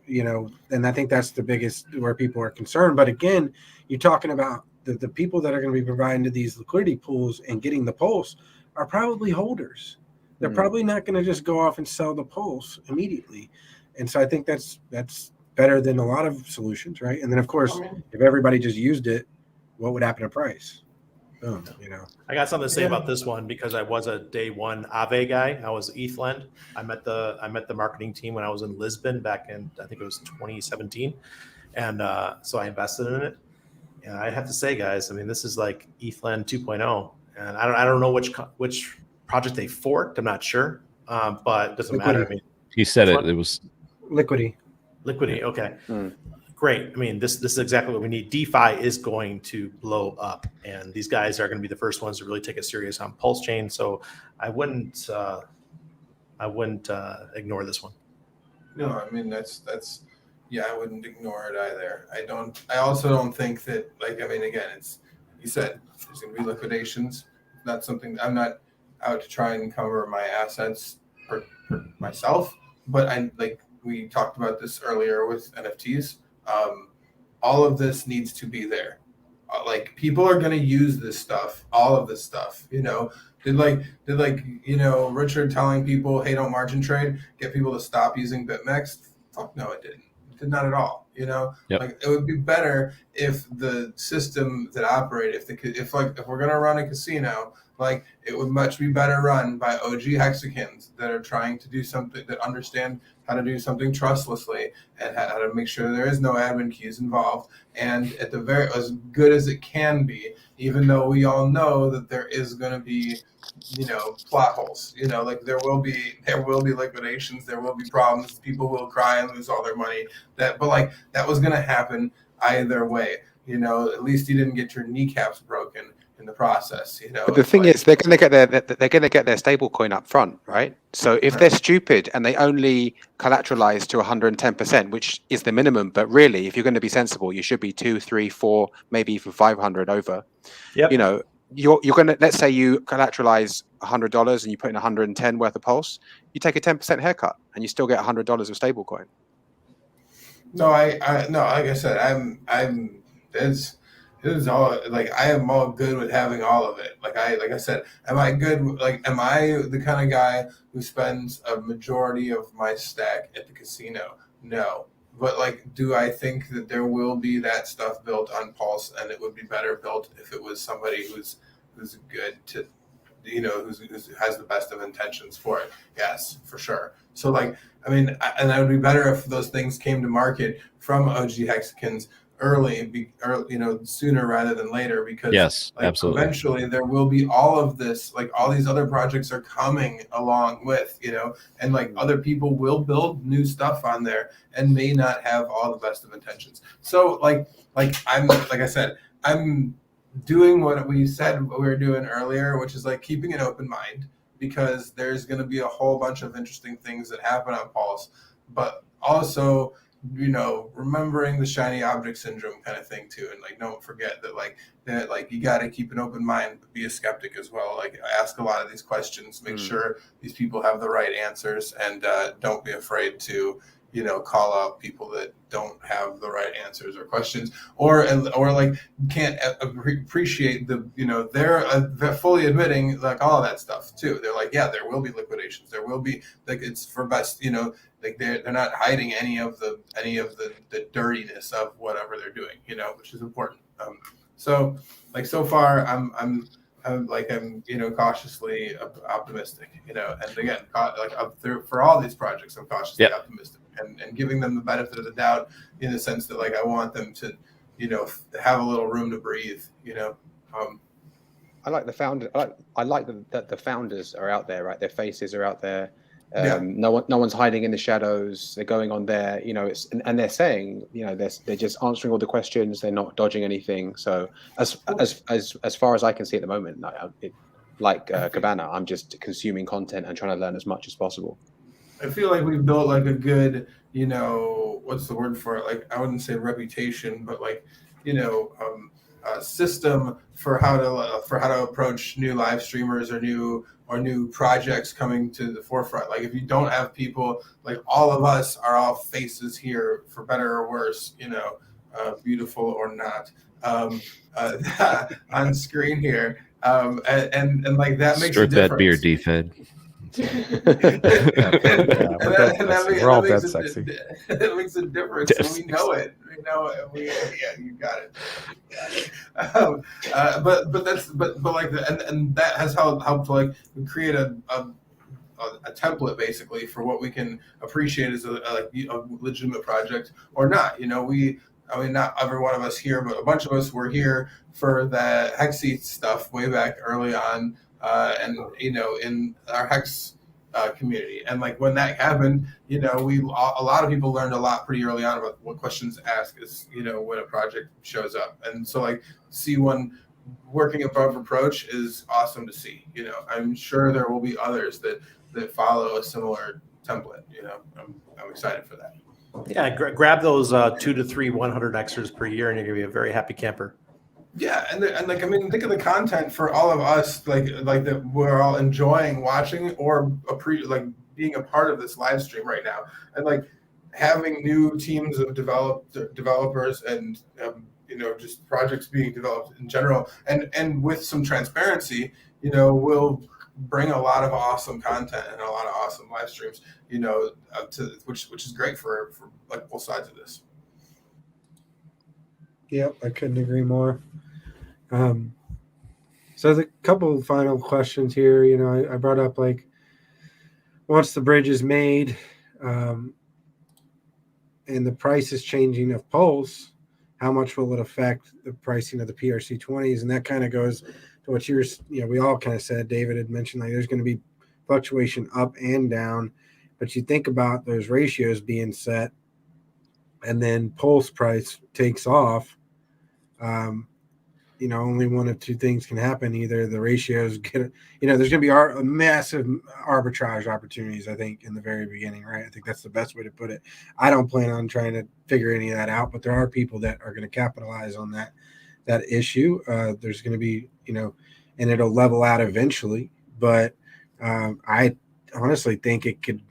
and I think that's the biggest where people are concerned. But again, you're talking about the people that are going to be providing to these liquidity pools and getting the pulse are probably holders. They're probably not going to just go off and sell the pulse immediately. And so I think that's better than a lot of solutions, right? And then, of course, if everybody just used it, what would happen to price? Boom, I got something to say about this one because I was a day one Aave guy. I was ETHLend. I met the marketing team when I was in Lisbon back in, I think it was 2017. And so I invested in it. And I have to say, guys, this is like ETHLend 2.0. And I don't know which project they forked. I'm not sure, but it doesn't matter. He said it was Liquidity. Okay. Great. This is exactly what we need. DeFi is going to blow up, and these guys are going to be the first ones to really take it serious on PulseChain. So I wouldn't ignore this one. No, that's I wouldn't ignore it either. I also don't think that again, it's, you said there's going to be liquidations. Not something I'm not out to try and cover my assets for myself, but we talked about this earlier with NFTs. All of this needs to be there. People are going to use this stuff, all of this stuff. Did Richard telling people, hey, don't margin trade, get people to stop using BitMEX? Fuck no, it didn't. It did not at all. It would be better if the system that operated, if we're going to run a casino, it would much be better run by OG Hexicans that are trying to do something, that understand how to do something trustlessly and how to make sure there is no admin keys involved, and at the very as good as it can be, even though we all know that there is going to be, plot holes. Like there will be liquidations, there will be problems, people will cry and lose all their money. But like that was going to happen either way. At least you didn't get your kneecaps broken in the process. But the thing is, they're going to get their stable coin up front, right? So if they're stupid and they only collateralize to 110%, which is the minimum, but really, if you're going to be sensible, you should be 2, 3, 4, maybe even 500 over. Yep. You're going to, let's say you collateralize $100 and you put in 110 worth of pulse, you take a 10% haircut and you still get $100 of stable coin. No, no, like I said, it's all like I am all good with having all of it. Like I said, am I good? Like, am I the kind of guy who spends a majority of my stack at the casino? No. But like, do I think that there will be that stuff built on Pulse, and it would be better built if it was somebody who's good to, who has the best of intentions for it? Yes, for sure. So like, I mean, and that would be better if those things came to market from OG Hexicans early, sooner rather than later, because yes, like, absolutely, eventually there will be all of this, like all these other projects are coming along with, and like other people will build new stuff on there and may not have all the best of intentions. So like I said, I'm doing what we said we were doing earlier, which is like keeping an open mind, because there's going to be a whole bunch of interesting things that happen on Pulse, but also remembering the shiny object syndrome kind of thing too, and like don't forget that like you got to keep an open mind, but be a skeptic as well. Like ask a lot of these questions, make sure these people have the right answers, and don't be afraid to call out people that don't have the right answers or questions, or like can't appreciate the they're fully admitting like all of that stuff too. They're like, yeah, there will be liquidations, there will be, like, it's for best, like they're not hiding any of the dirtiness of whatever they're doing, which is important. So like so far I'm cautiously optimistic, and again, for all these projects, I'm cautiously optimistic, and giving them the benefit of the doubt in the sense that like I want them to, have a little room to breathe, I like the founder. I like that the founders are out there, right? Their faces are out there. No one's hiding in the shadows. They're going on there, and they're saying, they're just answering all the questions. They're not dodging anything. So as far as I can see at the moment, like Cabana, I'm just consuming content and trying to learn as much as possible. I feel like we've built like a good, what's the word for it? Like, I wouldn't say reputation, but like, a system for how to approach new live streamers or new projects coming to the forefront. Like if you don't have people, like all of us are all faces here, for better or worse, beautiful or not, on screen here. And like that makes strip a that beard, difference. DFed. We're all dead sexy. It makes a difference. So we know it. You got it. But like and that has helped like create a template basically for what we can appreciate as a legitimate project or not. Not every one of us here, but a bunch of us were here for the Hexy stuff way back early on, and in our Hex community. And like when that happened, a lot of people learned a lot pretty early on about what questions to ask is, when a project shows up. And so like C1 working above reproach is awesome to see. I'm sure there will be others that follow a similar template. I'm excited for that. Yeah, grab those 2 to 3 100Xers per year, and you're gonna be a very happy camper. Yeah, and like think of the content for all of us, like that we're all enjoying watching or being a part of this live stream right now, and like having new teams of developers and just projects being developed in general, and with some transparency, will bring a lot of awesome content and a lot of awesome live streams, which is great for like both sides of this. Yep, I couldn't agree more. So the couple final questions here. I brought up like once the bridge is made, and the price is changing of Pulse, how much will it affect the pricing of the PRC20s? And that kind of goes to what you're, we all kind of said, David had mentioned, like there's going to be fluctuation up and down, but you think about those ratios being set and then Pulse price takes off. Only one of two things can happen. Either the ratios get, there's going to be a massive arbitrage opportunities, I think, in the very beginning, right? I think that's the best way to put it. I don't plan on trying to figure any of that out, but there are people that are going to capitalize on that issue. There's going to be, and it'll level out eventually, but I honestly think it could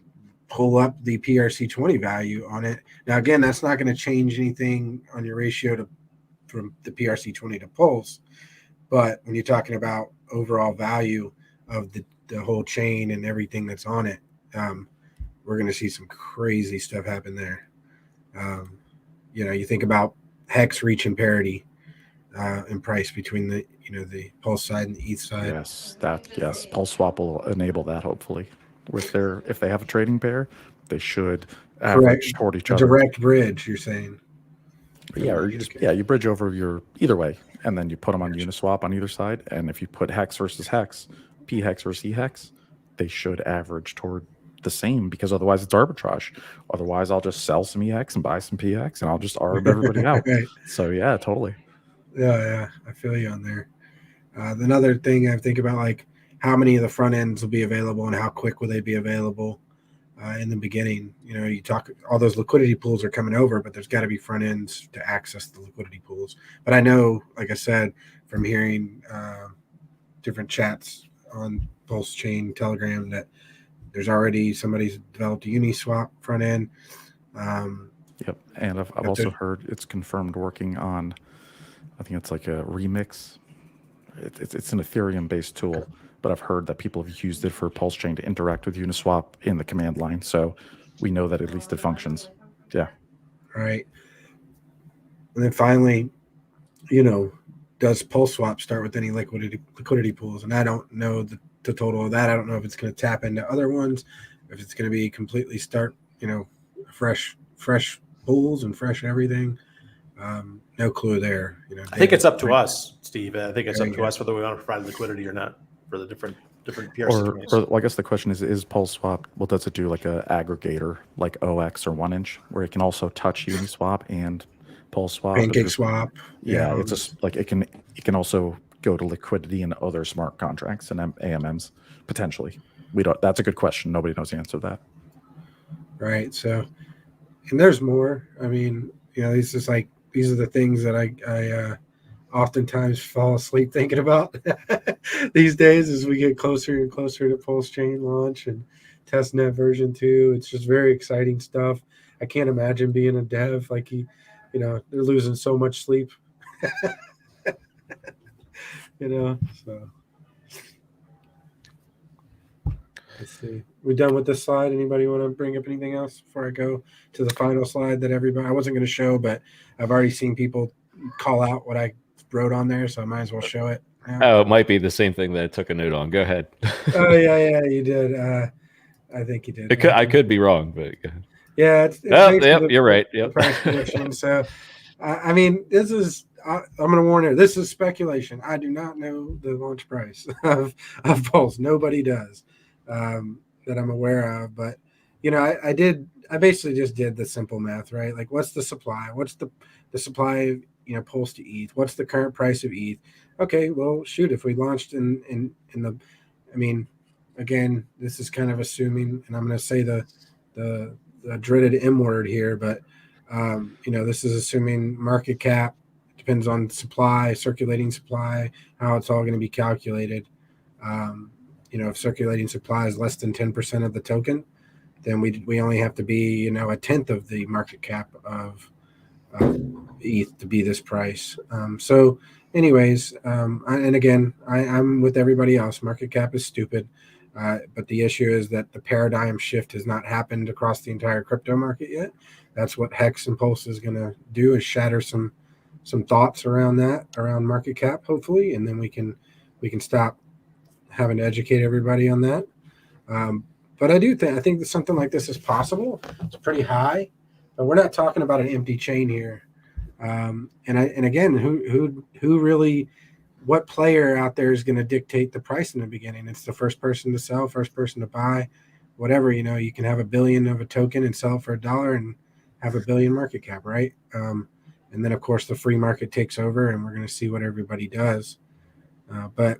pull up the PRC20 value on it. Now, again, that's not going to change anything on your ratio from the PRC20 to Pulse, but when you're talking about overall value of the whole chain and everything that's on it, we're going to see some crazy stuff happen there. You think about HEX reaching parity in price between the Pulse side and the ETH side. Yes, PulseSwap will enable that hopefully. If they have a trading pair, they should average toward each other. Direct bridge, you're saying. Yeah, or you bridge over either way, and then you put them on Uniswap on either side. And if you put HEX versus HEX, PHEX versus EHEX, they should average toward the same, because otherwise it's arbitrage. Otherwise, I'll just sell some EHEX and buy some PHEX, and I'll just arb everybody out. Right. So yeah, totally. Yeah, I feel you on there. Another thing I think about, like how many of the front ends will be available and how quick will they be available in the beginning. You talk, all those liquidity pools are coming over, but there's got to be front ends to access the liquidity pools. But I know, like I said, from hearing different chats on PulseChain, Telegram, that there's already somebody's developed a Uniswap front end. Yep, and I've also heard it's confirmed working on, I think it's like a Remix. It's an Ethereum-based tool, but I've heard that people have used it for PulseChain to interact with Uniswap in the command line. So we know that at least it functions. Yeah. Right. And then finally, does PulseSwap start with any liquidity pools? And I don't know the total of that. I don't know if it's going to tap into other ones, if it's going to be completely start, fresh pools and fresh everything. No clue there. I think it's up to us, Steve. I think it's up to us whether we want to provide liquidity or not for the different PRC. Or I guess the question is PulseSwap, well, does it do like a aggregator like OX or 1inch where it can also touch Uniswap and PulseSwap? Pancake swap. Yeah, it's just like it can also go to liquidity and other smart contracts and AMMs potentially. That's a good question. Nobody knows the answer to that. Right. So, and there's more. I mean, these are the things that I oftentimes fall asleep thinking about these days as we get closer and closer to PulseChain launch and testnet version 2. It's just very exciting stuff. I can't imagine being a dev they're losing so much sleep. So let's see. We done with this slide? Anybody want to bring up anything else before I go to the final slide that I wasn't going to show, but I've already seen people call out what I wrote on there, so I might as well show it now. Oh, it might be the same thing that I took a note on. Go ahead. Oh yeah, you did. I think you did. I could be wrong, but yeah, it's you're right. Yep. Price prediction. So, I mean, this is. I'm going to warn you. This is speculation. I do not know the launch price of Pulse. Nobody does that I'm aware of. But I basically just did the simple math, right? Like, what's the supply? What's the supply of Pulse to ETH? What's the current price of ETH? Okay, well, shoot, if we launched in the, I mean, again, this is kind of assuming, and I'm going to say the dreaded M word here, but this is assuming market cap. Depends on supply, circulating supply, how it's all going to be calculated. If circulating supply is less than 10% of the token, then we only have to be, a tenth of the market cap of ETH to be this price. So anyways, and again, I'm with everybody else. Market cap is stupid. But the issue is that the paradigm shift has not happened across the entire crypto market yet. That's what HEX and Pulse is going to do, is shatter some thoughts around market cap, hopefully, and then we can stop having to educate everybody on that. But I think that something like this is possible. It's pretty high, but we're not talking about an empty chain here. And again, who really, what player out there is going to dictate the price in the beginning? It's the first person to sell, first person to buy, whatever. You can have 1 billion of a token and sell it for $1 and have 1 billion market cap, right? And then of course the free market takes over, and we're going to see what everybody does. But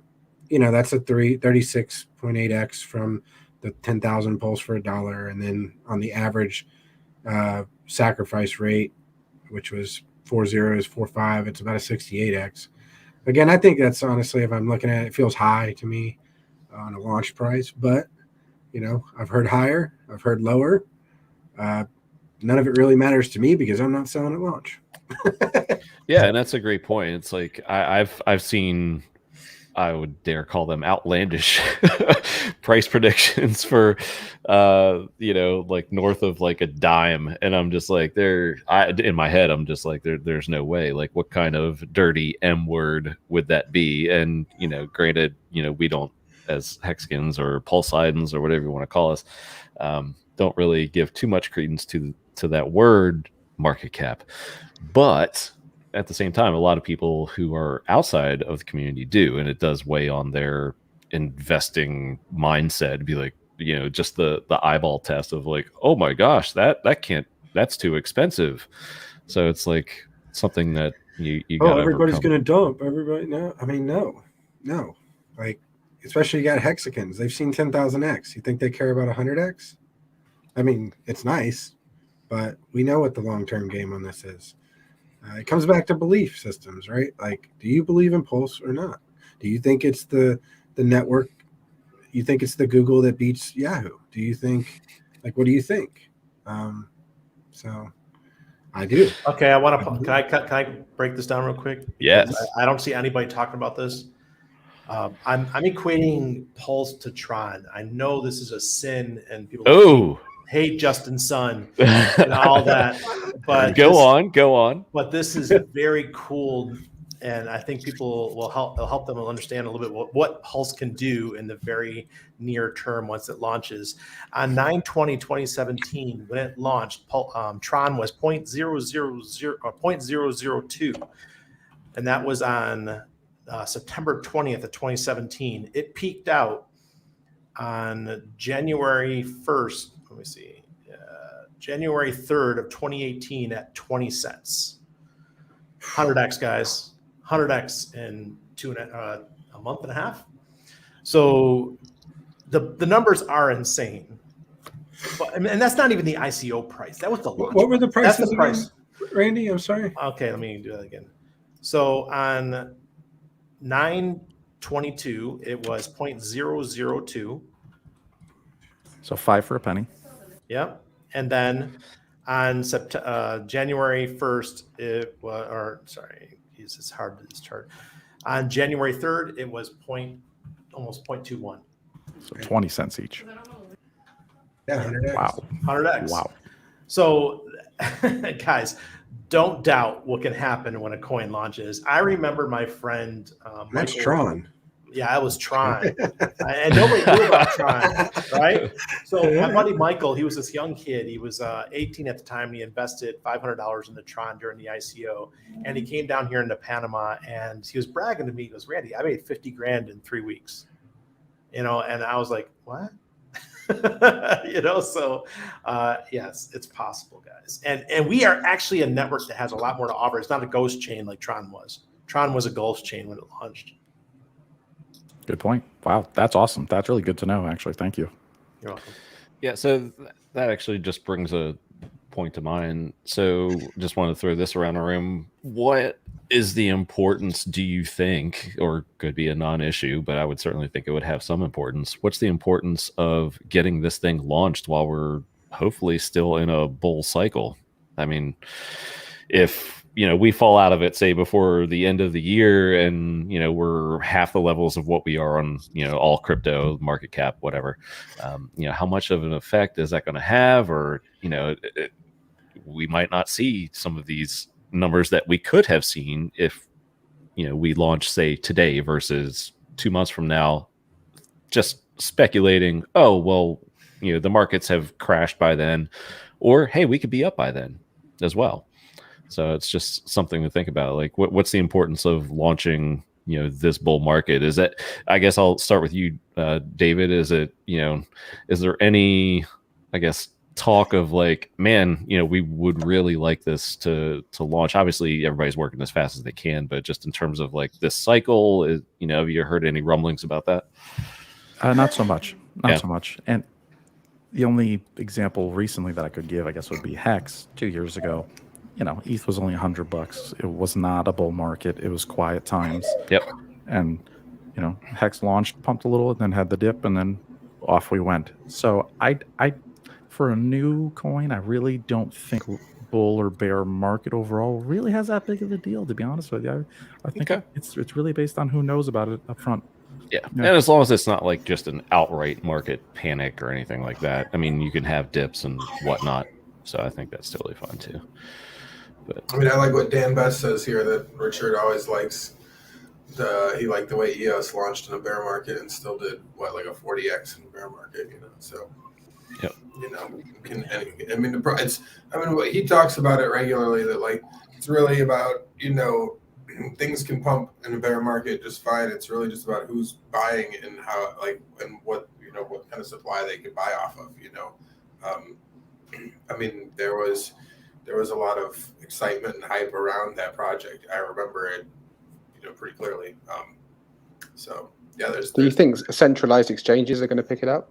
that's a 36.8x from the 10,000 pulse for $1, and then on the average sacrifice rate, which was 4 zeros, 4.5, it's about a 68x. Again, I think that's honestly, if I'm looking at it, it feels high to me on a launch price. But I've heard higher, I've heard lower. None of it really matters to me because I'm not selling at launch. Yeah, and that's a great point. It's like I've seen, I would dare call them outlandish price predictions for like north of like a dime, and I'm just like, in my head I'm just like, there's no way. Like, what kind of dirty M word would that be? And granted, we don't, as Hexkins or Pulseidans or whatever you want to call us, don't really give too much credence to that word market cap. But at the same time, a lot of people who are outside of the community do, and it does weigh on their investing mindset to be like, just the eyeball test of like, oh my gosh, that's too expensive. So it's like something that you got. Everybody's going to dump. Everybody, no. Like, especially you got Hexicans. They've seen 10,000x. You think they care about 100x? I mean, it's nice, but we know what the long-term game on this is. It comes back to belief systems, right? Like, do you believe in Pulse or not? Do you think it's the network? You think it's the Google that beats Yahoo? Do you think, what do you think? So I do. Okay, can I break this down real quick? Yes. I don't see anybody talking about this. I'm equating Pulse to TRON. I know this is a sin, and people hate Justin Sun and all that. But go on. But this is very cool, and I think people will help them understand a little bit what Pulse can do in the very near term once it launches. On 9/20/2017, when it launched, TRON was 0.002, and that was on September 20th of 2017. It peaked out on January 1st. Let me see. January 3rd of 2018 at 20 cents. 100x, guys. 100x in a month and a half. So the numbers are insane. And that's not even the ICO price. That was the launch. What were the prices? That's the price. Randy, I'm sorry. Okay, let me do that again. So on 9/22, it was 0.002. So 5 for a penny. Yep. And then on January 1st, it was, it's hard to this chart. On January 3rd, it was almost 0.21. So 20 cents each. Yeah, 100x. Wow. 100x. Wow. So, guys, don't doubt what can happen when a coin launches. I remember my friend That's Michael, TRON. Yeah, I was TRON. And nobody knew about TRON, right? So my buddy Michael, he was this young kid. He was 18 at the time, and he invested $500 into TRON during the ICO. And he came down here into Panama, and he was bragging to me. He goes, Randy, I made 50 grand in 3 weeks. And I was like, what? So yes, it's possible, guys. And we are actually a network that has a lot more to offer. It's not a ghost chain like TRON was. TRON was a ghost chain when it launched. Good point. Wow, that's awesome. That's really good to know, actually. Thank you. You're welcome. Yeah, so that actually just brings a point to mind. So just want to throw this around the room. What is the importance, do you think, or could be a non-issue, but I would certainly think it would have some importance. What's the importance of getting this thing launched while we're hopefully still in a bull cycle? I mean, if we fall out of it, say, before the end of the year, and we're half the levels of what we are on all crypto market cap, whatever, how much of an effect is that going to have? Or we might not see some of these numbers that we could have seen if we launch, say, today versus 2 months from now. Just speculating, oh well, the markets have crashed by then, or hey, we could be up by then as well. So it's just something to think about. Like, what's the importance of launching, this bull market? Is that, I guess I'll start with you, David. Is it, is there any, I guess, talk of like, man, we would really like this to launch? Obviously, everybody's working as fast as they can, but just in terms of like this cycle, have you heard any rumblings about that? Not so much. Not so much. And the only example recently that I could give, I guess, would be HEX 2 years ago. ETH was only $100. It was not a bull market. It was quiet times. Yep. And, HEX launched, pumped a little, and then had the dip, and then off we went. So I for a new coin, I really don't think bull or bear market overall really has that big of a deal, to be honest with you. I think it's really based on who knows about it up front. Yeah. And as long as it's not like just an outright market panic or anything like that. I mean, you can have dips and whatnot. So I think that's totally fine too. But I mean, I like what Dan Best says here, that Richard always likes he liked the way EOS launched in a bear market and still did like a 40x in a bear market, so yep. He talks about it regularly, that like it's really about, things can pump in a bear market just fine. It's really just about who's buying and how, like, and what kind of supply they could buy off of, there was a lot of excitement and hype around that project. I remember it, pretty clearly. So yeah, Do you think centralized exchanges are going to pick it up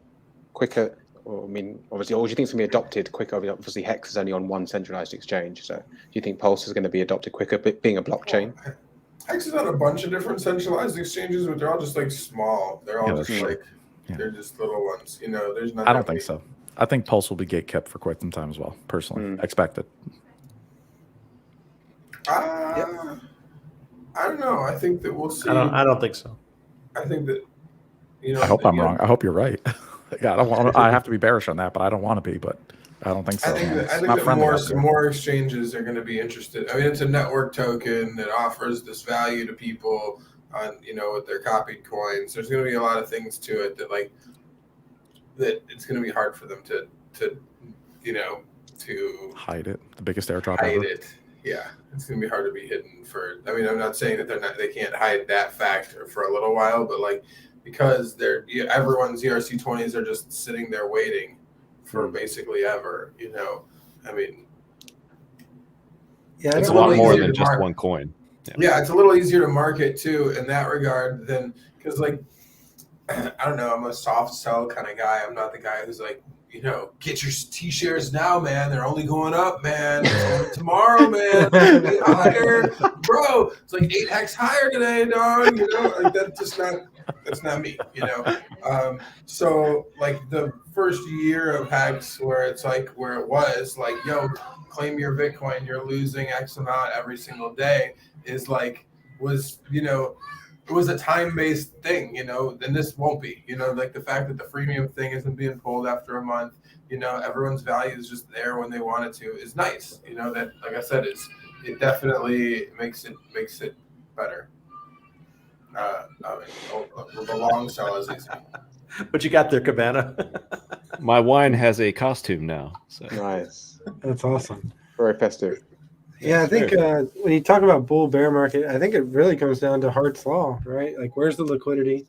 quicker? Or, obviously, or do you think it's going to be adopted quicker? Obviously, HEX is only on one centralized exchange. So do you think Pulse is going to be adopted quicker, being a blockchain? HEX is on a bunch of different centralized exchanges, but they're all just like small. They're all they're just little ones. There's not. I don't think so. I think Pulse will be gatekept for quite some time as well. Personally, expect it. I don't know. I think that we'll see. I don't think so. I think that I hope I'm wrong. I hope you're right. I have to be bearish on that, but I don't want to be. But I don't think so. I think that more exchanges are going to be interested. It's a network token that offers this value to people on with their copied coins. There's going to be a lot of things to it that it's going to be hard for them to hide it. The biggest airdrop hide ever. it. Yeah, it's going to be hard to be hidden for. I'm not saying that they can't hide that fact for a little while, but because everyone's ERC-20s are just sitting there waiting for basically ever. Yeah, it's a lot more than just one coin. Yeah, it's a little easier to market too in that regard than because I don't know. I'm a soft sell kind of guy. I'm not the guy who's get your T-shares now, man. They're only going up, man. It's only tomorrow, man. Get higher, bro. It's like 8 HEX higher today, dog. That's not me. So the first year of HEX, where it's where it was claim your Bitcoin, you're losing X amount every single day, it was a time-based thing, and this won't be, the fact that the freemium thing isn't being pulled after a month, everyone's value is just there when they want it to is nice, that, like I said, it definitely makes it better. The long sell is easy. What you got there, Cabana? My wine has a costume now. So. Nice. That's awesome. Very festive. Yeah, I think when you talk about bull bear market, I think it really comes down to Hart's law, right? Where's the liquidity?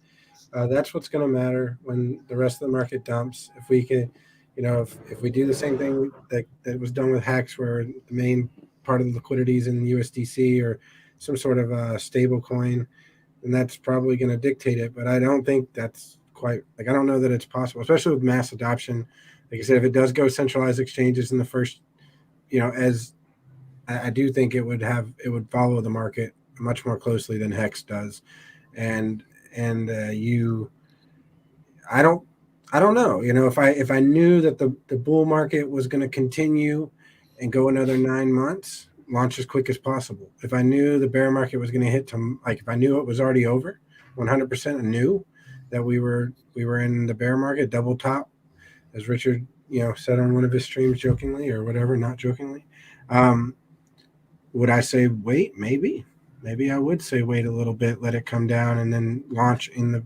That's what's going to matter when the rest of the market dumps. If we can, if we do the same thing that was done with HEX, where the main part of the liquidity is in USDC or some sort of stable coin, then that's probably going to dictate it. But I don't think that's quite I don't know that it's possible, especially with mass adoption. Like I said, if it does go centralized exchanges in the first, as I do think it would follow the market much more closely than HEX does, and I don't know. If I knew that the bull market was going to continue and go another 9 months, launch as quick as possible. If I knew the bear market was going to hit if I knew it was already over, 100%, and knew that we were in the bear market, double top, as Richard said on one of his streams jokingly or whatever, not jokingly. Would I say wait? Maybe I would say wait a little bit, let it come down, and then launch in the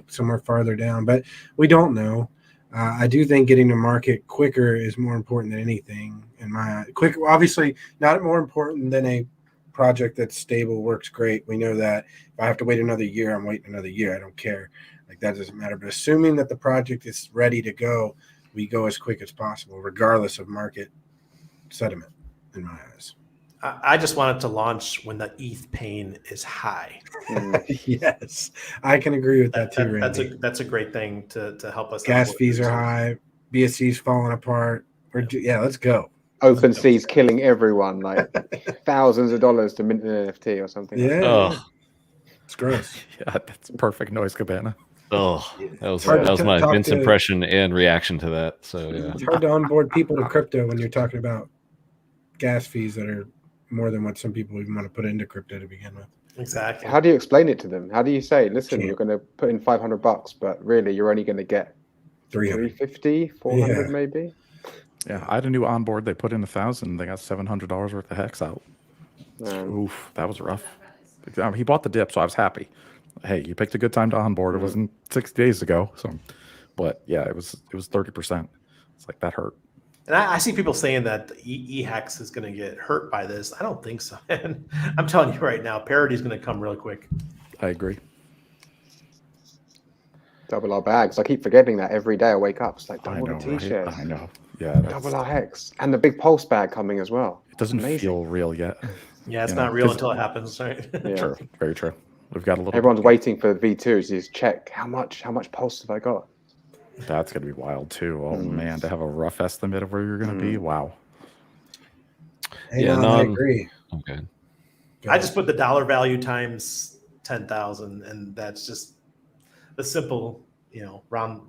somewhere farther down. But we don't know. I do think getting to market quicker is more important than anything, in my eye. Quick, obviously, not more important than a project that's stable, works great. We know that. If I have to wait another year, I'm waiting another year. I don't care. Like, that doesn't matter. But assuming that the project is ready to go, we go as quick as possible, regardless of market sentiment, in my eyes. I just want it to launch when the ETH pain is high. Yes, I can agree with that too, Randy. That's a great thing to help us. Gas fees are high. BSC's falling apart. Let's go. OpenSea's killing everyone, like thousands of dollars to mint an NFT or something. Yeah, Oh, it's gross. Yeah, that's perfect noise cabana. oh, that was hard to my talk Vince to- impression and reaction to that. So yeah. It's hard to onboard people to crypto when you're talking about gas fees that are more than what some people even want to put into crypto to begin with. Exactly. How do you explain it to them? How do you say, listen, Can't. you're going to put in $500, but really you're only going to get 300. 350, 400 Yeah. maybe? Yeah, I had a new onboard. They put in 1,000. They got $700 worth of hex out. Oof, that was rough. He bought the dip, so I was happy. Hey, you picked a good time to onboard. It wasn't 60 days ago. So, but yeah, it was 30%. It's like that hurt. And I see people saying that HEX is going to get hurt by this. I don't think so. And I'm telling you right now, parity is going to come really quick. I agree. Double our bags. I keep forgetting that every day I wake up. It's like I double know, the T-shares. right? I know. Yeah, Double our hex. And the big pulse bag coming as well. it doesn't Amazing. feel real yet. Yeah, it's You not know, real 'cause- until it happens, right? Yeah. True, very true. We've got a little. Everyone's waiting for the V2s. Just check how much pulse have I got? That's gonna be wild too. Oh man, to have a rough estimate of where you're gonna be. Wow. Hey, Yeah, no, I non- agree. Okay. I just put the dollar value times 10,000, and that's just the simple, round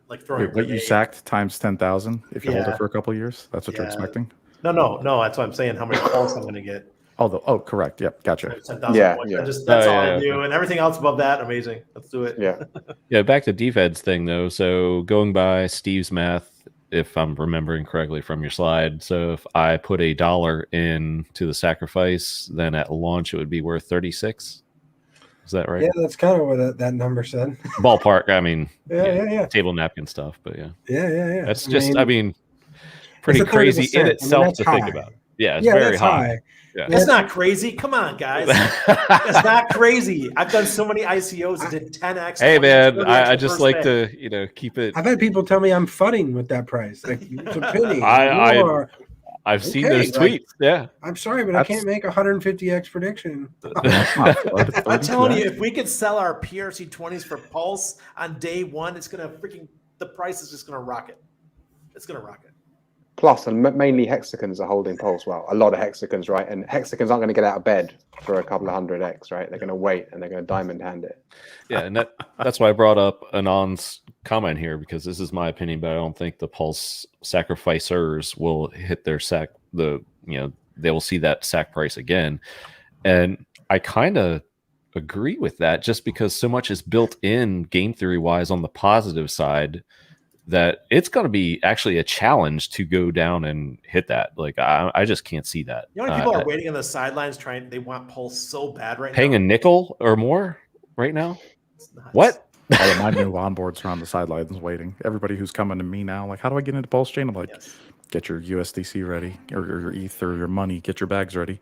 like throwing. Wait, what you sacked times 10,000 if you hold Yeah. it for a couple of years? That's what you're Yeah. expecting? No. That's what I'm saying. How many pulse I'm going to get? Oh, correct. Yep, gotcha. 10,000 Yeah, points. yeah. That's Oh, all yeah, I do, and everything else above that, amazing. Let's do it. Yeah. Yeah, back to DFed's thing though. So going by Steve's math, if I'm remembering correctly from your slide, so if I put $1 into the sacrifice, then at launch it would be worth 36. Is that right? Yeah, that's kind of what that number said. Ballpark. I mean, Yeah. table napkin stuff, but yeah, Yeah. that's pretty it's a crazy 30%. I in mean, itself that's to think high. about. Yeah, it's Yeah, very that's high. Yeah. It's not crazy. Come on, guys. It's not crazy. I've done so many ICOs that did 10x. Hey 20x, man, 30x I the just first like day. to keep it. I've had people tell me I'm fudding with that price. Like, it's a penny. I've seen Okay, those like- tweets. Yeah. I'm sorry, but That's- I can't make 150x prediction. I'm telling you, if we could sell our PRC20s for Pulse on day one, it's gonna the price is just gonna rocket. It's gonna rocket. Plus, and mainly hexagons are holding pulse well. A lot of hexagons, right? And hexagons aren't going to get out of bed for a couple of 100x, right? They're going to wait and they're going to diamond hand it. Yeah, and that's why I brought up Anon's comment here, because this is my opinion, but I don't think the Pulse sacrificers will hit their they will see that sack price again. And I kind of agree with that, just because so much is built in game theory wise on the positive side that it's going to be actually a challenge to go down and hit that. Like I just can't see that. You know, how many people are waiting on the sidelines they want Pulse so bad right paying now. a nickel or more right now. It's nuts. What? All of my new onboards are on the sidelines waiting. Everybody who's coming to me now, like, how do I get into PulseChain? I'm like, Yes. get your USDC ready, or your ETH or your money. Get your bags ready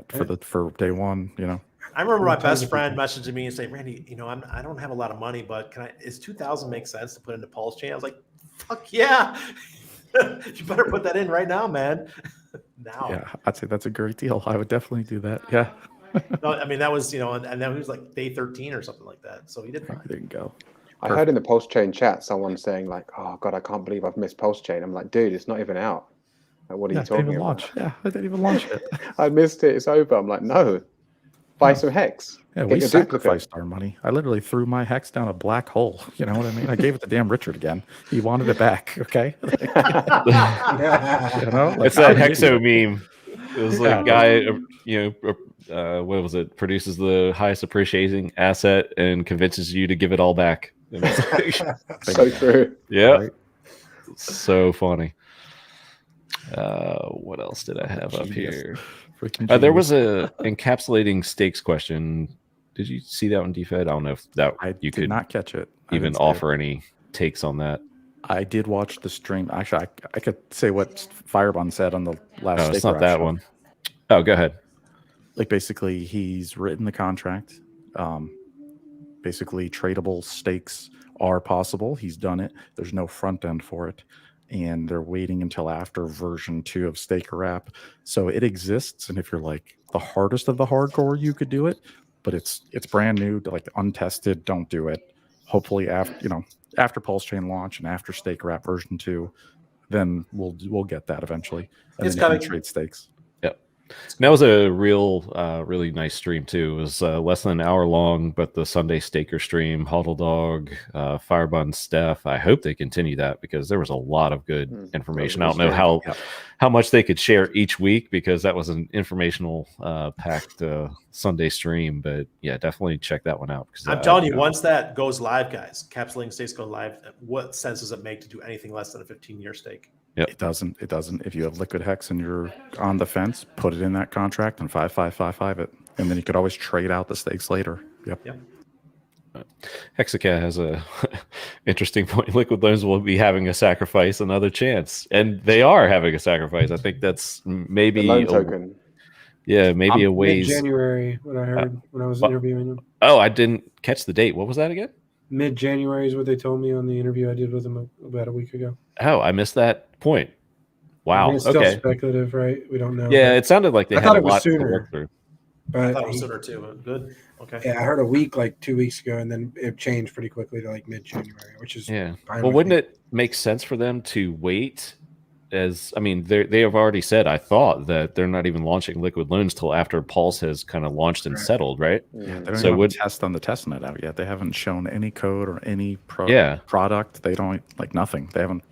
for day one. I remember my best friend messaging me and saying, Randy, I don't have a lot of money, but is 2,000 make sense to put into PulseChain? I was like, fuck yeah. You better put that in right now, man. Now. Yeah, I'd say that's a great deal. I would definitely do that. Yeah. No, I mean, that was, and then he was like day 13 or something like that. So he did fine. There you go. I heard in the PulseChain chat someone saying like, "Oh God, I can't believe I've missed PulseChain." I'm like, dude, it's not even out. Like, what are you It didn't talking even about? launch. Yeah, I didn't even launch it. I missed it. It's over. I'm like, no. Buy some hex. Yeah, Get we your sacrificed duplicate. our money. I literally threw my hex down a black hole. You know what I mean? I gave it to damn Richard again. He wanted it back. Okay. Like, It's that Hexo meme. It was like guy, what was it? Produces the highest appreciating asset and convinces you to give it all back. And it's like, So true. yeah, Right. so funny. What else did I have up Genius. here? Freaking There genius. was a encapsulating stakes question. Did you see that one, DFed? I don't know if that I you did could not catch it. I even didn't see it. offer any takes on that. I did watch the stream. Actually, I could say what Firebun said on the last. No, it's Staker not that show. one. Oh, go ahead. Like basically, he's written the contract. Basically, tradable stakes are possible. He's done it. There's no front end for it, and they're waiting until after version 2 of Staker App. So it exists, and if you're like the hardest of the hardcore, you could do it, but it's brand new, like untested. Don't do it. Hopefully, after PulseChain launch and after Staker App version 2, then we'll get that eventually, and It's then you coming. can trade stakes. Yep. And that was a really nice stream too. It was less than an hour long, but the Sunday Staker stream, Huddle Dog, Firebun, Steph. I hope they continue that because there was a lot of good information. I don't know how much they could share each week because that was an informational packed Sunday stream. But yeah, definitely check that one out. Because I'm telling you, once that goes live, guys, Encapsulating stakes go live. What sense does it make to do anything less than a 15-year stake? Yep. It doesn't. If you have liquid hex and you're on the fence, put it in that contract and 5.555 it, and then you could always trade out the stakes later. Yep. Hexicat has a interesting point. Liquid loans will be having a sacrifice, another chance, and they are having a sacrifice. I think that's maybe The loan token. Yeah, maybe a ways. Mid-January, what I heard when I was interviewing them. Oh, I didn't catch the date. What was that again? Mid-January is what they told me on the interview I did with them about a week ago. Oh, I missed that point. Wow. I mean, it's still okay. speculative, right? We don't know. Yeah, it sounded like they had a lot to work through. But I thought it was sooner too. Good. Okay. Yeah, I heard a week like 2 weeks ago, and then it changed pretty quickly to like mid-January, which is yeah. fine Well, with wouldn't me. it make sense for them to wait? As I mean, they have already said. I thought that they're not even launching liquid loans till after Pulse has kind of launched and settled, right? Yeah, they don't so even would test on the testnet out yet. They haven't shown any code or any Yeah. product. They don't like nothing. They haven't.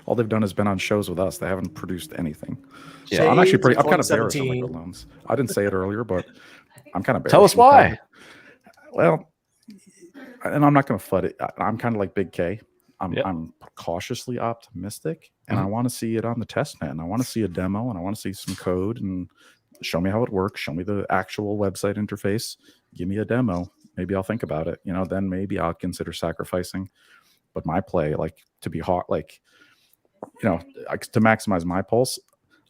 All they've done is been on shows with us. They haven't produced anything. So Yeah. I'm actually pretty. I'm kind of 2017. bearish on liquid loans. I didn't say it earlier, but I'm kind of bearish. Tell us why. Well, and I'm not going to FUD it. I'm kind of like Big K. I'm cautiously optimistic, and I want to see it on the testnet, and I want to see a demo, and I want to see some code, and show me how it works. Show me the actual website interface. Give me a demo. Maybe I'll think about it. Then maybe I'll consider sacrificing. But my play, like to be hot, like to maximize my pulse,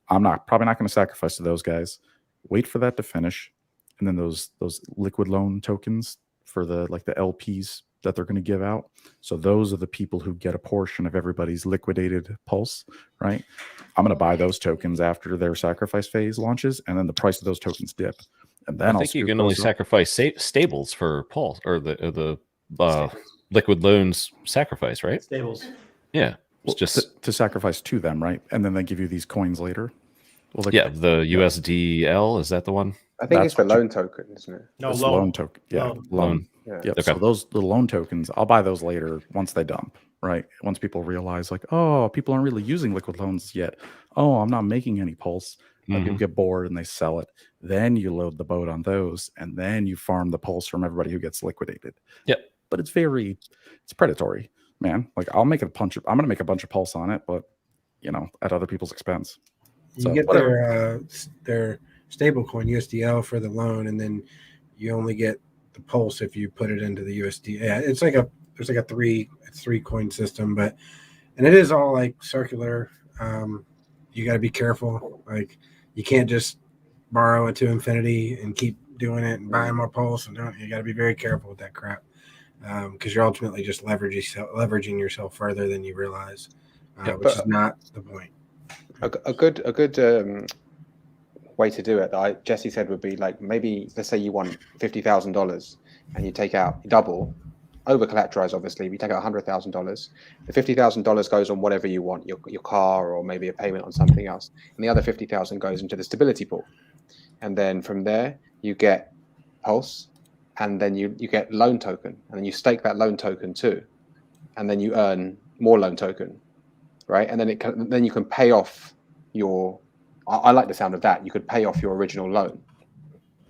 I'm probably not going to sacrifice to those guys. Wait for that to finish, and then those liquid loan tokens for the LPs that they're going to give out. So those are the people who get a portion of everybody's liquidated pulse, right? I'm going to buy those tokens after their sacrifice phase launches, and then the price of those tokens dip. And then I think you can only sacrifice stables for Pulse or the liquid loans sacrifice, right? Stables. Yeah, it's just to sacrifice to them, right? And then they give you these coins later. Well, yeah, the USDL, is that the one? I think it's the loan token, isn't it? No, it's loan. loan token. Yeah, loan. Yeah. Yep. Okay. So those the loan tokens, I'll buy those later once they dump, right? Once people realize like, oh, people aren't really using liquid loans yet. Oh, I'm not making any pulse. People get bored and they sell it. Then you load the boat on those, and then you farm the pulse from everybody who gets liquidated. Yep. But it's predatory, man. Like I'm going to make a bunch of pulse on it, but at other people's expense. You get their stable coin USDL for the loan, and then you only get the pulse if you put it into the USD. Yeah, there's like a three coin system, and it is all like circular. You got to be careful. Like you can't just borrow it to infinity and keep doing it and buying more pulse, and you got to be very careful with that crap because you're ultimately just leveraging yourself further than you realize, which is not the point. A good way to do it that Jesse said would be like, maybe let's say you want $50,000 and you take out double, over collateralized obviously, we take out $100,000. The $50,000 goes on whatever you want, your car or maybe a payment on something else, and the other $50,000 goes into the stability pool, and then from there you get pulse, and then you get loan token, and then you stake that loan token too, and then you earn more loan token, right? And then you can pay off your. I like the sound of that. You could pay off your original loan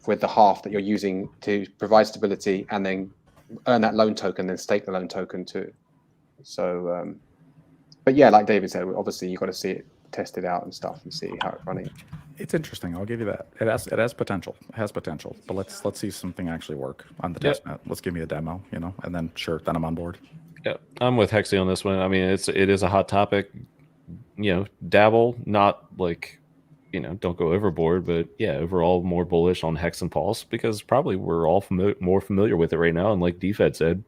with the half that you're using to provide stability, and then earn that loan token, then stake the loan token too. So, but yeah, like David said, obviously you've got to see it tested out and stuff and see how it's running. It's interesting. I'll give you that. It has potential. It has potential. But let's see something actually work on the testnet. Let's give me a demo, and then then I'm on board. Yeah, I'm with Hexy on this one. I mean, it is a hot topic. Dabble, not like, don't go overboard, but yeah, overall more bullish on Hex and Pulse because probably we're all more familiar with it right now. And like DFed said,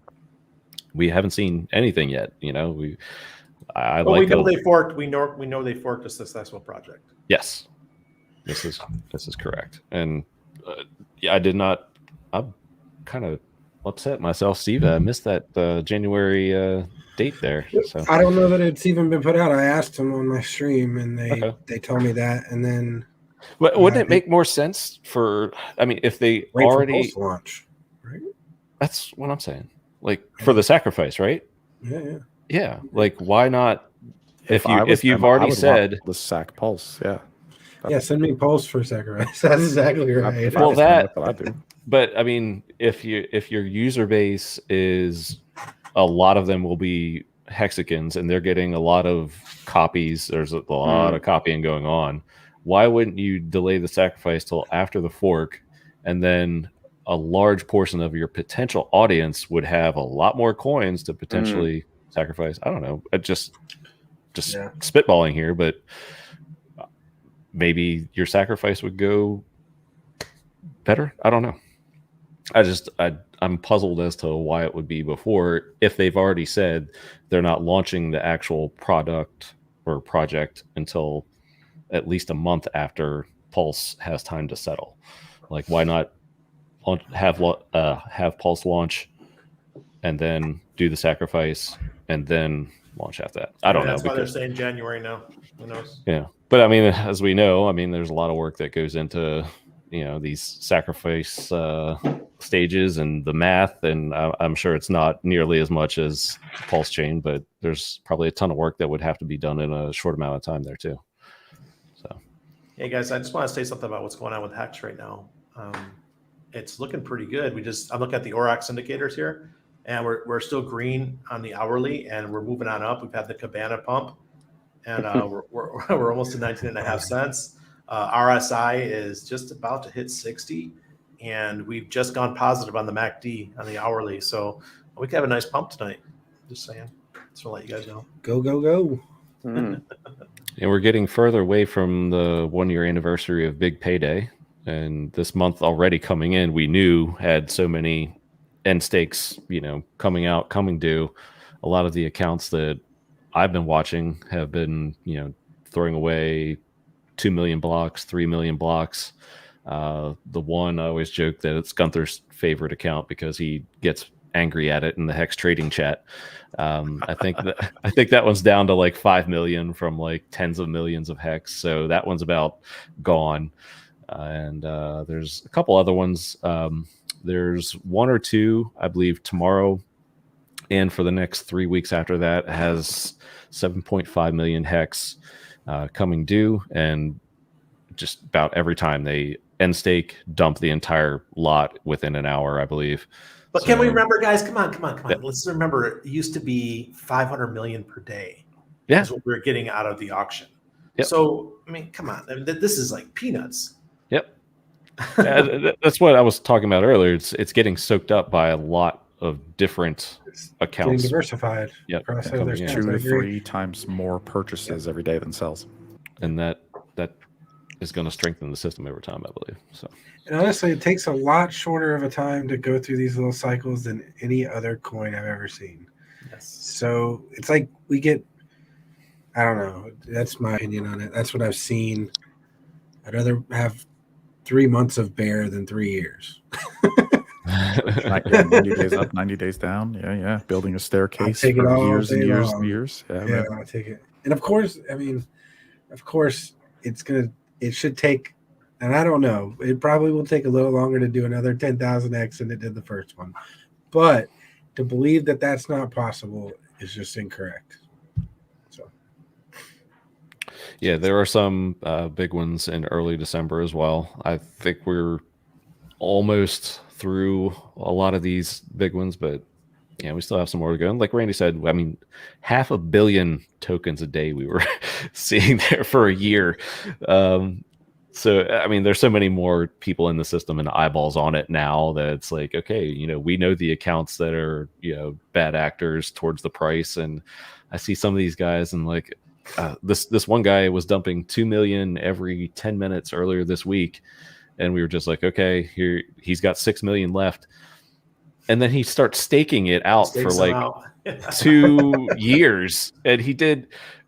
we haven't seen anything yet. We know they forked. We know they forked a successful project. Yes, this is correct. And I'm kind of upset myself, Steve. I missed that January date there. So I don't know that it's even been put out. I asked them on my stream, and they told me that. And then, wouldn't it make more sense if they already launch, right? That's what I'm saying. Like for the sacrifice, right? Yeah. Like why not? If you've already said the sac Pulse, send me Pulse for sacrifice. That's exactly right. Well, that's what I do. But I mean, if your user base is a lot of them will be hexagons and they're getting a lot of copies, there's a lot of copying going on. Why wouldn't you delay the sacrifice till after the fork, and then a large portion of your potential audience would have a lot more coins to potentially sacrifice? I don't know. Just spitballing here, but maybe your sacrifice would go better. I don't know. I'm puzzled as to why it would be before, if they've already said they're not launching the actual product or project until at least a month after Pulse has time to settle. Like, why not have Pulse launch and then do the sacrifice and then launch after that? I don't know. That's why they're saying January now. Who knows? Yeah, but I mean, as we know, there's a lot of work that goes into these sacrifice stages and the math, and I'm sure it's not nearly as much as PulseChain, but there's probably a ton of work that would have to be done in a short amount of time there too. So, hey guys, I just want to say something about what's going on with HEX right now. It's looking pretty good. I'm looking at the Aurochs indicators here, and we're still green on the hourly, and we're moving on up. We've had the Cabana pump, and we're almost to 19.5 cents. RSI is just about to hit 60, and we've just gone positive on the MACD on the hourly. So we could have a nice pump tonight. Just saying. Just to let you guys know. Go, go, go. And we're getting further away from the 1-year anniversary of Big Payday. And this month already coming in, we knew had so many end stakes, coming due. A lot of the accounts that I've been watching have been, throwing away 2 million blocks, 3 million blocks. The one, I always joke that it's Gunther's favorite account because he gets angry at it in the HEX trading chat. I think that one's down to like 5 million from like tens of millions of HEX. So that one's about gone. And there's a couple other ones. There's one or two, I believe, tomorrow, and for the next 3 weeks after that, has 7.5 million HEX coming due, and just about every time they end stake, dump the entire lot within an hour, I believe. But can we remember, guys? Come on. Yeah. Let's remember, it used to be 500 million per day. Yeah, is what we were getting out of the auction. Yep. So come on, this is like peanuts. Yep. That's what I was talking about earlier. It's getting soaked up by a lot of different accounts. Getting diversified. Yep. There's 2 to 3 times more purchases every day than sells. And that is going to strengthen the system over time, I believe. So, and honestly, it takes a lot shorter of a time to go through these little cycles than any other coin I've ever seen. Yes. So it's like we get, I don't know. That's my opinion on it. That's what I've seen. I'd rather have 3 months of bear than 3 years. 90 days up, 90 days down. Yeah. Building a staircase for years and years and years. Yeah, I'll take it. And of course, it should take, and I don't know, it probably will take a little longer to do another 10,000 X than it did the first one. But to believe that that's not possible is just incorrect. So, yeah, there are some big ones in early December as well. I think we're almost through a lot of these big ones, but yeah, we still have some more to go. And like Randy said, 500 million tokens a day we were seeing there for a year. So, I mean, there's so many more people in the system and eyeballs on it now that it's like, okay, you know, we know the accounts that are, you know, bad actors towards the price. And I see some of these guys and like this one guy was dumping 2 million every 10 minutes earlier this week. And we were just like, okay, here he's got 6 million left. And then he starts staking it out for like 2 years. And he did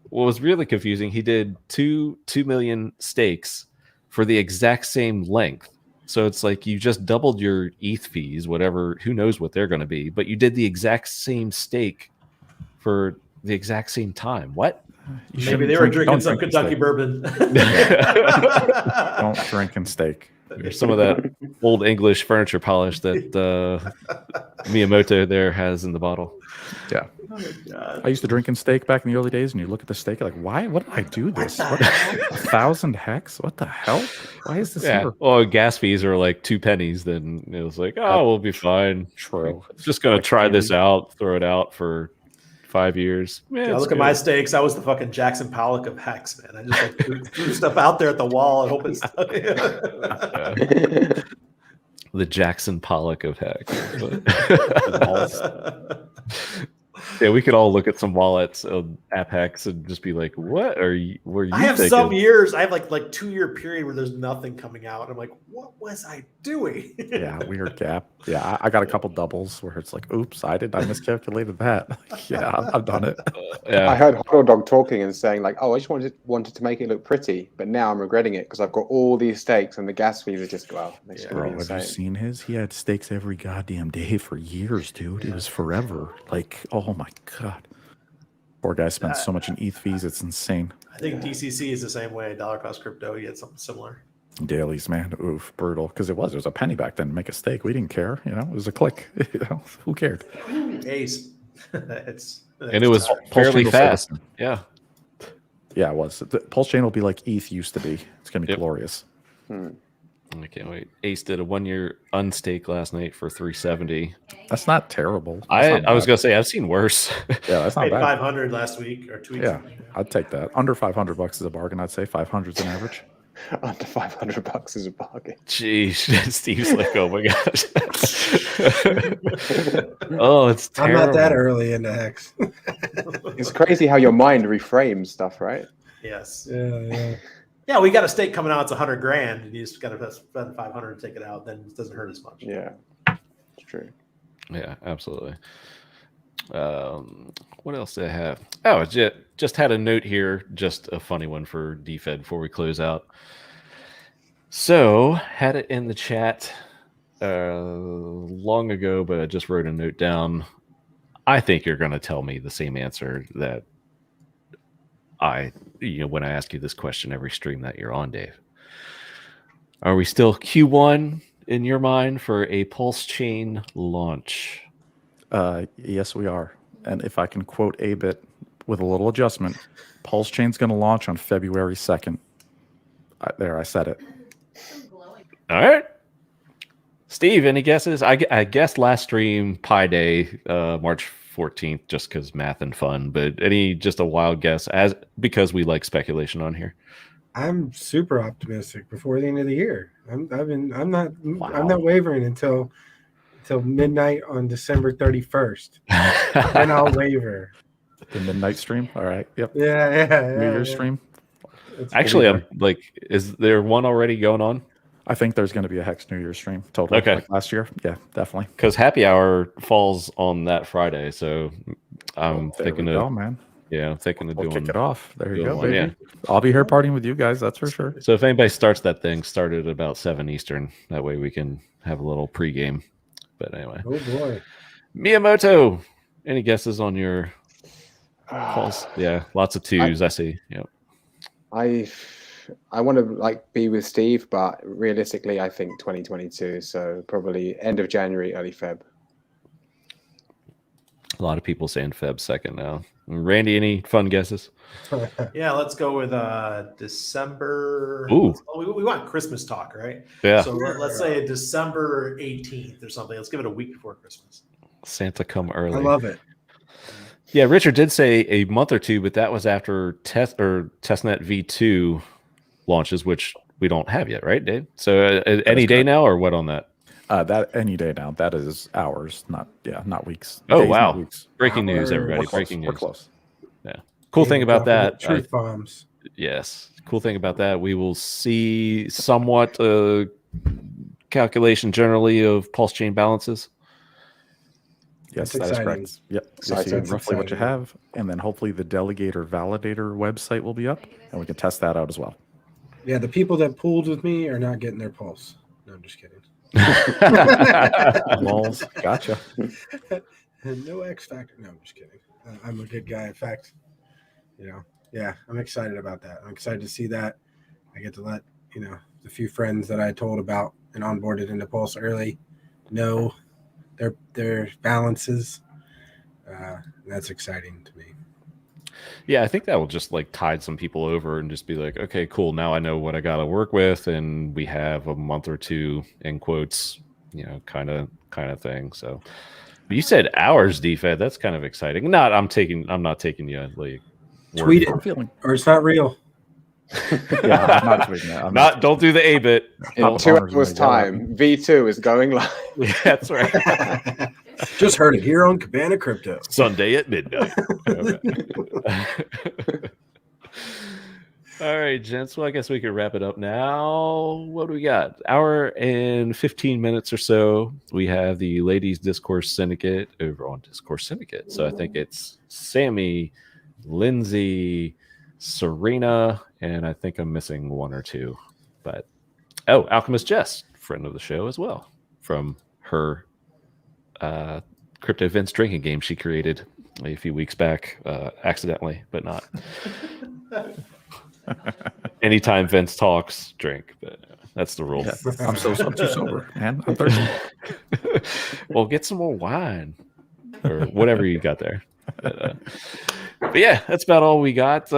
what was really confusing. He did 2 million stakes for the exact same length. So it's like you just doubled your ETH fees, whatever, who knows what they're going to be, but you did the exact same stake for the exact same time. What? Maybe they were drinking some Kentucky bourbon. Don't drink and steak. There's some of that old English furniture polish that Miyamoto there has in the bottle. Yeah. Oh, I used to drink and steak back in the early days, and you look at the steak, you're like, why? What did I do this? What, 1,000 hex? What the hell? Why is this here? Well, gas fees are like 2 pennies. Then it was like, oh, we'll be fine. True. Just gonna try this out, throw it out for 5 years. Yeah, look at my stakes. I was the fucking Jackson Pollock of HEX, man. I just like threw stuff out there at the wall and hope it's the Jackson Pollock of HEX. Yeah, we could all look at some wallets of app HEX and just be like, "What are you? Were you?" I have thinking? some years. I have like 2-year period where there's nothing coming out. I'm like, what was I doing? Yeah, weird gap. Yeah, I got a couple doubles where it's like, oops, I miscalculated that. Yeah, I've done it. Yeah. I heard Hot Dog talking and saying like, oh, I just wanted to make it look pretty, but now I'm regretting it because I've got all these stakes and the gas fees are just Bro, have you seen his? He had stakes every goddamn day for years, dude. It was forever. Like, oh my god. Poor guy spent so much in ETH fees, it's insane. I think DCC is the same way. Dollar cost crypto, he had something similar. Dailies, man, oof, brutal. Because it was a penny back then to make a stake. We didn't care, you know. It was a click. You know, who cared? Ace. And it was fairly fast. Yeah. Yeah, it was. The PulseChain will be like ETH used to be. It's gonna be glorious. I can't wait. Ace did a 1-year unstake last night for 370. That's not terrible. I was gonna say I've seen worse. Yeah, that's not paid bad. 500 last week or 2 weeks. Yeah, I'd take that. Under $500 is a bargain. I'd say 500 is an average. Under $500 is a bargain. Jeez, Steve's like, oh my gosh. Oh, it's terrible. I'm not that early into HEX. It's crazy how your mind reframes stuff, right? Yes. Yeah. Yeah, we got a stake coming out. It's $100,000, and you just got to spend 500 to take it out. Then it doesn't hurt as much. Yeah, it's true. Yeah, absolutely. What else did I have? Oh, just had a note here, just a funny one for DFed before we close out. So had it in the chat long ago, but I just wrote a note down. I think you're going to tell me the same answer that when I ask you this question every stream that you're on, Dave. Are we still Q1 in your mind for a PulseChain launch? Yes, we are. And if I can quote aBit with a little adjustment, PulseChain's going to launch on February 2nd. I said it. All right. Steve, any guesses? I guessed last stream Pi Day, March 14th, just because math and fun. But just a wild guess, because we like speculation on here. I'm super optimistic before the end of the year. I'm not wavering until midnight on December 31st. Then I'll waver. The midnight stream. All right. Yep. Yeah. New Year's stream. Actually, I'm like, is there one already going on? I think there's going to be a HEX New Year's stream. Totally. Okay. Like last year. Yeah, definitely. Because Happy Hour falls on that Friday, so I'm thinking of man. Yeah, I'm thinking of doing. Kick it off. There you go, one, baby. yeah. I'll be here partying with you guys. That's for sure. So if anybody starts that thing, start it at about 7 Eastern. That way we can have a little pregame. But anyway. Oh boy. Miyamoto, any guesses on your calls? Yeah, lots of twos. I see. Yep. I want to be with Steve, but realistically, I think 2022. So probably end of January, early Feb. A lot of people saying Feb 2nd now. Randy, any fun guesses? Yeah, let's go with December. Ooh. We want Christmas talk, right? Yeah. So let's say December 18th or something. Let's give it a week before Christmas. Santa come early. I love it. Yeah, Richard did say a month or two, but that was after Testnet V2 launches, which we don't have yet, right, Dave? So any day now, or what on that? That any day now. That is hours, not weeks. Oh Days, not wow! weeks. Breaking news, We're everybody! We're close. Breaking news. We're close. Yeah. Cool thing about Dropping the that. truth bombs. Yes. Cool thing about that. We will see somewhat calculation generally of PulseChain balances. Yes, That's that is exciting. correct. Yep. You'll see That's roughly what you exciting. have, and then hopefully the delegator validator website will be up, and we can test that out as well. Yeah, the people that pooled with me are not getting their pulse. No, I'm just kidding. Balls. Gotcha. No X factor. No, I'm just kidding. I'm a good guy. In fact, yeah, I'm excited about that. I'm excited to see that. I get to let the few friends that I told about and onboarded into Pulse early know their balances. That's exciting to me. Yeah, I think that will just like tide some people over and just be like, okay, cool. Now I know what I got to work with, and we have a month or two in quotes, kind of thing. So, but you said hours, DFed. That's kind of exciting. I'm not taking you like Tweet it, I'm feeling. or it's not real. Yeah, I'm not tweeting that. I'm not Don't do the aBit. In 2 hours' time, V2 is going live. Yeah, that's right. Just heard it here on Cabana Crypto. Sunday at midnight. All right, gents. Well, I guess we could wrap it up now. What do we got? Hour and 15 minutes or so. We have the Ladies Discourse Syndicate over on Discourse Syndicate. So I think it's Sammy, Lindsay, Serena, and I think I'm missing one or two. But Alchemist Jess, friend of the show as well, from her Crypto Vince drinking game she created a few weeks back, accidentally, but not. Anytime Vince talks, drink. But that's the rule. Yeah, I'm too sober, man. I'm thirsty. Well, get some more wine or whatever you got there. But yeah, that's about all we got.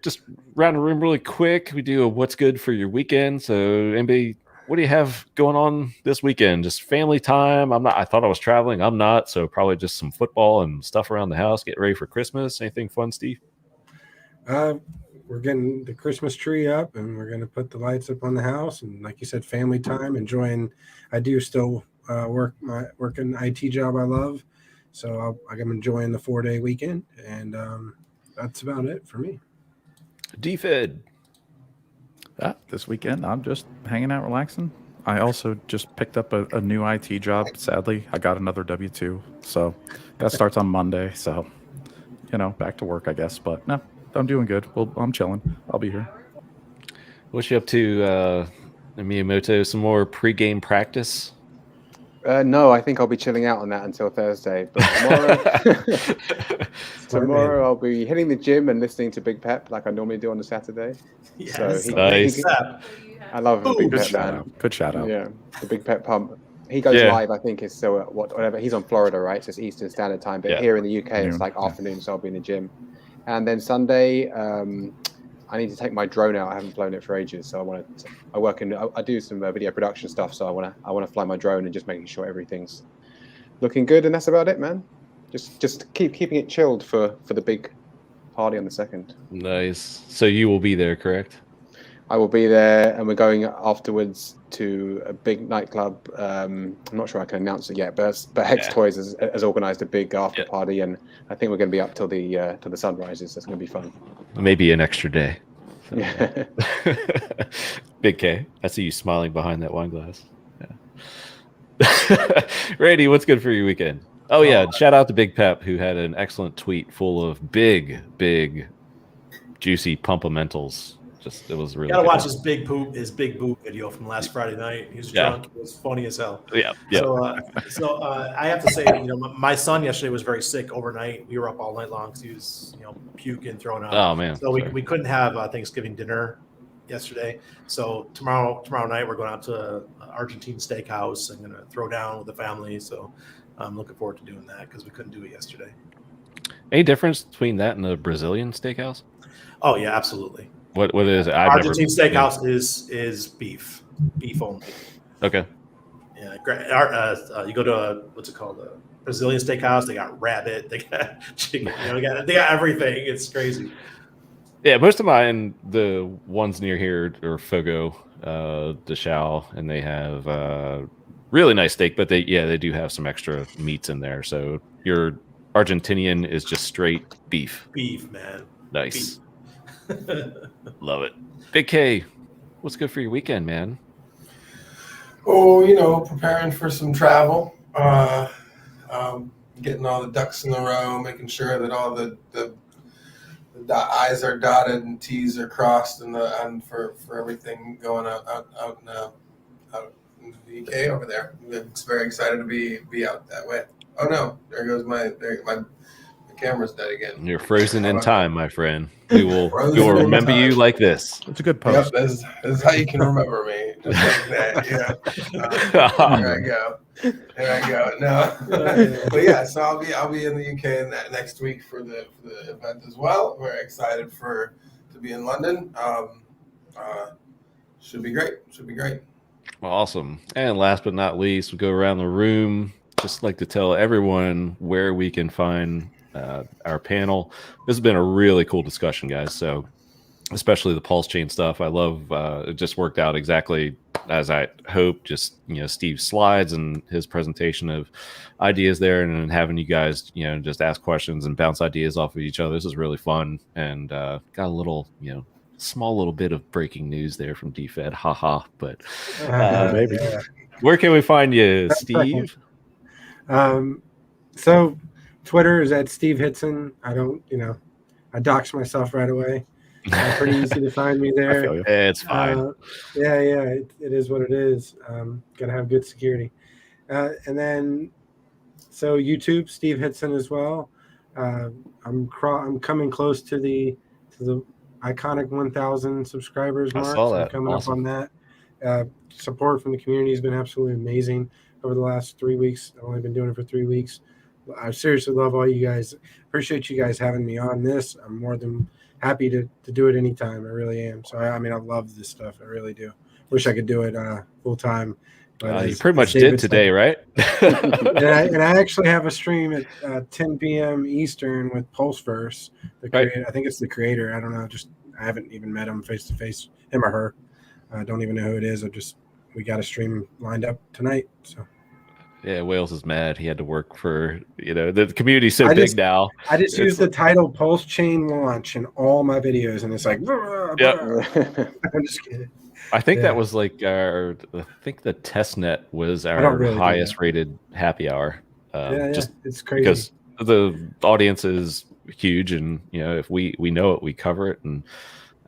Just round the room really quick. We do a what's good for your weekend. So anybody, what do you have going on this weekend? Just family time? I thought I was traveling. I'm not. So probably just some football and stuff around the house. Get ready for Christmas. Anything fun, Steve? We're getting the Christmas tree up, and we're going to put the lights up on the house. And like you said, family time, enjoying. I do still work an IT job I love. So I'm enjoying the 4-day weekend, and that's about it for me. DFed. This weekend, I'm just hanging out, relaxing. I also just picked up a new IT job. Sadly, I got another W-2, so that starts on Monday. So, back to work, I guess. But no, I'm doing good. Well, I'm chilling. I'll be here. What's you up to, Miyamoto? Some more pregame practice? No, I think I'll be chilling out on that until Thursday. But tomorrow I'll be hitting the gym and listening to Big Pep like I normally do on a Saturday. Yes, So nice. I love Big Good Pep, shout man. out. Good shout out. Yeah, the Big Pep pump. He goes live, I think, is so whatever. He's on Florida, right? So it's Eastern Standard Time. But here in the UK, it's like afternoon, so I'll be in the gym. And then Sunday, I need to take my drone out. I haven't flown it for ages, so I do some video production stuff. So I want to fly my drone and just making sure everything's looking good. And that's about it, man. Just keeping it chilled for the big party on the 2nd. Nice. So you will be there, correct? I will be there, and we're going afterwards to a big nightclub. I'm not sure I can announce it yet, but HEX Toys has organised a big after party, and I think we're going to be up till the sun rises. That's going to be fun. Maybe an extra day. So, yeah. Big K. I see you smiling behind that wine glass. Yeah. Randy, what's good for your weekend? Oh yeah, shout out to Big Pep, who had an excellent tweet full of big, juicy pumpamentals. It was really. You gotta watch his big poop video from last Friday night. He was drunk. It was funny as hell. Yeah. So I have to say, my son yesterday was very sick overnight. We were up all night long because he was, puking, throwing up. Oh man. So we couldn't have Thanksgiving dinner yesterday. So tomorrow night we're going out to an Argentine steakhouse. I'm gonna throw down with the family. So I'm looking forward to doing that because we couldn't do it yesterday. Any difference between that and the Brazilian steakhouse? Oh yeah, absolutely. What is it? Argentine steakhouse is beef only. Okay. Yeah, you go to what's it called? A Brazilian steakhouse. They got rabbit. They got chicken. They got everything. It's crazy. Yeah, most of mine, the ones near here are Fogo, Dachau, and they have really nice steak, but they do have some extra meats in there. So your Argentinian is just straight beef. Beef, man. Nice. Love it. Big K, what's good for your weekend, man? Oh, you know, preparing for some travel, getting all the ducks in a row, making sure that all the I's are dotted and T's are crossed, and for everything going out in the UK over there. I'm very excited to be out that way. Oh no, there goes my camera's dead again. You're frozen in time, my friend. We will remember you like this. It's a good post. Yep, this is how you can remember me, just like that. Yeah. There I go. No, but yeah. So I'll be in the UK next week for the event as well. Very excited to be in London. Should be great. Awesome. And last but not least, we go around the room. Just like to tell everyone where we can find our panel. This has been a really cool discussion, guys. So especially the PulseChain stuff. I love it. Just worked out exactly as I hoped. Just, Steve's slides and his presentation of ideas there, and then having you guys, just ask questions and bounce ideas off of each other. This is really fun, and got a little, small little bit of breaking news there from DFed. Haha. But Maybe. where can we find you, Steve? So Twitter is at Steve Hitson. I dox myself right away. Pretty easy to find me there. It's fine. It is what it is. Gotta have good security. And then, so YouTube, Steve Hitson as well. I'm coming close to the iconic 1,000 subscribers mark. I saw that. I'm coming Awesome. up on that. Support from the community has been absolutely amazing over the last 3 weeks. I've only been doing it for 3 weeks. I seriously love all you guys. Appreciate you guys having me on this. I'm more than happy to do it anytime. I really am. So I love this stuff. I really do. Wish I could do it full time. You pretty much did today, right? and I actually have a stream at 10 p.m. Eastern with Pulseverse, the creator. I think it's the creator. I don't know. I haven't even met him face to face, him or her. I don't even know who it is. We got a stream lined up tonight. So. Yeah, Wales is mad. He had to work for, the community's so big now. I just use the title PulseChain launch in all my videos, and it's like, I'm just kidding. I think that was like I think the Testnet was our highest rated happy hour. Just it's crazy because the audience is huge, and if we know it, we cover it. And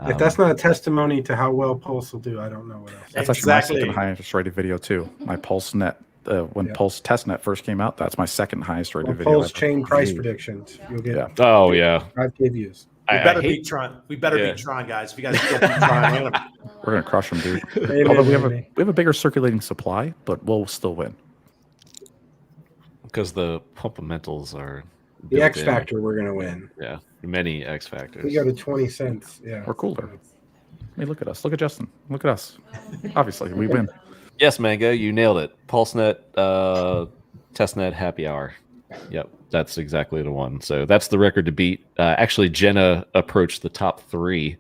if that's not a testimony to how well Pulse will do, I don't know what else. That's actually my second highest rated video too. My PulseNet. When Pulse Testnet first came out, that's my second highest rated video. PulseChain price predictions. You'll get 5K views. We better beat Tron. We better beat Tron, guys. If you guys don't beat Tron, we're gonna crush them, dude. Although we have a bigger circulating supply, but we'll still win because the fundamentals are the X factor. We're gonna win. Yeah, many X factors. We go to 20 cents. Yeah, we're cooler. Hey, look at us. Look at Justin. Look at us. Obviously, we win. Yes, Mango, you nailed it. PulseNet, Testnet, happy hour. Yep, that's exactly the one. So that's the record to beat. Actually, Jenna approached the top 3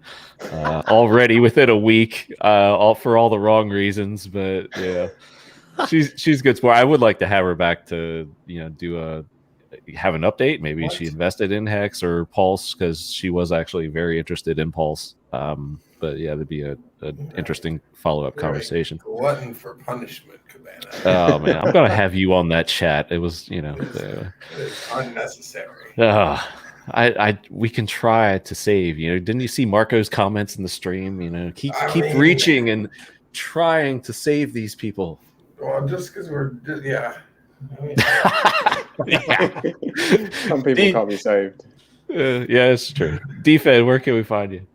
already within a week, all for all the wrong reasons. But yeah, she's good sport. I would like to have her back to have an update. Maybe she invested in HEX or Pulse because she was actually very interested in Pulse. But yeah, that'd be an interesting follow-up conversation. Glutton for punishment, Cabana. Oh man, I'm gonna have you on that chat. It was, it's unnecessary. We can try to save. Didn't you see Marco's comments in the stream? Keep reaching and trying to save these people. Well, just because some people can't be saved. Yeah, it's true. DFed, where can we find you?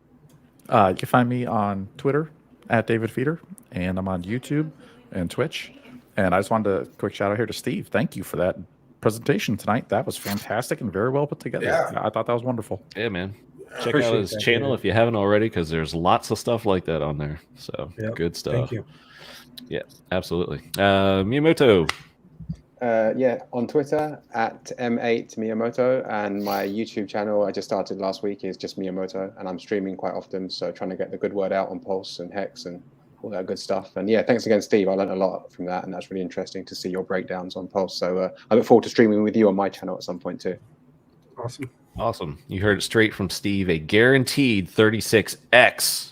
You can find me on Twitter at David Feeder, and I'm on YouTube and Twitch. And I just wanted a quick shout out here to Steve. Thank you for that presentation tonight. That was fantastic and very well put together. Yeah. I thought that was wonderful. Yeah, man. Check out his channel if you haven't already, because there's lots of stuff like that on there. So good stuff. Thank you. Yeah, absolutely. Miyamoto. Yeah, on Twitter at M8 Miyamoto, and my YouTube channel I just started last week is just Miyamoto, and I'm streaming quite often, so trying to get the good word out on Pulse and Hex and all that good stuff. And yeah, thanks again, Steve. I learned a lot from that, and that's really interesting to see your breakdowns on Pulse. So I look forward to streaming with you on my channel at some point too. Awesome. Awesome. You heard it straight from Steve, a guaranteed 36x.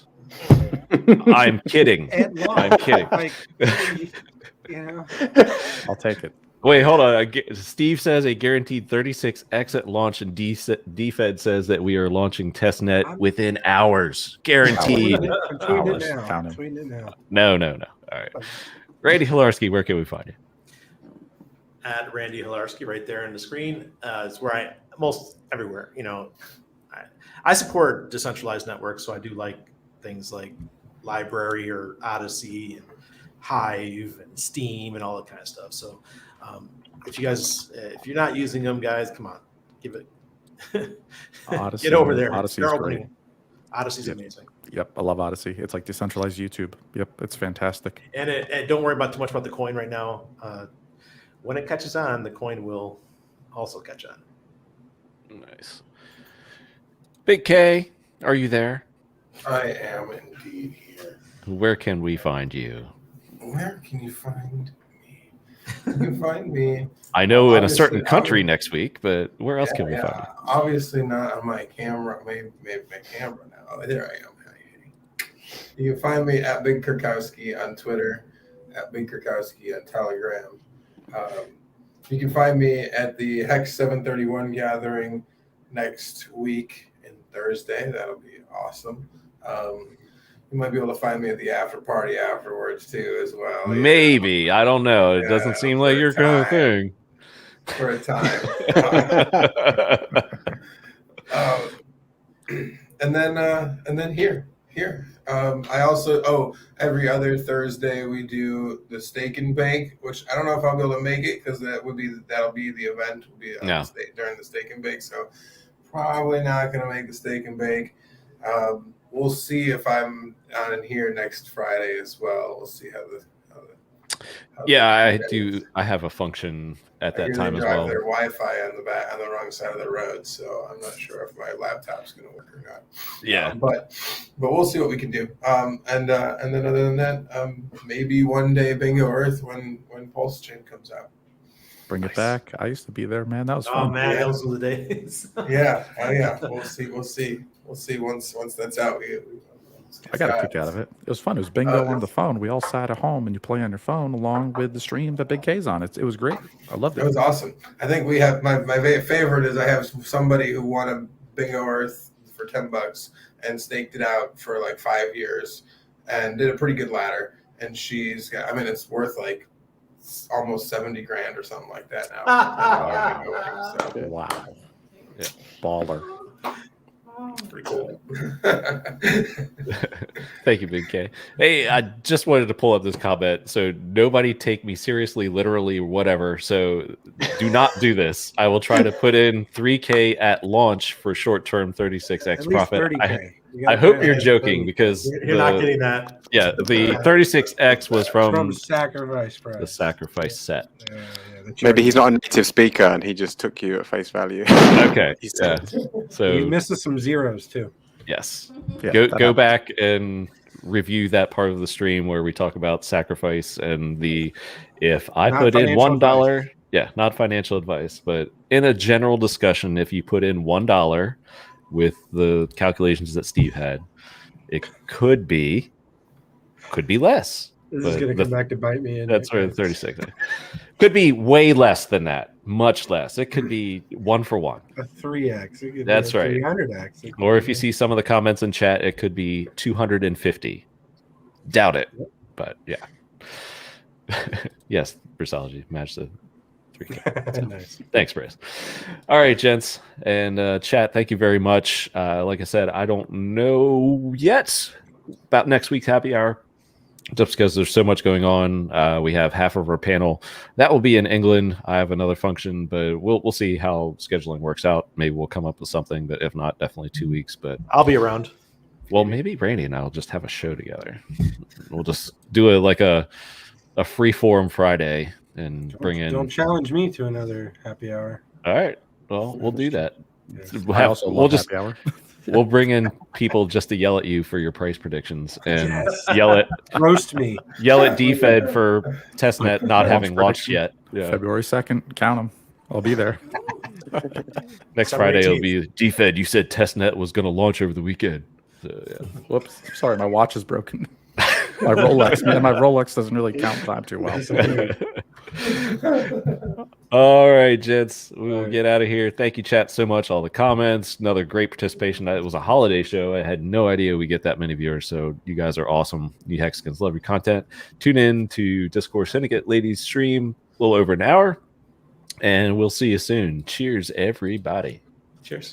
I'm kidding. I'm kidding. Like, you know. I'll take it. Wait, hold on. Steve says a guaranteed 36x at launch, and DFed says that we are launching Testnet within hours. Guaranteed. I'm tweeting it now. I'm tweeting it now. No. All right. Randy Hilarski, where can we find you? At Randy Hilarski, right there on the screen. It's where I most everywhere. You know, I support decentralized networks, so I do like things like Library or Odyssey and Hive and Steam and all that kind of stuff. So if you guys, if you're not using them, guys, come on, give it. Odyssey, get over there. Odyssey's They're great. opening. Odyssey's amazing. Yep, I love Odyssey. It's like decentralized YouTube. Yep, it's fantastic. And don't worry about too much about the coin right now. When it catches on, the coin will also catch on. Nice. Big K, are you there? I am indeed here. Where can we find you? Where can you find me? You can find me. I know in a certain Obviously, country next week, but where else can we find you? Obviously not on my camera. Maybe my camera now. Oh, there I am. You can find me at Big Kurkowski on Twitter, at Big Kurkowski on Telegram. You can find me at the HEX 731 gathering next week in Thursday. That'll be awesome. You might be able to find me at the after party afterwards too, as well. Maybe. I don't know. It doesn't seem like your kind of thing. For a time. And then here. I also every other Thursday we do the Steak and Bake, which I don't know if I'll be able to make it because that'll be the event will be during the Steak and Bake. So probably not gonna make the Steak and Bake. We'll see if I'm on in here next Friday as well. We'll see how I do. I have a function at that time as well. Their Wi-Fi on the wrong side of the road, so I'm not sure if my laptop's going to work or not. Yeah, but we'll see what we can do. And then other than that, maybe one day Bingo Earth when PulseChain comes out. Bring it back. I used to be there, man. That was fun. Oh man, those were the days. Yeah. We'll see once that's out. I got a kick out of it. It was fun. It was bingo on the phone. We all sat at home and you play on your phone along with the stream that Big K's on. It was great. I loved it. It was awesome. I think we have my favorite is I have somebody who won a Bingo Earth for $10 and staked it out for like 5 years and did a pretty good ladder. And she's got, I mean, it's worth like almost 70 grand or something like that now. So. Wow. Yeah. Baller. Pretty cool. Thank you, Big K. Hey, I just wanted to pull up this comment. So nobody take me seriously, literally, whatever. So do not do this. I will try to put in 3K at launch for short-term 36x profit. I hope you're joking because you're not getting that. Yeah, the 36x was from sacrifice price. The sacrifice set. Maybe he's not a native speaker and he just took you at face value. Okay. Yeah. So you missed some zeros too. Yes. Yeah, go back and review that part of the stream where we talk about sacrifice and if I put in $1, not financial advice, but in a general discussion, if you put in $1 with the calculations that Steve had, it could be less. This is going to come back to bite me. That's right, 36. Could be way less than that, much less. It could be 1 for 1. A 3x. It could That's be a right. 300x. Or if you see some of the comments in chat, it could be 250. Doubt it, but yeah. Yes, Bristology, match the 3K. Nice. Thanks, Briss. All right, gents and chat, thank you very much. Like I said, I don't know yet about next week's happy hour. Just because there's so much going on. We have half of our panel that will be in England. I have another function, but we'll see how scheduling works out. Maybe we'll come up with something, but if not, definitely 2 weeks. But I'll be around. Well, maybe Randy and I will just have a show together. We'll just do a free form Friday and bring in. Don't challenge me to another happy hour. All right. Well, we'll do that. Yes. We'll bring in people just to yell at you for your price predictions and roast me. Yell at DFed for Testnet not having launched yet. Yeah. February 2nd. Count them. I'll be there. Next Friday it'll be DFed. You said Testnet was going to launch over the weekend. So, yeah. Whoops. Sorry, my watch is broken. My Rolex doesn't really count time too well. All right, gents, we will get out of here. Thank you, chat, so much. All the comments, another great participation. It was a holiday show. I had no idea we get that many viewers, so you guys are awesome. You Hexicans love your content. Tune in to Discord Syndicate Ladies stream a little over an hour, and we'll see you soon. Cheers, everybody. Cheers.